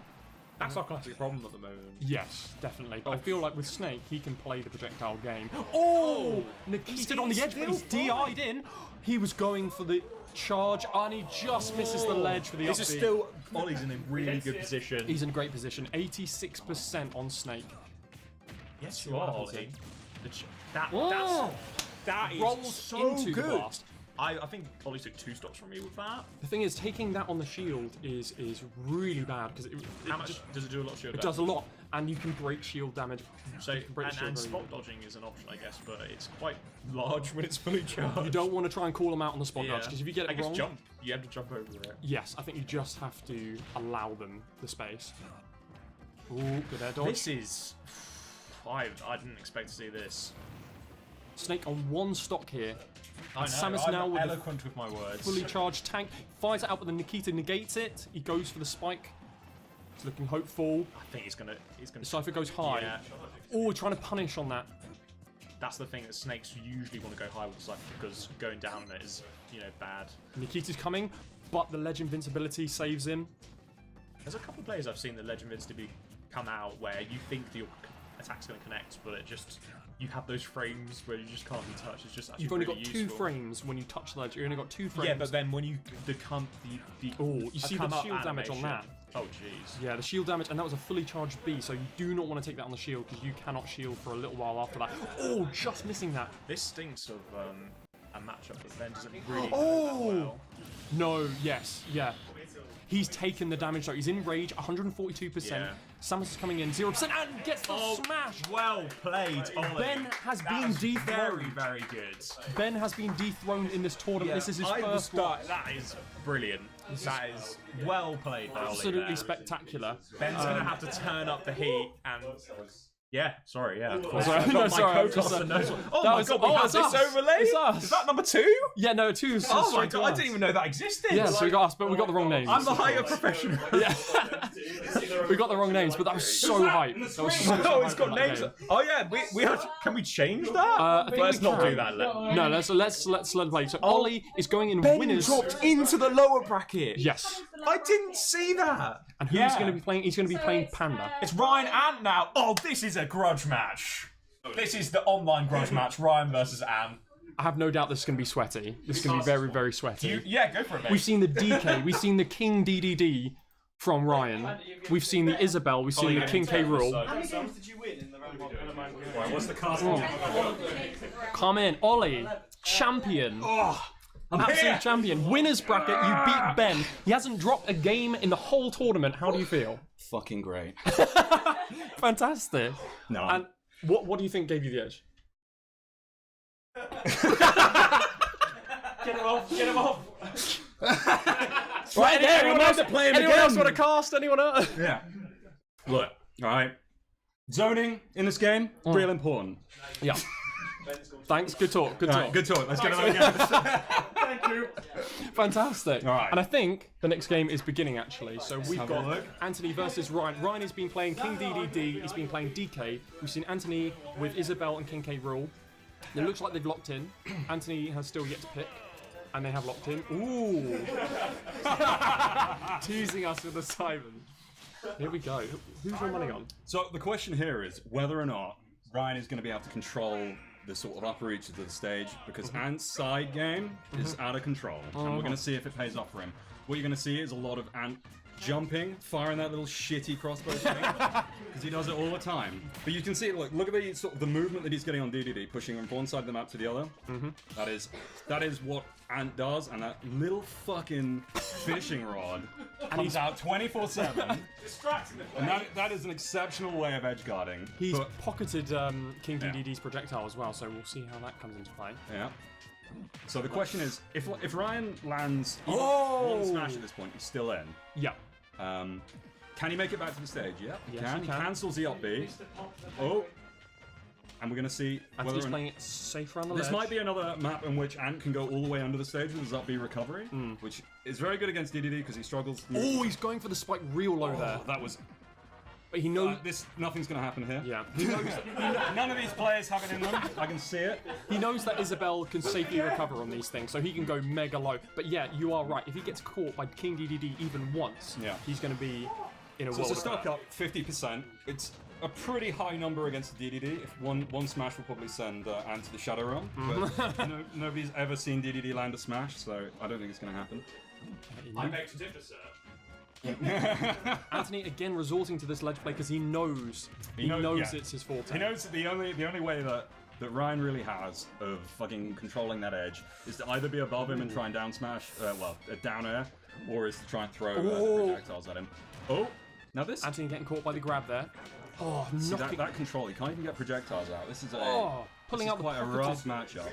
That's our classic problem at the moment. Yes, definitely. But I feel like with Snake, he can play the projectile game. Oh! Nikita on the edge, but he's DI'd in. He was going for the charge, and he just misses the ledge for the up This is still... Ollie's in a really good position. He's in a great position. 86% on Snake. Yes, you are, Ollie. That is rolls so into good. The blast. I think Ollie took 2 stops from me with that. The thing is, taking that on the shield is really bad because how much does it do? A lot of shield damage? It does a lot, and you can break shield damage. So and spot dodging is an option, I guess, but it's quite large when it's fully charged. You don't want to try and call them out on the spot dodge because if you get it wrong, jump. You have to jump over it. Yes, I think you just have to allow them the space. Ooh, good air dodge. This is. I didn't expect to see this. Snake on 1 stock here. I know, Samus I'm now with eloquent with my words. Fully charged tank. Fires it out, but the Nikita negates it. He goes for the spike. He's looking hopeful. I think he's gonna. The Cypher goes high. Yeah. Oh, trying to punish on that. That's the thing that Snakes usually want to go high with the Cypher because going down on it is, bad. Nikita's coming, but the ledge invincibility saves him. There's a couple of players I've seen the ledge invincibility come out where you think the attack's going to connect, but it just... You have those frames where you just can't be touched. It's just actually You've only really got useful. 2 frames when you touch the ledge. You only got 2 frames. Yeah, but then when you you see the shield damage on that. Oh jeez. Yeah, the shield damage, and that was a fully charged B, so you do not want to take that on the shield because you cannot shield for a little while after that. Oh, just missing that. This stinks of a matchup that Ben doesn't really know that well. No, yes, yeah. He's taken the damage though. He's in rage, 142%. Yeah. Samus is coming in 0% and gets the smash. Well played, Ollie. Ben has been dethroned. Very good. Ben has been dethroned in this tournament. Yeah, This is his first one. That is brilliant. That is well played by Ollie. Absolutely spectacular. Ben's gonna have to turn up the heat and. Yeah, sorry, yeah. Oh, sorry, no, sorry. Oh my god, we have this overlay? It's us. Is that number 2? Yeah, no, 2 is Oh my god, I didn't even know that existed. Yeah, so we got us, but we got the wrong names. I'm the higher professional. Yeah. We got the wrong names, but that was so hype. That was so Oh, it's hype got on that names. game. Oh yeah, we have. Can we change that? Let's not do that. No, let's let it play. So Ollie is going in Ben winners. dropped into the lower bracket. Yes. I didn't see that. And who's going to be playing? He's going to be playing Panda. It's Ryan Ant now. Oh, this is a grudge match. This is the online grudge match. Ryan versus Ant. I have no doubt this is going to be sweaty. This is going to be very, very sweaty. Yeah, go for it, mate. We've seen the DK. We've seen the King DDD from Ryan. We've seen the Isabel. We've seen the King K. Rool. How many games did you win in the round robin? Right, what's the cast? Come in, Ollie, champion. Absolute champion. Winners bracket, you beat Ben. He hasn't dropped a game in the whole tournament. How do you feel? Fucking great. Fantastic. No. And what do you think gave you the edge? Get him off! Get him off! Right there, anyone else to play him anyone again? else want to cast? Anyone else? Yeah. Look, alright. Zoning in this game, real important. Yeah. Thanks. Good talk. Good talk. Good talk. Let's get another game. Thank you. Fantastic. All right. And I think the next game is beginning actually. So we've have a got look. Anthony versus Ryan. Ryan has been playing King DDD. He's been playing DK. We've seen Anthony with Isabel and King K. Rool. It looks like they've locked in. Anthony has still yet to pick. And they have locked in. Ooh. Teasing us with a Simon. Here we go. Who's your money on? So the question here is whether or not Ryan is going to be able to control the sort of upper reaches of the stage, because Ant's side game is out of control, and we're going to see if it pays off for him. What you're going to see is a lot of Ant jumping, firing that little shitty crossbow thing, because he does it all the time. But you can see, look at the sort of the movement that he's getting on DDD, pushing from one side of the map to the other. That is what Ant does, and that little fucking fishing rod comes out 24/7. And that is an exceptional way of edge guarding. He's pocketed King DDD's projectile as well, so we'll see how that comes into play. Yeah. So the question is, if Ryan lands even one smash at this point, he's still in. Yeah. Can he make it back to the stage? Yep. Yes, he He can. cancels the up B. Oh. And we're going to see whether Anthony's or not... playing it safe around the This ledge. might be another map in which Ant can go all the way under the stage with his up B recovery, which is very good against DDD because he struggles. Oh, he's going for the spike real low there. That was... But he knows... nothing's going to happen here. Yeah. He knows none of these players have it in them. I can see it. He knows that Isabel can safely recover on these things, so he can go mega low. But yeah, you are right. If he gets caught by King DDD even once, he's going to be in a So world it's a of stock up, 50%. It's a pretty high number against DDD. If one smash will probably send Ant to the Shadow Realm. But nobody's ever seen DDD land a smash, so I don't think it's going to happen. I beg to differ, sir. Anthony again resorting to this ledge play because he knows it's his forte. He knows that the only way that Ryan really has of fucking controlling that edge is to either be above him and try and down smash, a down air, or is to try and throw projectiles at him. Oh, now this... Anthony getting caught by the grab there. Oh, See, knocking... that control, he can't even get projectiles out. This is pulling out the quite a rough matchup.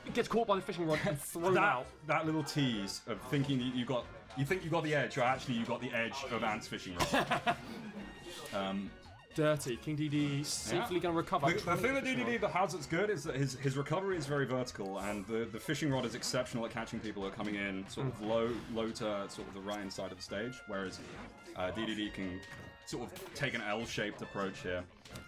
He gets caught by the fishing rod and thrown out. That little tease of thinking that you think you got the edge, or actually you got the edge of Ant's fishing rod. Dirty. King DD safely going to recover. The thing that DDD that has that's good is that his recovery is very vertical, and the fishing rod is exceptional at catching people who are coming in sort of low to sort of the Ryan side of the stage, whereas DDD can sort of take an L-shaped approach here.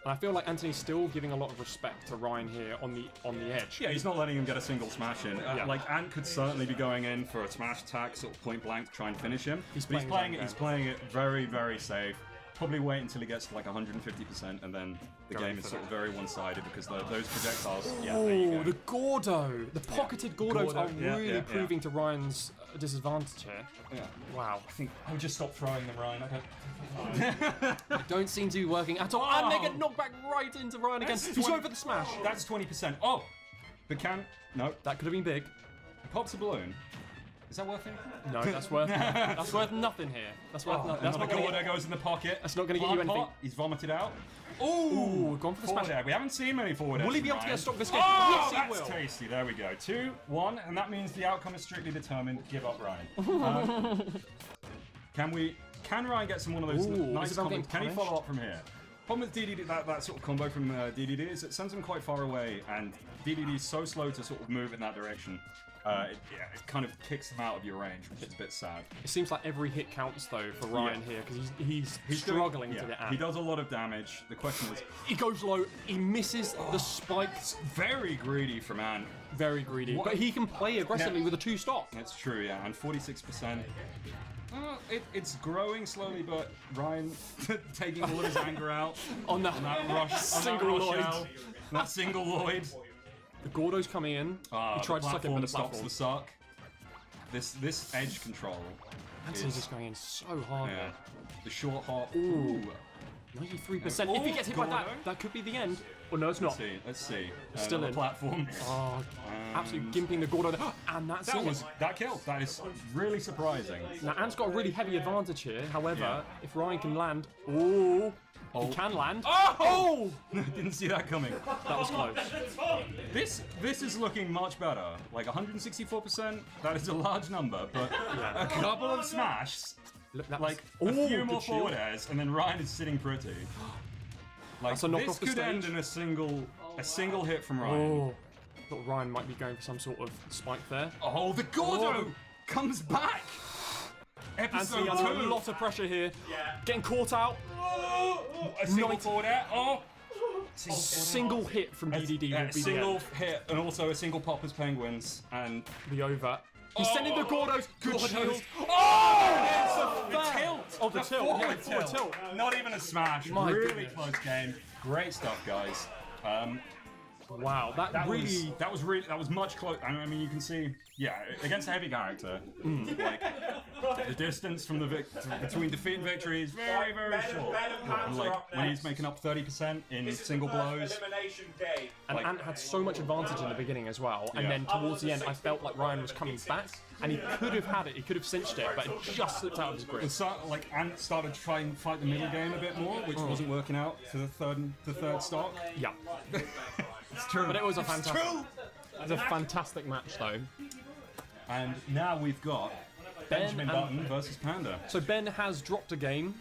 And I feel like Anthony's still giving a lot of respect to Ryan here on the edge. Yeah, he's not letting him get a single smash in. Like Ant could certainly be going in for a smash attack, sort of point blank, to try and finish him. He's playing it very, very safe. Probably wait until he gets to like 150%, and then the game is sort of very one-sided because those projectiles. Yeah, there you go. The Gordo, the pocketed Gordos are really proving to Ryan's disadvantage here. Yeah. Wow. I think I would just stop throwing them, Ryan. They don't seem to be working at all. And they get knocked back right into Ryan again. He's going for the smash. That's 20%. Oh, but no, that could have been big. He pops a balloon. Is that worth anything? No, that's worth nothing here. That's worth nothing. That's another Gordo goes in the pocket. That's not going to get you anything. He's vomited out. Ooh, gone for the smash. Air. We haven't seen many forward airs. Will he be able to get a stock this game? Oh, yes, he that's will. tasty. There we go. 2-1, and that means the outcome is strictly determined. Give up, Ryan. Can Ryan get some one of those nice combos? Can he follow up from here? Problem with DDD, that sort of combo from DDD is it sends him quite far away, and DDD is so slow to sort of move in that direction. It kind of kicks him out of your range, which is a bit sad. It seems like every hit counts though for Ryan here because he's struggling to get out. He does a lot of damage. The question is, he goes low. He misses the spikes. Very greedy from Ant. Very greedy, but he can play aggressively with a 2-stock. That's true, yeah, and 46%. It's growing slowly, but Ryan taking all of his anger out on that rush, single Lloyd. That single Lloyd. The Gordo's coming in. He tried to suck him, but the platform stops the suck. This edge control. Anthony's just going in so hard. Yeah. The short hop. Ooh. 93%. If he gets hit by that could be the end. Well, no, it's not. Let's see. Still in. Platform. Oh, absolutely gimping the Gordo there. And that's that killed. That is really surprising. Now, Ant's got a really heavy advantage here. However, if Ryan can land... He can land. Oh! Didn't see that coming. That was close. This is looking much better. Like 164%. That is a large number, but a couple of smashes. Like a few more forward airs, and then Ryan is sitting pretty. Like this could end in a single A single hit from Ryan. Oh, thought Ryan might be going for some sort of spike there. Oh, the Gordo comes back. Episode Anthony under 2. a lot of pressure here. Getting caught out. A single forward air. Oh. Single hit from DDD will be single hit, and also a single pop as Penguins, and the over. He's sending the Gordos. Good shield. Oh! The tilt. Oh, the tilt. Yeah, Forward tilt. Not even a smash. My really goodness. close game. Great stuff, guys. Wow, that really... That was much closer. I mean, you can see, yeah, against a heavy character, like the distance from between defeat and victory is very, very short. Like when he's making up 30% in single blows. And like, Ant had so much advantage in the beginning as well, and then towards the end, I felt like Ryan was coming back, and he could have had it, he could have cinched it, but it just slipped out of his grip. And so, like Ant started to try and fight the middle game a bit more, which wasn't working out for the third stock. Yeah. It's true. But it was a fantastic match, though. And now we've got Benjamin Button versus Panda. So Ben has dropped a game,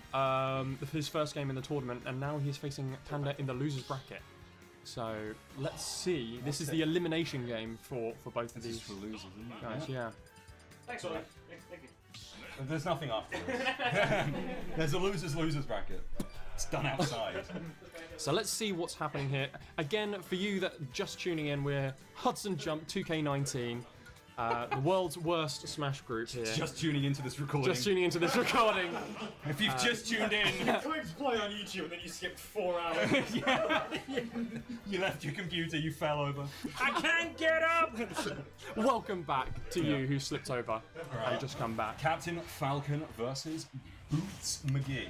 his first game in the tournament, and now he's facing Panda in the losers bracket. So let's see. This is the elimination game for both of these for losers, isn't it? guys. Yeah. Thanks, Ollie. Thank you. There's nothing afterwards. There's a losers bracket. It's done outside. So let's see what's happening here. Again, for you that just tuning in, we're Hutson Jump 2K19, the world's worst Smash group here. Just tuning into this recording. Just tuning into this recording. If you've just tuned in, You clicked play on YouTube and then you skipped 4 hours. you left your computer, you fell over. I can't get up! Welcome back to you who slipped over and just come back. Captain Falcon versus Boots McGee.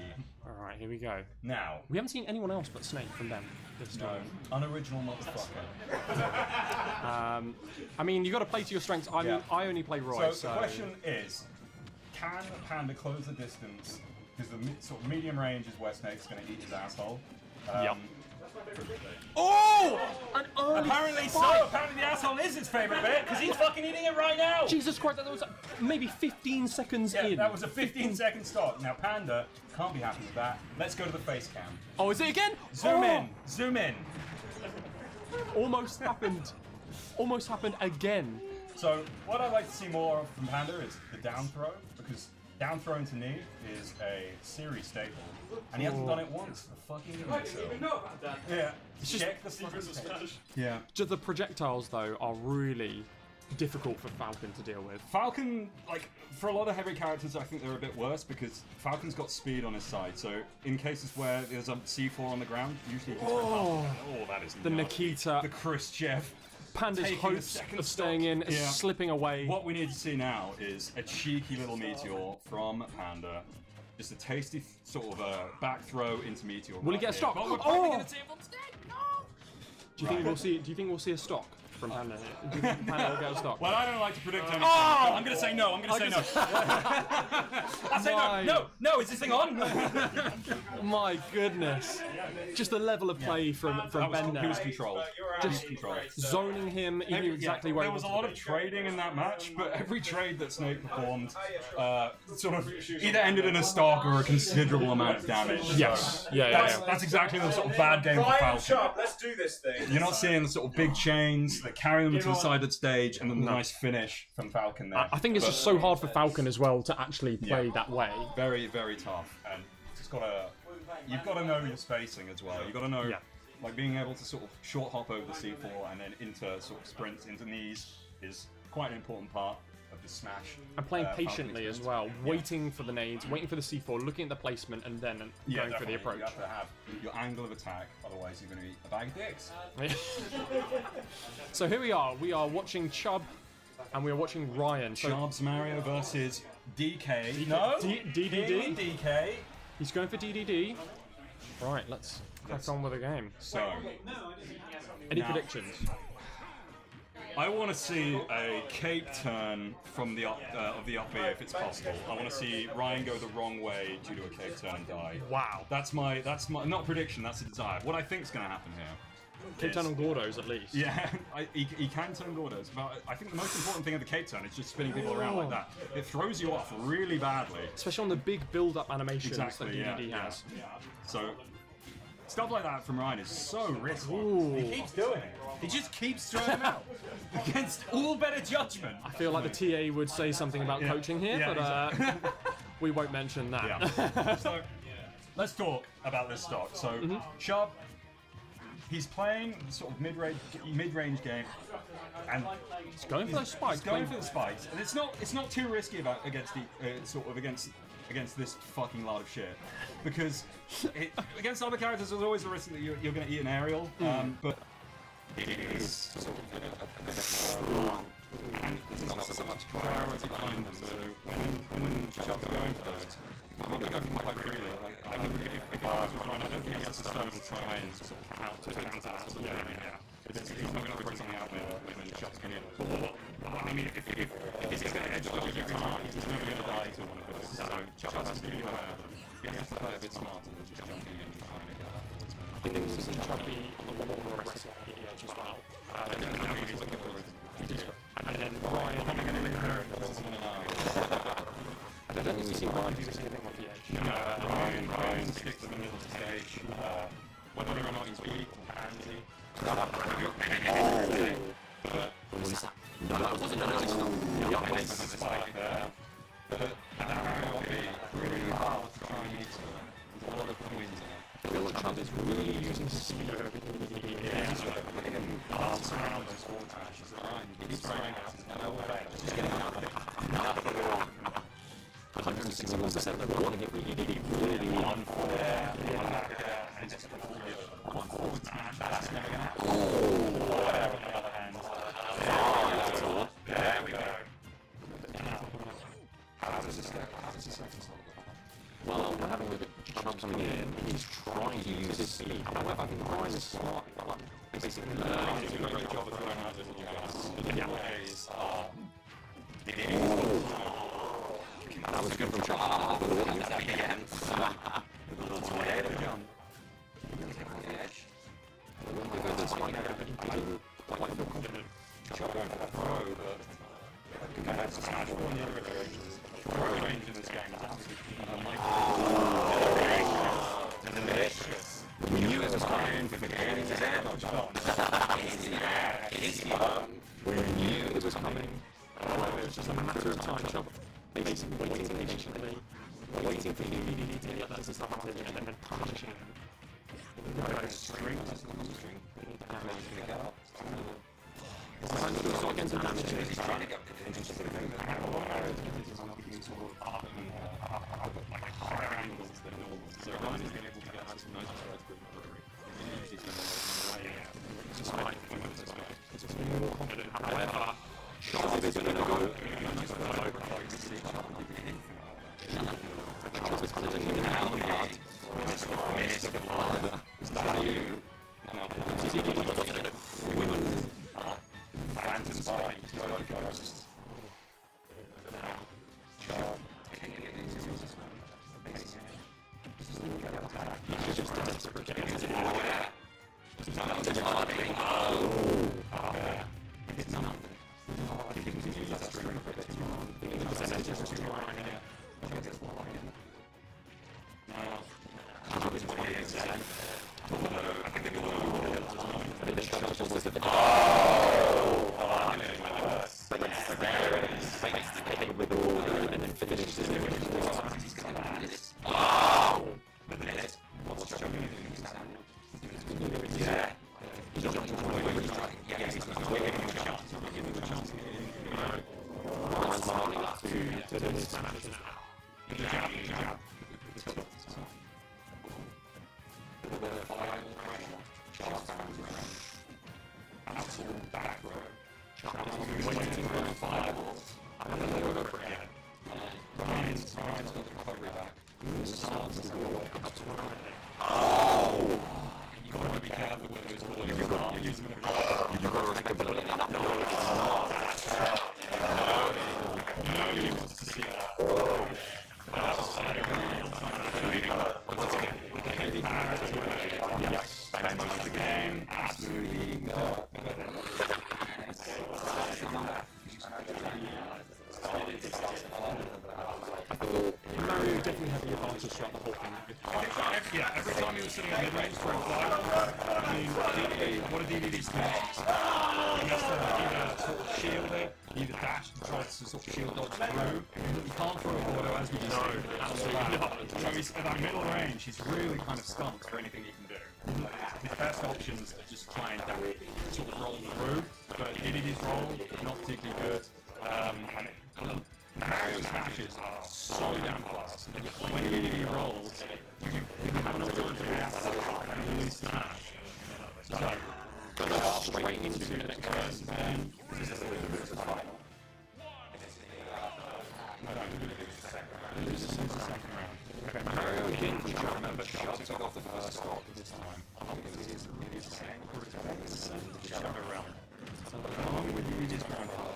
Alright, here we go. Now, We haven't seen anyone else but Snake from them this time. unoriginal motherfucker. I mean, you got to play to your strengths. I only play Roy, So the question is, can Panda close the distance? Because the sort of medium range is where Snake's going to eat his asshole. Yep. Oh! An early Apparently spike! so. Apparently the asshole is his favourite bit because he's fucking eating it right now. Jesus Christ, that was maybe 15 seconds in. That was a 15-second stop. Now Panda can't be happy with that. Let's go to the face cam. Oh, is it again? Zoom in. Zoom in. Almost happened. Almost happened again. So what I'd like to see more of from Panda is the down throw, because down throw into knee is a series staple, and he hasn't done it once. The fucking imbecile. know about that. Yeah. It's Check the secrets of Smash. Yeah. Just the projectiles, though, are really difficult for Falcon to deal with. Falcon, like, for a lot of heavy characters, I think they're a bit worse because Falcon's got speed on his side. So in cases where there's a C4 on the ground, usually you can that is The nuts. Nikita. The Khrushchev. Panda's taking hopes the second of staying in is Yeah. slipping away. What we need to see now is a cheeky little meteor from Panda. Just a tasty sort of back throw into meteor. Will he get a stock? But we're Oh! probably gonna see it from Snake. No! Do you think we'll see? Do you think we'll see a stock from Panda? Do you think Panda will get a stock? Well, I don't like to predict anything. Oh! I'm gonna say no. I'm gonna say no. I say My- no. Is this thing on? My goodness! Just the level of play from Ben He was there. controlled. Just controlled. zoning him. He knew exactly where There he was a wanted lot to of be. trading in that match, but every trade that Snake performed sort of either ended in a stock or a considerable amount of damage. Yes. So Yeah. That's exactly the sort of bad game for Ryan Falcon. Sharp, let's do this thing. You're not seeing the sort of big chains that carry them to the side of the stage and then the nice finish from Falcon there. I think it's just so hard for Falcon as well to actually play that way. Very, very tough. And you've got to know your spacing as well. You've got to know, like being able to sort of short hop over the C4 and then into sort of sprints into knees is quite an important part of the Smash. And playing Falcon patiently as experience. well, waiting for the nades, waiting for the C4, looking at the placement, and then going for the definitely. approach. You have to have your angle of attack, otherwise you're going to be a bag of dicks. So here we are. We are watching Chubb, and we are watching Ryan. So Chubbs Mario versus DK. No, DDD. DK. He's going for DDD. Right, let's crack on with the game. So, Any now- predictions? I want to see a cape turn from the of the up air if it's possible. I want to see Ryan go the wrong way due to a cape turn and die. Wow. That's my not prediction. That's a desire. What I think is going to happen here. Cape turn on Gordos, at least. Yeah, he can turn Gordos, but I think the most important thing of the cape turn is just spinning people around like that. It throws you off really badly. Especially on the big build-up animations Exactly, that DDD has. So, Stuff like that from Ryan is so risky. He keeps doing it. He just keeps throwing them out against all better judgment. I feel like the TA would say something about coaching here, but we won't mention that. Yeah. So let's talk about this stock. So Sharp, he's playing sort of mid-range game, and he's going for those spikes. He's going for the spikes, and it's not too risky against this fucking lot of shit, because against other characters there's always the risk that you're going to eat an aerial, but it's sort of and there's not so much priority behind them. So when Sharp's going first, I'm not going to go quite freely. If I was Ryan, I don't think he has to stone to try and sort of counter that. He's not going to put something out there when Sharp's going to get. I mean, if he's going to edge dodge every time, he's never going to die to one of those. So Sharp has to be aware of them. He has to play a bit smarter than just jumping in and trying to get out. I think this is Chucky on the more aggressive edge as well. And then Ryan coming in there. I don't think we see Ryan do anything on the edge. Ryan sticks in the middle of the stage. Whether or not he's weak or pansy. But that wasn't a nice spike there. But that will be really hard to try and hit. There's a lot of wins there. I feel like Chubb is really using speed over everything in the so he can dance around those wall crashes. He's trying out his elbow. Just getting out of it. 161%, but one hit really 1 forward there, 1 back there, and just 1 forward smash. That's never going to happen. There on the other hand. There we go. How does this go? Well, we're having a Chubb coming in. He's trying to use his speed. However, I think Ryan is smart. Basically, he's doing a great job of throwing out those little guys. The ways are... That was good from Chubb. The little tornado jump. Take on the edge. I'm quite feel confident. Chubb going for that throw, but compared to Smash 4 in the other iterations, throw range in this game is absolutely delicious. We knew it was coming for getting his air dodge on. We knew it was coming. However, it's just a matter of time. Chubb basically waiting patiently, waiting for the DDD to get that stuff and then punishing him. String. It's time to do so against the damage. He's trying to get interesting thing that like higher angles than normal. So Ryan has been able to get some nice threads with rotary. He's usually spending a lot of money. It's just like it's just being more confident. However, Sharp is going to go over. Sharp is punching him down, but it's not missed the blood. Is that you? No, women. Phantom Spike, Roller Ghost. Now, Sharp taking it into his base. He's just a desperate game. He's not charging. It's nothing. He can use that string for a bit too long. He can percentage of string line here. Now, Sharp is 28%. Although, I think they will the Sharp was the with all and then finishes the minute. What's Chubb doing? Yeah. He's not giving him a chance. Ryan's smarting up to do this damage now. Jab. The final pressure. Sharp's down to ground. Out to the back row. Sharp's waiting for the fireballs. And then they go for it again. Ryan's got the recovery back. Starts to go up to Ryan. Oh! You've got to be careful with those balls. You've got to use them in a row. You've got to take a bullet. No, nobody wants to see that. That's once again, we can be bad. Spend most of the game. Absolutely not. I thought Mario definitely had the advantage to shut the whole thing. Yeah, every time he was sitting in mid range for a fly, I mean, what did he need these things? He has to either sort of shield it, either dash and try to sort of shield dodge through. He can't throw a auto as we just know. Absolutely not. So he's at that middle range, he's really kind of stumped for anything he can do. His best options are just try and sort of roll through, but DDD's roll, not particularly good. Mario's smashes are so damn fast. When DDD rolls, you have enough time to react and release the smash. So, go straight into the next first, then this is the final. This is the second round. Okay, Mario again, which I remember shutting off the first stock this time. Because he's really saying, shut around. So, along with Luigi's grandfather.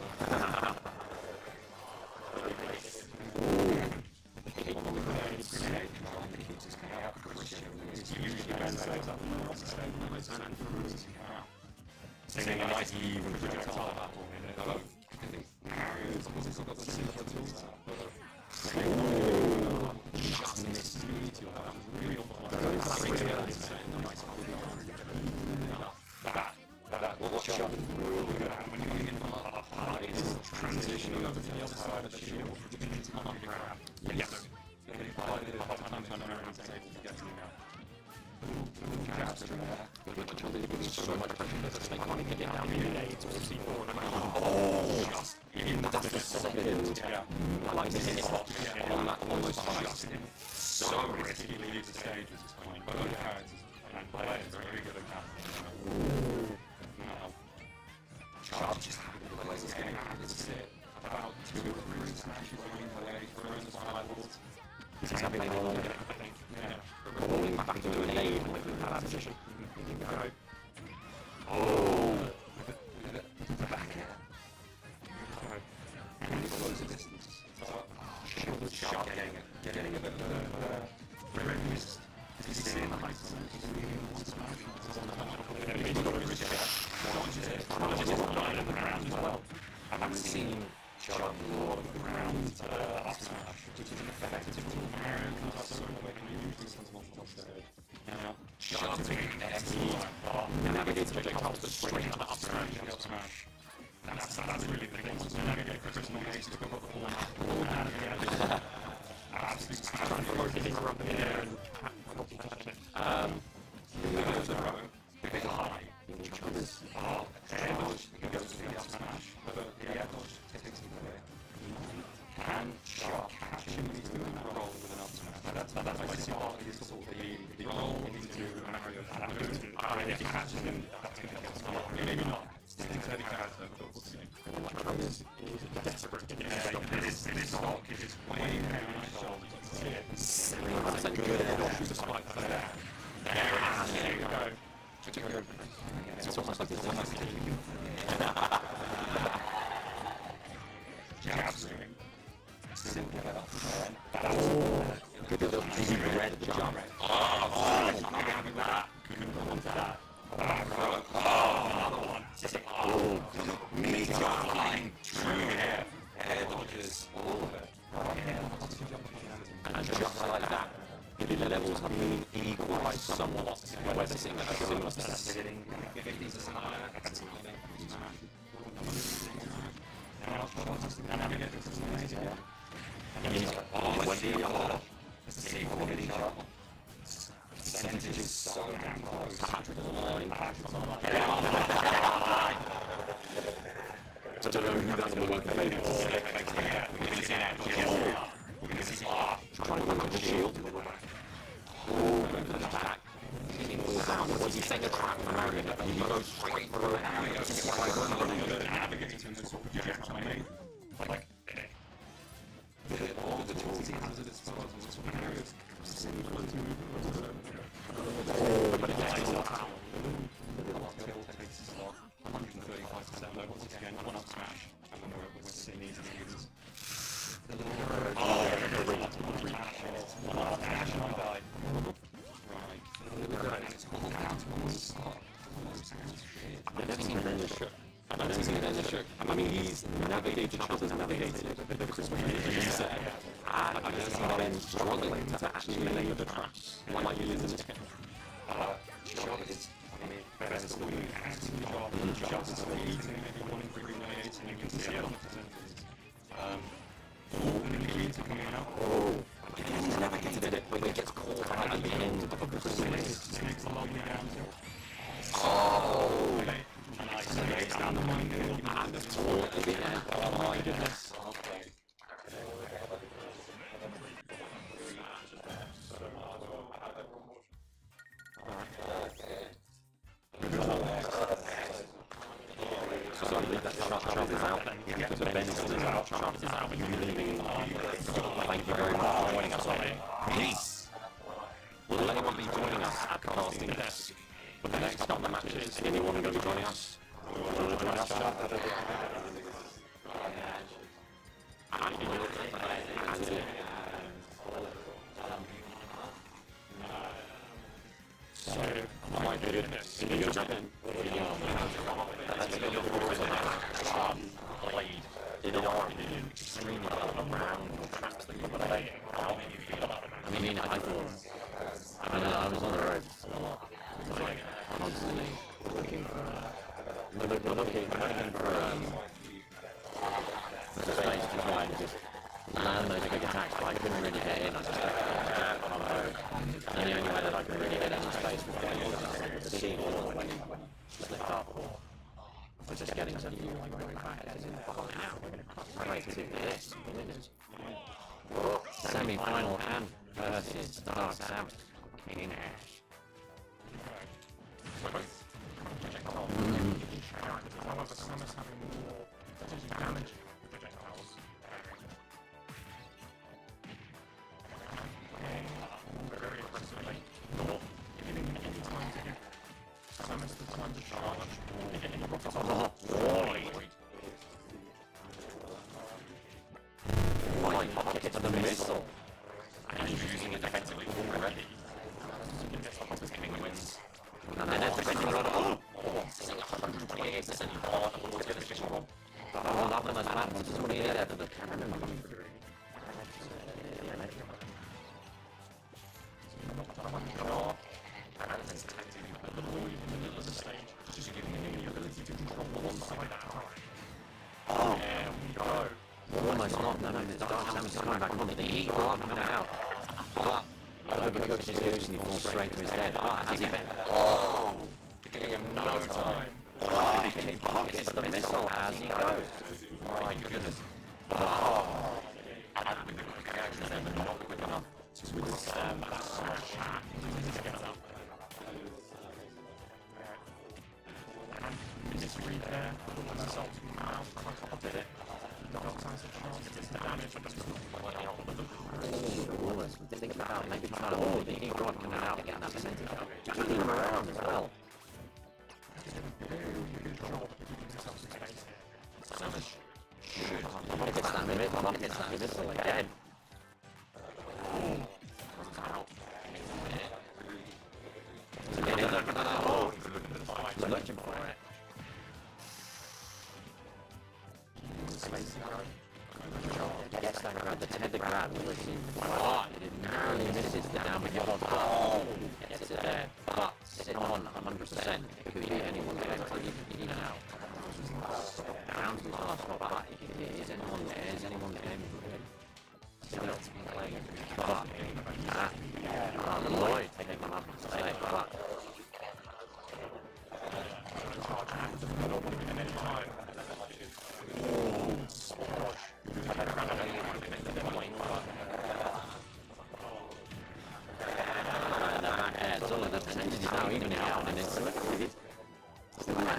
Singing a nice even projectile battle in it. I think Mario's also got the similar tools up. Just missed the meteor. That was real fun. That watch out really good. When you're getting up high, it's transitioning over to the other side of the shield, which means you can't grab. Yes. If I did it by the time I turn around and able to get to me now. Jabs are there. So much pressure that they can't even get down in A to C4. Just in the second. Yeah. I like to hit on that almost just in. So risky to leave the stage at this point. Both characters and players are very good at counting. Now, Charge just happened to play this game and sit about 2 or 3 smashes along the way through the spirals. He's having a long, I think. Yeah. Rolling back into a nade with that position. Oh! Back here. And he follows the distance. Shield was sharp, getting a bit of red mist. He's seeing the heights. He's leaving one smash. He's got a bridge there. Launches it. Launches it line on the ground as well. I haven't seen Sharp Lord of the ground up smash, which is an effective tool. Mario can also sort of like use these ones multiple stage. Now, Sharp's big FT navigates projectiles to straight up smash. That's really the thing. Once you navigate critical gates to go up the wall out of the edge. Absolutely trying to throw things around in the air and you go to the row, big high, which is air dodge, you go to the up smash, but the air dodge takes him away. Can Sharp catch him when he's doing that roll with an up smash? That's basically part of his sort of the roll into Mario. If he catches him, that's going to get him. Maybe not. It's heavy character, but we'll see. He's desperate to get this stock is way down my shoulders. You can see it. 70% good air dodge with the spike for there. There we go. It's almost like this is almost Jabs doing. Simple enough. Good little easy red jump. Oh, I'm not having that. Couldn't go on to that. Another one. Oh, meteor flying through here. Air dodges, all of it. And just like that, the levels have been equalized somewhat. Where they're sitting at a similar sitting 50s as higher. Now navigate this is amazing. And he's got C4 hitting up. Percentage is so damn close. Patrick on the line. Patrick's on the line. Get on the line. I don't know who that's going to work for. Maybe it's yeah, we're going to see that. We're going to see trying to work on the shield. Oh, going for the attack. What's he setting a trap for Mario? He goes straight through it. Mario goes straight through it. Navigating the sort of projects I made. Like, with all the tools he has at his disposal, Mario's similar to but it takes a lot. Tilt takes a lot. 135%. Once again, one up smash. And then we're seeing these moves. The little one up dash and I died. Right. And it's all down to one stop. I've never seen an ender shook. I mean, he's navigated, Hutson navigated it with the Christmas music, I can see them struggling to actually lay the traps like you did in this game. Shots, I mean, best of the week, acting job, shots are eating, maybe 1 in 3 minutes, and you can see it on the percentages. Fulton and Keats are coming out. Oh, he's never hated it, but he gets caught at the end of a chrysalis. Snakes along the downhill. Oh! Nice, snakes down the minefield, and the tour at the end. Oh my goodness. Okay. So Charles is out. So Benson is out. Charles is out. You're leaving. Thank you very much for joining us on it. Peace. Will anyone be joining us at casting desk for the next couple of matches? Anyone going to be joining us? Want to join us? So, my goodness, can you jump in? Let's get your forwards in there. Played in arm, extremely well around the traps that you were playing. How did you feel about it? I mean, I thought, I was on the road a lot. Like, constantly looking for space to try and just land those big attacks, but I couldn't really get in. I just kept on the road. And the only way that I could really get in space was getting into the scene or when you split up or just getting some new like going back as in oh now we're gonna cross right to this winners. Semi-final and versus Dark Samus King Ash. However, Samus having more potentially damage projectiles. Very aggressively, not giving any time to give Samus the time to charge or get any rockets on. Right pocket to the missile. And he's using it effectively already. King wins. And then it's a run. Oh! 128% hard or to the fishing rod. Oh, that one has happened. It's already there for the cannon coming through. Oh, there we go. Almost not. No, it's Dark Samus coming back on the heat. Oh, coming out. But overcooks his goose and he falls straight to his head. Ah, has he been? Oh, giving him no time. Oh, he pockets the missile as he goes. My goodness. Oh, and with the quick reactions then, but not quick enough to withstand that smash. He gets up. And this read there, the assault from the mouth, on top of it. Dark Samus has chance to get some damage, but it's think about maybe trying to hold the ego coming out and getting that percentage up. Turning him around as well. Good job keeping himself some space. Samus should pockets that missile again. Comes out. He's looking for it. Gets that grab, the tether grab was it narrowly misses the down with your oh, gets it there, but sit on 100%, it could be anyone's game until you know down to the last spot, but is anyone's game still to be playing, but Lloyd taking them up and stay, but now even out and it's still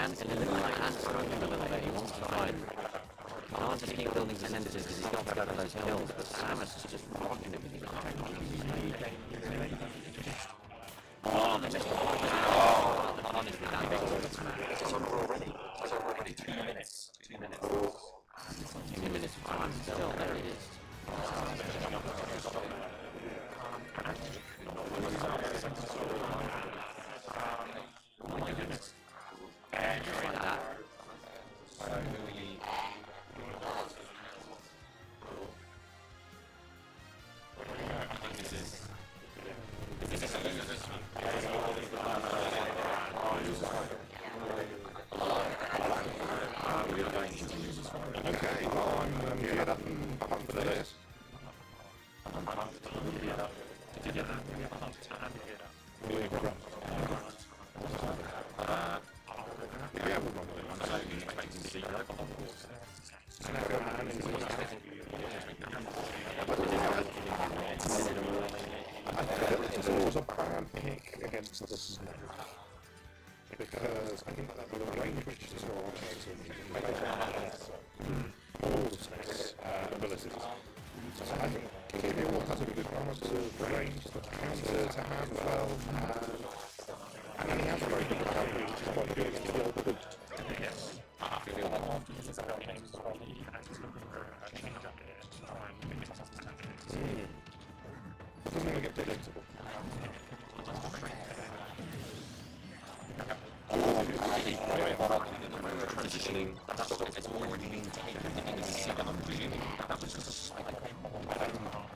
Ant's in a little like Ant's struggling a little bit. He wants to find he can't just keep building percentages because he's got to go for those hills, but Samus is just rocking it with his oh, the missed oh, the punish with that big it's over already. It's over already. 2 minutes. 2 minutes. 2 minutes of time still. There it is. Oh my goodness. And just like that. Okay, well, I'm geared up and pumped for this. It was a bad pick against the snow. Because I think that the range which is more all the snake's abilities. So I think Kibble has a good balance of range, the counter to have well, and he has a very good recovery, which is quite good against the other. Doesn't want to get predictable. Transitioning, it's already been taken in the second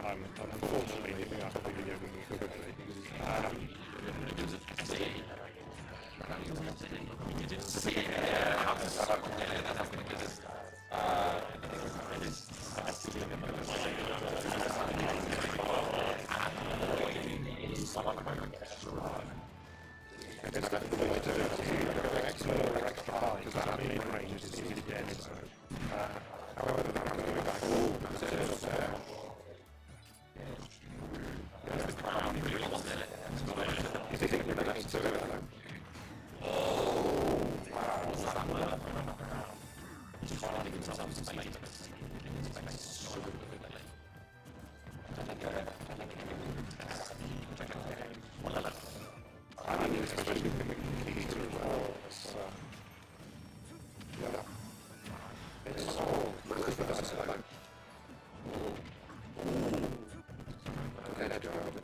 I'm unfortunately leaving out of the video quickly. It's definitely the way to do it. Extra high, because that mid range is dead. So, however, the round going back all because it is there. Is he thinking the next to it? Oh, wow. He's trying to give himself some space. I mean, especially with the keys as well. It's, yeah. It's all really versatile. Okay, job.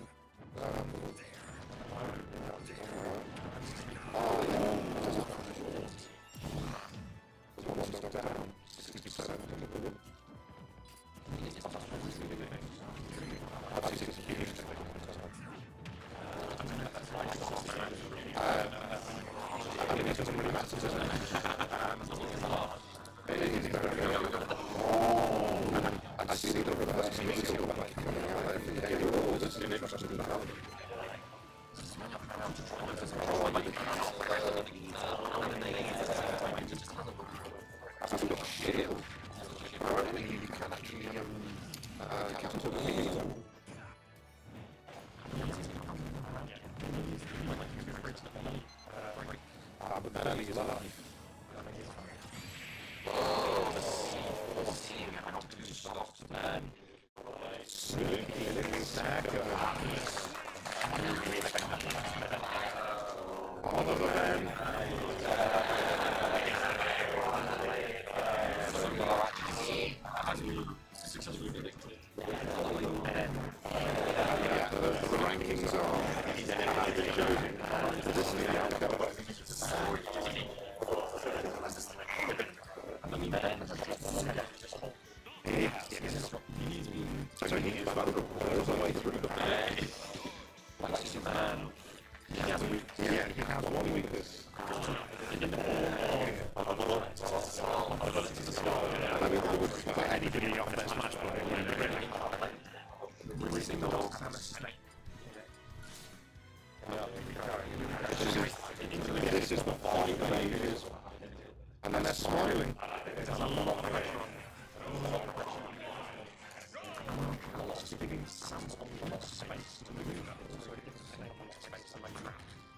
One stop down. 67. Obviously, it's a huge thing. I mean, it doesn't really matter, does it? It is very good. I see the reverse missile back coming out every day. You're all just interested in that. I've got a shield. Apparently, you can actually cancel the meter. But then he's alive. Sneaky little sacker. Oliver man. Yeah, the rankings are joking. This is the outcome. So he needs about all the way through the play. Yeah, he has one weakness. I mean, I would put anybody off their smash play. This is the 5 pages. And then they're smiling.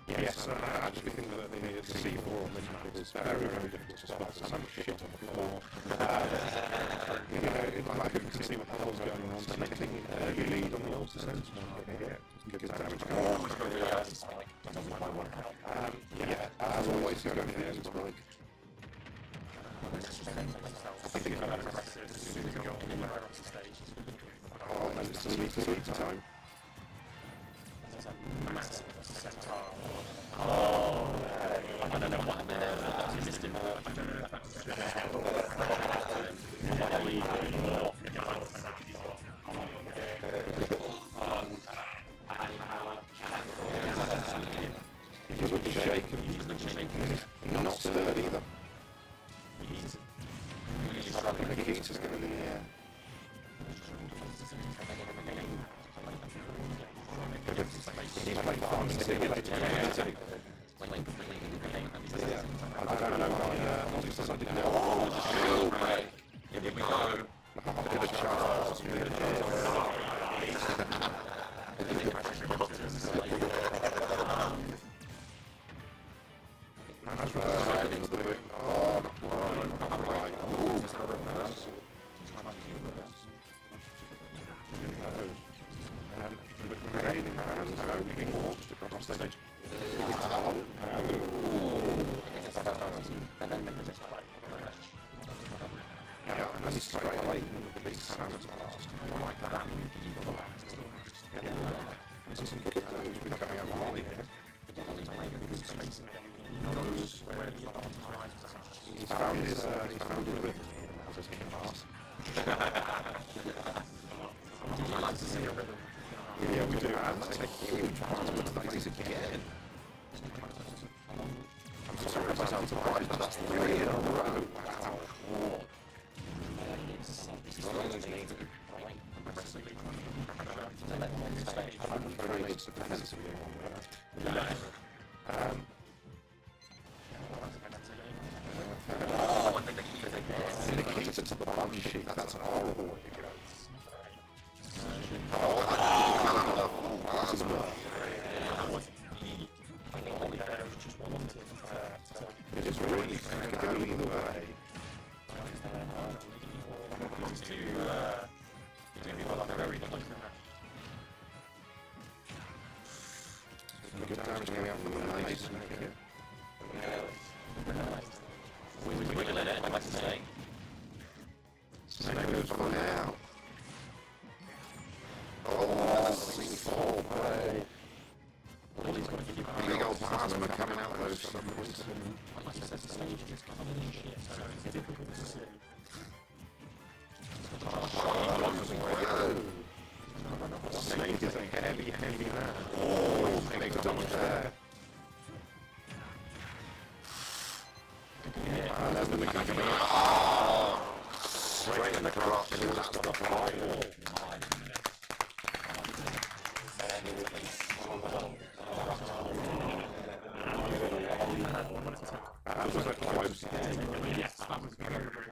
Yes, I actually think that the C4 on this map is very, very difficult to spot. So much shit on the floor. You know, I couldn't see what the hell was going on. So making you lead on the old sense good damage. Yeah, as always, you don't hear it's like. I think about it as soon as you go on the stage. Oh, and it's sweet time. Oh, I don't know what I missed him. He was shaking. Not stirred either. Nikita's going to be here. He's playing fine. He's going to be I don't know why I didn't know. Here we go. A bit of chance. He found his rhythm. Yeah, we do, and that's a huge part of the basic again. I'm sorry if I sound surprised, but that's 3 in a row. Wow. Nikita to the bum sheet, that's an horrible way to go. It is really going either way. Good damage coming out from the nice. Snake goes for now. Oh, C4 play. Big old plasma coming out of those suckers. Snake is a heavy man. Oh, big double there. That's the mechanic coming out. Oh, straight in the crotch. That's the final. That was a close game. Yes, that was very close.